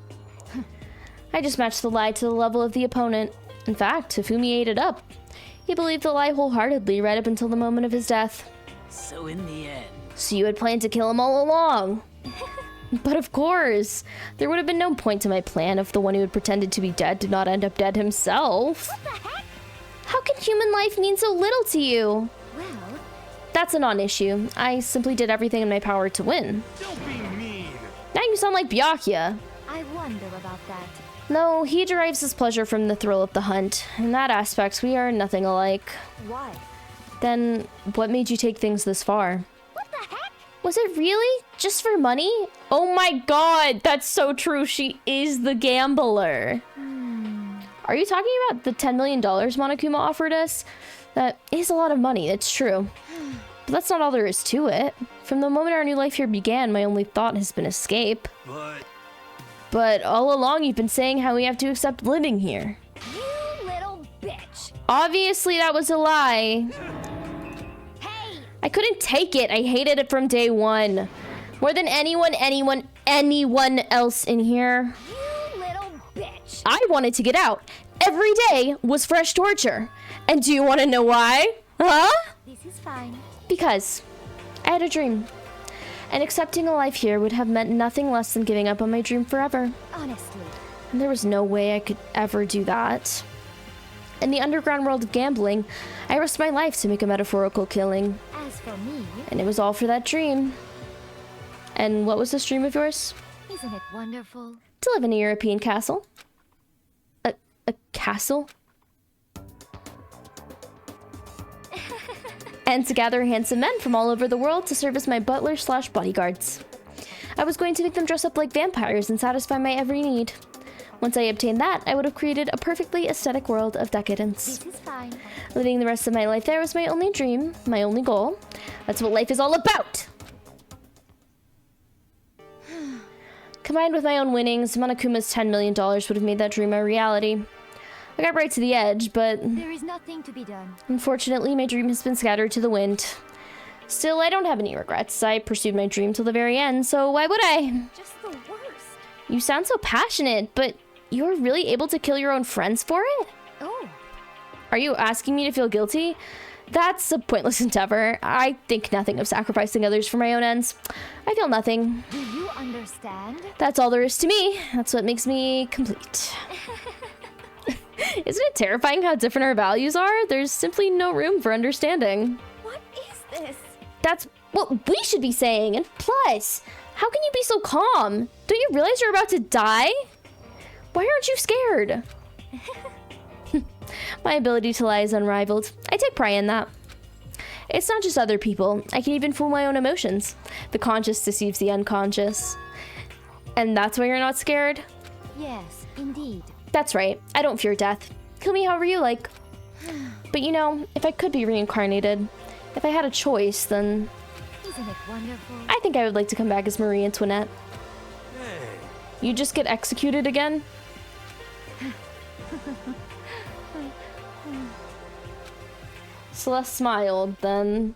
I just matched the lie to the level of the opponent. In fact, Hifumi ate it up. He believed the lie wholeheartedly right up until the moment of his death. so in the end, So you had planned to kill him all along. But of course, there would have been no point to my plan if the one who had pretended to be dead did not end up dead himself. What the heck? How can human life mean so little to you? Well, That's a non-issue. I simply did everything in my power to win. Don't be mean! Now you sound like Byakuya. I wonder about that. No, he derives his pleasure from the thrill of the hunt. In that aspect, we are nothing alike. Why? Then, what made you take things this far? What the heck? Was it really? Just for money? Oh my god, that's so true. She is the gambler. Are you talking about the $10 million Monokuma offered us? That is a lot of money, it's true. But that's not all there is to it. From the moment our new life here began, my only thought has been escape. But all along you've been saying how we have to accept living here. You little bitch. Obviously that was a lie. Hey! I couldn't take it. I hated it from day one. More than anyone else in here. You little bitch. I wanted to get out. Every day was fresh torture. And do you want to know why? Huh? This is fine. Because I had a dream. And accepting a life here would have meant nothing less than giving up on my dream forever. Honestly. And there was no way I could ever do that. In the underground world of gambling, I risked my life to make a metaphorical killing. As for me, And it was all for that dream. And what was this dream of yours? isn't it wonderful? To live in a European castle. A castle? And to gather handsome men from all over the world to serve as my butler/bodyguards. I was going to make them dress up like vampires and satisfy my every need. Once I obtained that, I would have created a perfectly aesthetic world of decadence. This is fine. Living the rest of my life there was my only dream, my only goal. That's what life is all about! Combined with my own winnings, Monokuma's $10 million would have made that dream a reality. I got right to the edge, but There is nothing to be done. unfortunately, my dream has been scattered to the wind. Still, I don't have any regrets. I pursued my dream till the very end, so why would I? Just the worst. You sound so passionate, but you're really able to kill your own friends for it? Oh, Are you asking me to feel guilty? That's a pointless endeavor. I think nothing of sacrificing others for my own ends. I feel nothing. do you understand? That's all there is to me. That's what makes me complete. Isn't it terrifying how different our values are? There's simply no room for understanding. What is this? That's what we should be saying. And plus, how can you be so calm? Don't you realize you're about to die? Why aren't you scared? My ability to lie is unrivaled. I take pride in that. It's not just other people. I can even fool my own emotions. The conscious deceives the unconscious. And that's why you're not scared? Yes, indeed. That's right. I don't fear death. Kill me however you like. But you know, if I could be reincarnated, if I had a choice, then Isn't it wonderful? I think I would like to come back as Marie Antoinette. Hey, You just get executed again? Celeste smiled, then.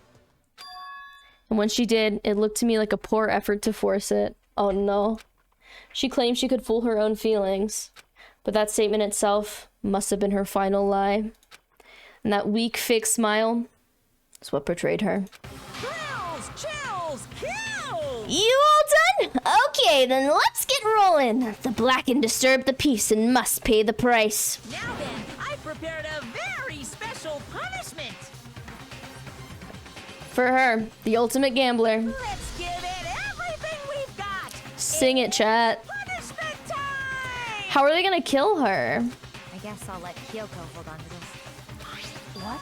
And when she did, it looked to me like a poor effort to force it. Oh no. She claimed she could fool her own feelings. But that statement itself must have been her final lie. And that weak, fake smile is what betrayed her. Thrills, chills, kills! You all done? Okay, then let's get rolling. The Blackened disturbed the peace and must pay the price. Now then, I prepared a very special punishment. For her, the ultimate gambler. Let's give it everything we've got. Sing it, chat. Punishment time! How are they gonna kill her? I guess I'll let Kyoko hold on to this. What?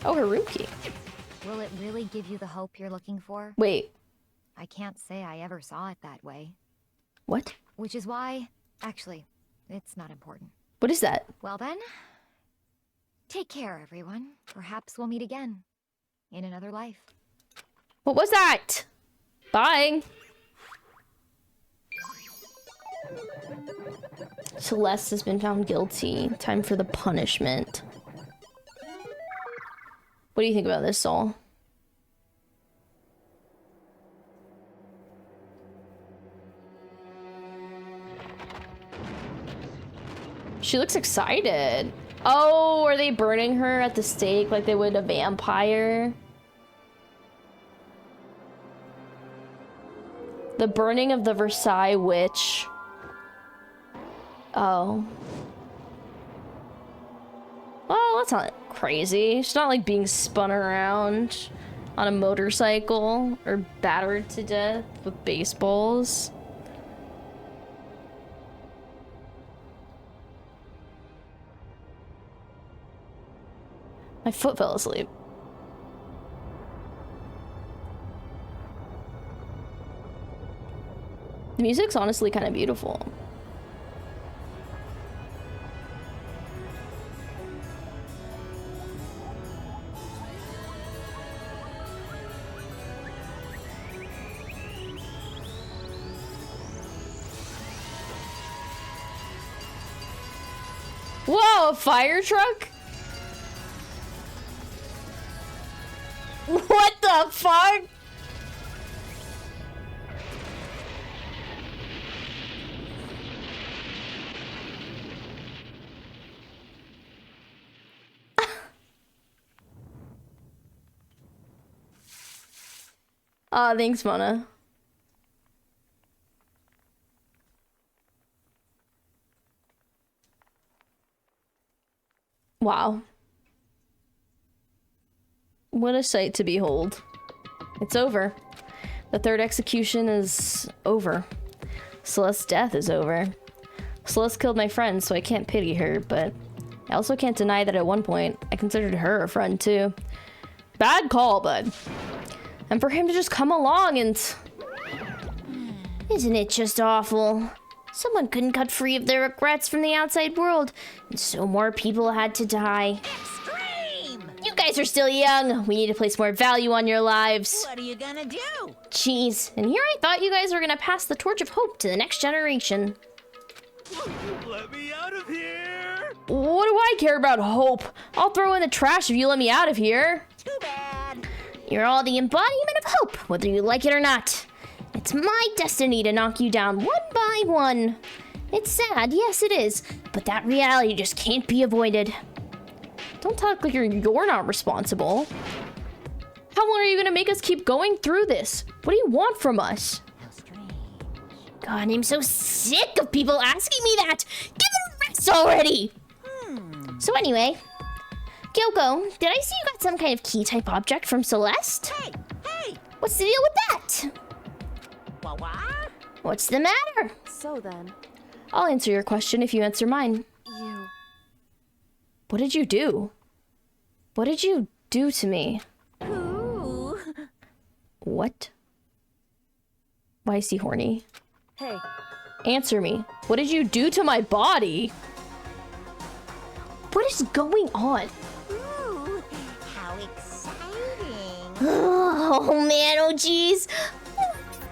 Oh, her room key. Will it really give you the hope you're looking for? Wait, I can't say I ever saw it that way. what? Which is why, actually, it's not important. What is that? Well then, take care, everyone. Perhaps we'll meet again. In another life. What was that? Bye. Celeste has been found guilty. Time for the punishment. What do you think about this, Soul? She looks excited. Oh, are they burning her at the stake like they would a vampire? The burning of the Versailles witch. Oh. Well, that's not crazy. She's not like being spun around on a motorcycle or battered to death with baseballs. My foot fell asleep. The music's honestly kind of beautiful. Whoa, a fire truck? What the fuck? Aw, thanks, Mona. Wow. What a sight to behold. It's over. The third execution is over. Celeste's death is over. Celeste killed my friend, so I can't pity her, but I also can't deny that at one point, I considered her a friend too. Bad call, bud. And for him to just come along and... Isn't it just awful? Someone couldn't cut free of their regrets from the outside world, and so more people had to die. Extreme! You guys are still young. We need to place more value on your lives. What are you gonna do? Jeez, and here I thought you guys were gonna pass the torch of hope to the next generation. Let me out of here! What do I care about hope? I'll throw in the trash if you let me out of here. Too bad. You're all the embodiment of hope, whether you like it or not. It's my destiny to knock you down one by one. It's sad, yes it is, but that reality just can't be avoided. Don't talk like you're not responsible. How long are you gonna make us keep going through this? What do you want from us? How strange. God, I'm so sick of people asking me that. Give it a rest already. So anyway, Kyoko, did I see you got some kind of key-type object from Celeste? Hey! What's the deal with that? What? What's the matter? So then, I'll answer your question if you answer mine. you... What did you do? What did you do to me? Ooh. What? Why is he horny? Hey, Answer me. What did you do to my body? What is going on? Ooh. How exciting. Oh man, oh jeez.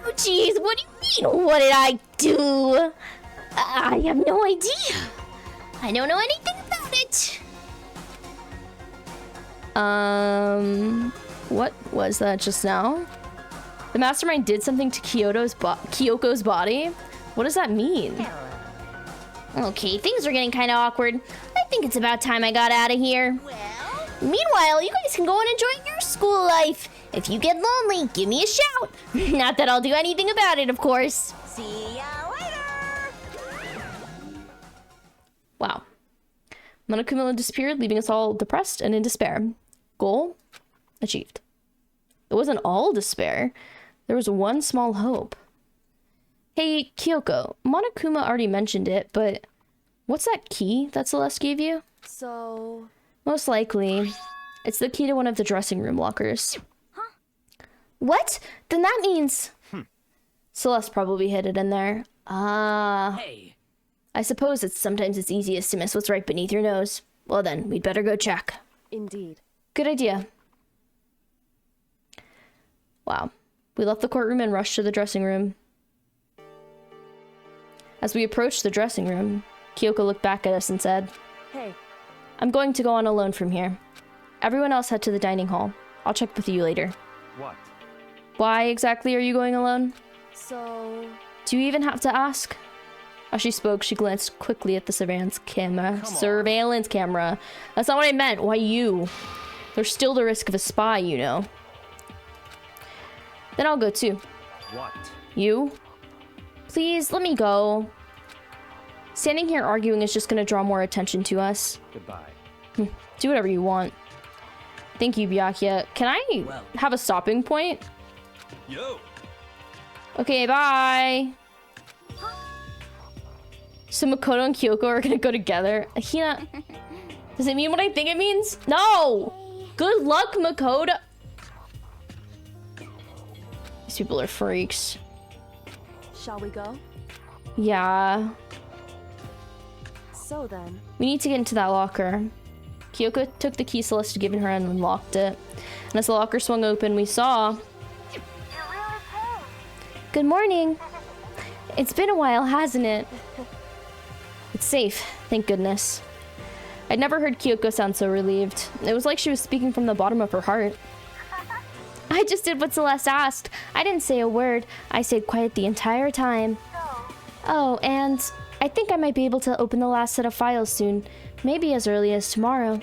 Oh jeez, what do you mean? What did I do? I have no idea. I don't know anything about it. What was that just now? The mastermind did something to Kyoko's body? What does that mean? Okay, things are getting kind of awkward. I think it's about time I got out of here. Well, Meanwhile, you guys can go and enjoy your school life. If you get lonely, give me a shout. Not that I'll do anything about it, of course. see ya later. Wow. Monokuma disappeared, leaving us all depressed and in despair. Goal achieved. It wasn't all despair. There was one small hope. Hey, Kyoko, Monokuma already mentioned it, but what's that key that Celeste gave you? so... Most likely, it's the key to one of the dressing room lockers. Huh? What? Then that means... Celeste probably hid it in there. Ah. Hey, I suppose sometimes it's easiest to miss what's right beneath your nose. Well then, we'd better go check. Indeed. Good idea. Wow. We left the courtroom and rushed to the dressing room. As we approached the dressing room, Kyoko looked back at us and said, Hey, I'm going to go on alone from here. Everyone else head to the dining hall. I'll check with you later. What? Why exactly are you going alone? so... Do you even have to ask? As she spoke, she glanced quickly at the surveillance camera. Surveillance camera. That's not what I meant. Why you? There's still the risk of a spy, you know. Then I'll go too. What? You? Please, let me go. Standing here arguing is just gonna draw more attention to us. Goodbye. Do whatever you want. Thank you, Byakuya. Can I Well. have a stopping point? Yo! Okay, bye. So Makoto and Kyoko are gonna go together. Hina, does it mean what I think it means? No! Good luck, Makoto. These people are freaks. Shall we go? Yeah. So then, We need to get into that locker. Kyoko took the key Celeste had given her and unlocked it. And as the locker swung open, we saw... Good morning. It's been a while, hasn't it? It's safe, thank goodness. I'd never heard Kyoko sound so relieved. It was like she was speaking from the bottom of her heart. I just did what Celeste asked. I didn't say a word. I stayed quiet the entire time. Oh, and I think I might be able to open the last set of files soon. Maybe as early as tomorrow.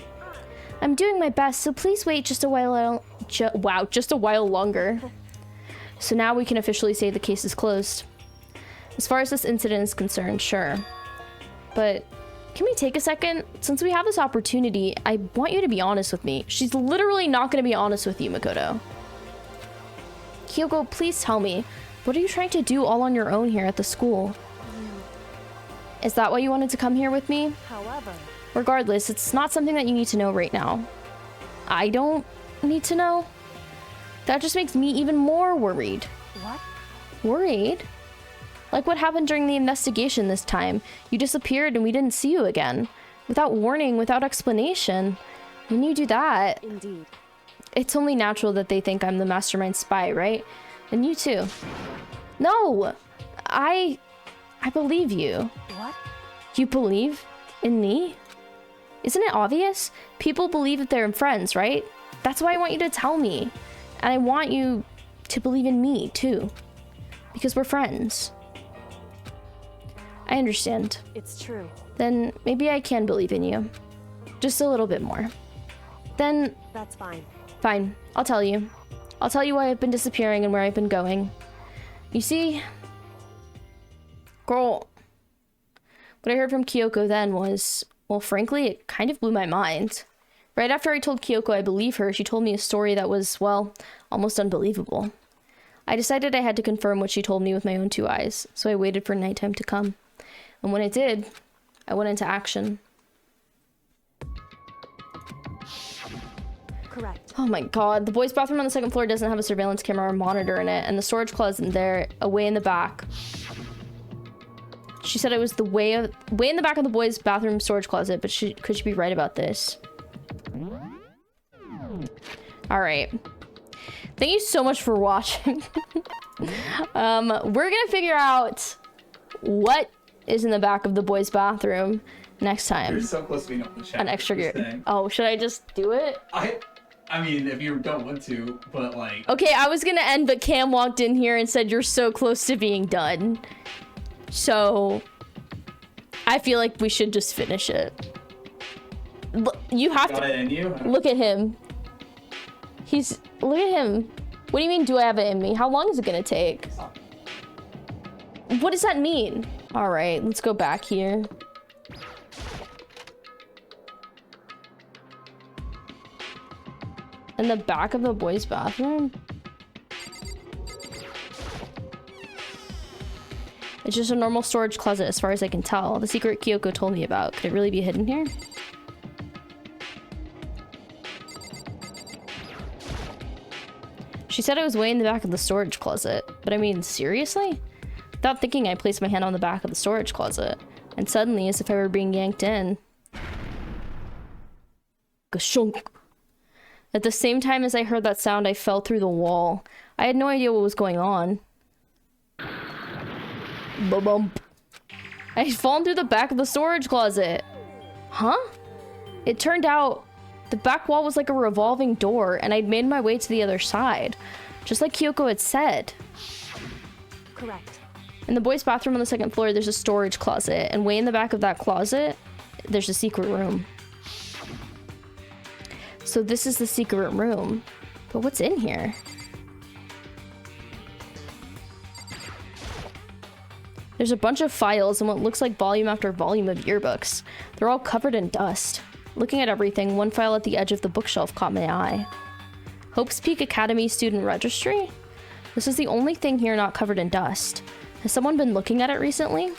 I'm doing my best, so please wait just a while. Just a while longer. So now we can officially say the case is closed. As far as this incident is concerned, sure. But can we take a second? Since we have this opportunity, I want you to be honest with me. She's literally not going to be honest with you, Makoto. Kyoko, please tell me. What are you trying to do all on your own here at the school? Is that why you wanted to come here with me? however... Regardless, it's not something that you need to know right now. I don't need to know. That just makes me even more worried. What? Worried? Like what happened during the investigation this time. You disappeared and we didn't see you again. Without warning, without explanation. When you do that... Indeed. It's only natural that they think I'm the mastermind spy, right? And you too. No! I believe you. What? You believe in me? Isn't it obvious? People believe that they're friends, right? That's why I want you to tell me. And I want you to believe in me, too. Because we're friends. I understand. It's true. Then maybe I can believe in you. Just a little bit more. Then... That's fine. Fine. I'll tell you. I'll tell you why I've been disappearing and where I've been going. You see... Girl... What I heard from Kyoko then was... Well, frankly, it kind of blew my mind. Right after I told Kyoko I believe her, she told me a story that was, well, almost unbelievable. I decided I had to confirm what she told me with my own 2 eyes, so I waited for nighttime to come. And when it did, I went into action. Correct. Oh my god, the boys' bathroom on the 2nd floor doesn't have a surveillance camera or monitor in it, and the storage closet in there, away in the back. She said it was the way in the back of the boys' bathroom storage closet, but could she be right about this? Alright. Thank you so much for watching. We're gonna figure out what is in the back of the boys' bathroom next time. You're so close to being on the chat. An extra gear. Oh, should I just do it? I mean, if you don't want to, but like... Okay, I was gonna end, but Cam walked in here and said you're so close to being done. So, I feel like we should just finish it. You have Got to... it in you? Look at him. Look at him. What do you mean, do I have it in me? How long is it gonna take? What does that mean? All right, let's go back here. In the back of the boys' bathroom? It's just a normal storage closet as far as I can tell. The secret Kyoko told me about. Could it really be hidden here? She said it was way in the back of the storage closet. But I mean, seriously? Without thinking, I placed my hand on the back of the storage closet. And suddenly, as if I were being yanked in. Gashunk. At the same time as I heard that sound, I fell through the wall. I had no idea what was going on. Ba-bump. I had fallen through the back of the storage closet. Huh? It turned out the back wall was like a revolving door, and I'd made my way to the other side. Just like Kyoko had said. Correct. In the boys' bathroom on the 2nd floor, there's a storage closet, and way in the back of that closet, there's a secret room. So this is the secret room. But what's in here? There's a bunch of files and what looks like volume after volume of yearbooks. They're all covered in dust. Looking at everything, one file at the edge of the bookshelf caught my eye. Hope's Peak Academy Student Registry? This is the only thing here not covered in dust. Has someone been looking at it recently?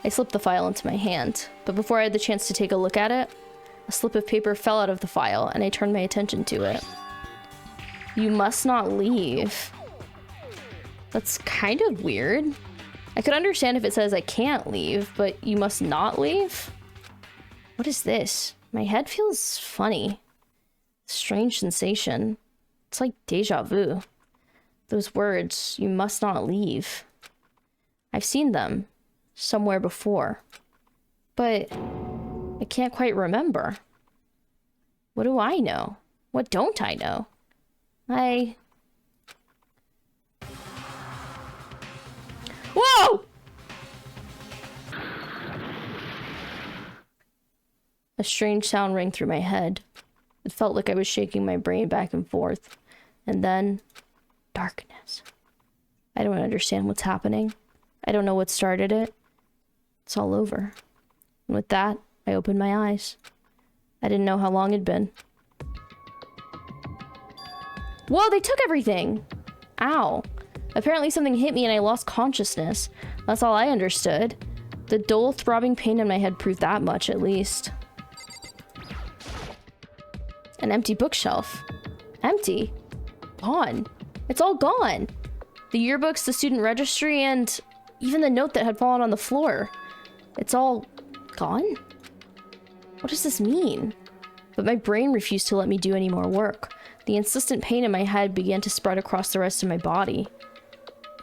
I slipped the file into my hand, but before I had the chance to take a look at it, a slip of paper fell out of the file and I turned my attention to it. You must not leave. That's kind of weird. I could understand if it says I can't leave, but you must not leave? What is this? My head feels funny. Strange sensation. It's like deja vu. Those words, you must not leave. I've seen them somewhere before, but I can't quite remember. What do I know? What don't I know? Whoa! A strange sound rang through my head. It felt like I was shaking my brain back and forth. And then, darkness. I don't understand what's happening. I don't know what started it. It's all over. And with that, I opened my eyes. I didn't know how long it'd been. Whoa, they took everything! Ow. Apparently something hit me and I lost consciousness. That's all I understood. The dull, throbbing pain in my head proved that much, at least. An empty bookshelf. Empty? Gone. It's all gone. The yearbooks, the student registry, and even the note that had fallen on the floor. It's all gone? What does this mean? But my brain refused to let me do any more work. The insistent pain in my head began to spread across the rest of my body.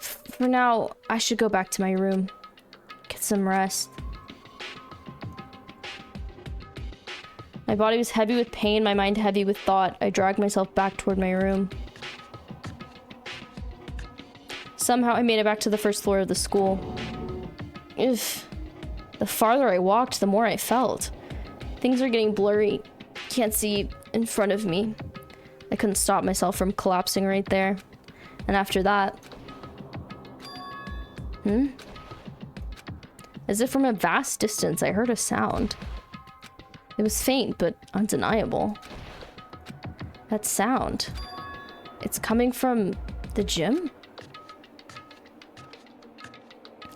For now, I should go back to my room. Get some rest. My body was heavy with pain, my mind heavy with thought. I dragged myself back toward my room. Somehow I made it back to the first floor of the school. If the farther I walked, the more I felt. Things are getting blurry. Can't see in front of me. I couldn't stop myself from collapsing right there. And after that... As if from a vast distance, I heard a sound. It was faint, but undeniable. That sound. It's coming from the gym?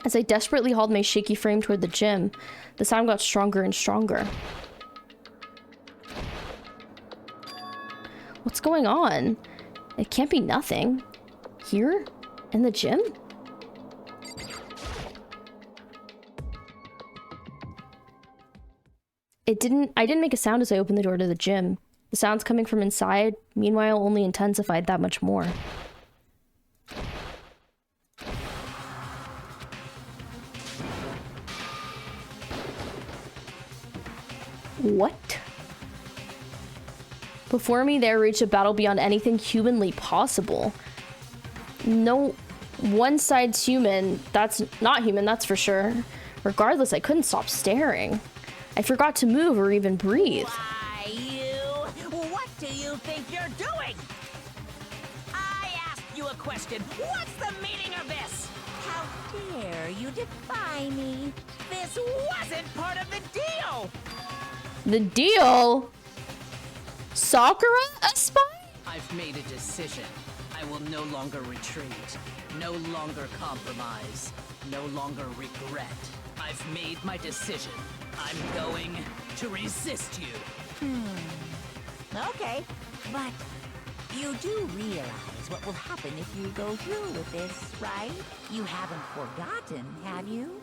As I desperately hauled my shaky frame toward the gym, the sound got stronger and stronger. What's going on? It can't be nothing. Here? In the gym? I didn't make a sound as I opened the door to the gym. The sounds coming from inside, meanwhile, only intensified that much more. What? Before me there reached a battle beyond anything humanly possible. No, one side's human, that's not human, that's for sure. Regardless, I couldn't stop staring. I forgot to move or even breathe. Why, what do you think you're doing? I asked you a question. What's the meaning of this? How dare you defy me? This wasn't part of the deal. The deal? Sakura, a spy? I've made a decision. I will no longer retreat, no longer compromise, no longer regret. I've made my decision. I'm going to resist you. Okay, but you do realize what will happen if you go through with this, right? You haven't forgotten, have you?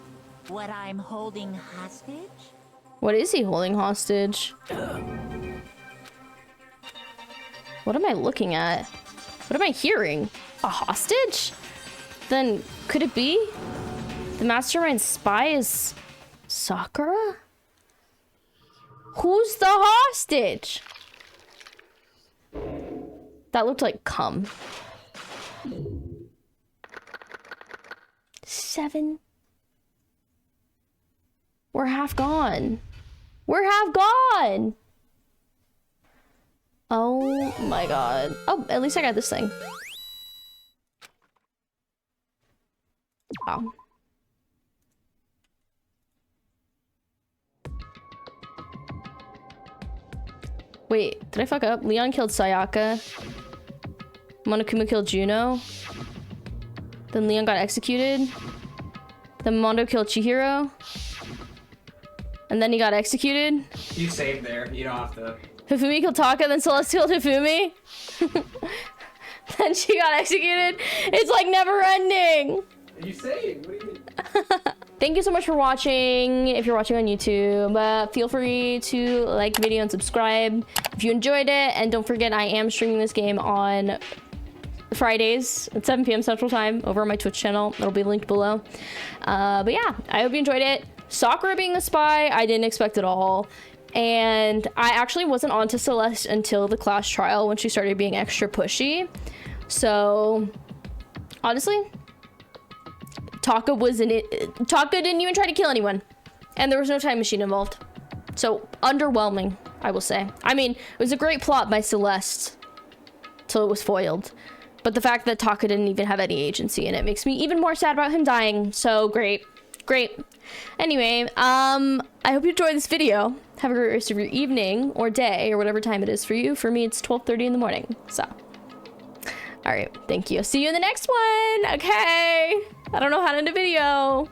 What I'm holding hostage? What is he holding hostage? What am I looking at? What am I hearing? A hostage? Then could it be? The mastermind spy is Sakura? Who's the hostage? That looked like cum. 7. We're half gone. We're half gone. Oh my god. Oh, at least I got this thing. Wow. Wait, did I fuck up? Leon killed Sayaka. Monokuma killed Juno. Then Leon got executed. Then Mondo killed Chihiro. And then he got executed. You saved there. You don't have to. Hifumi killed Taka, then Celeste killed Hifumi. Then she got executed. It's like never ending. You saved. What do you mean? Thank you so much for watching. If you're watching on YouTube, feel free to like the video and subscribe if you enjoyed it. And don't forget, I am streaming this game on Fridays at 7 p.m. Central Time over on my Twitch channel. It'll be linked below. But yeah, I hope you enjoyed it. Sakura being the spy, I didn't expect at all. And I actually wasn't onto Celeste until the class trial when she started being extra pushy. So, honestly, Taka wasn't it. Taka didn't even try to kill anyone. And there was no time machine involved. So, underwhelming, I will say. I mean, it was a great plot by Celeste till it was foiled. But the fact that Taka didn't even have any agency in it makes me even more sad about him dying. So, great. Great. Anyway, I hope you enjoyed this video. Have a great rest of your evening or day or whatever time it is for you. For me, it's 12:30 in the morning. So, all right. Thank you. See you in the next one. Okay. I don't know how to end a video.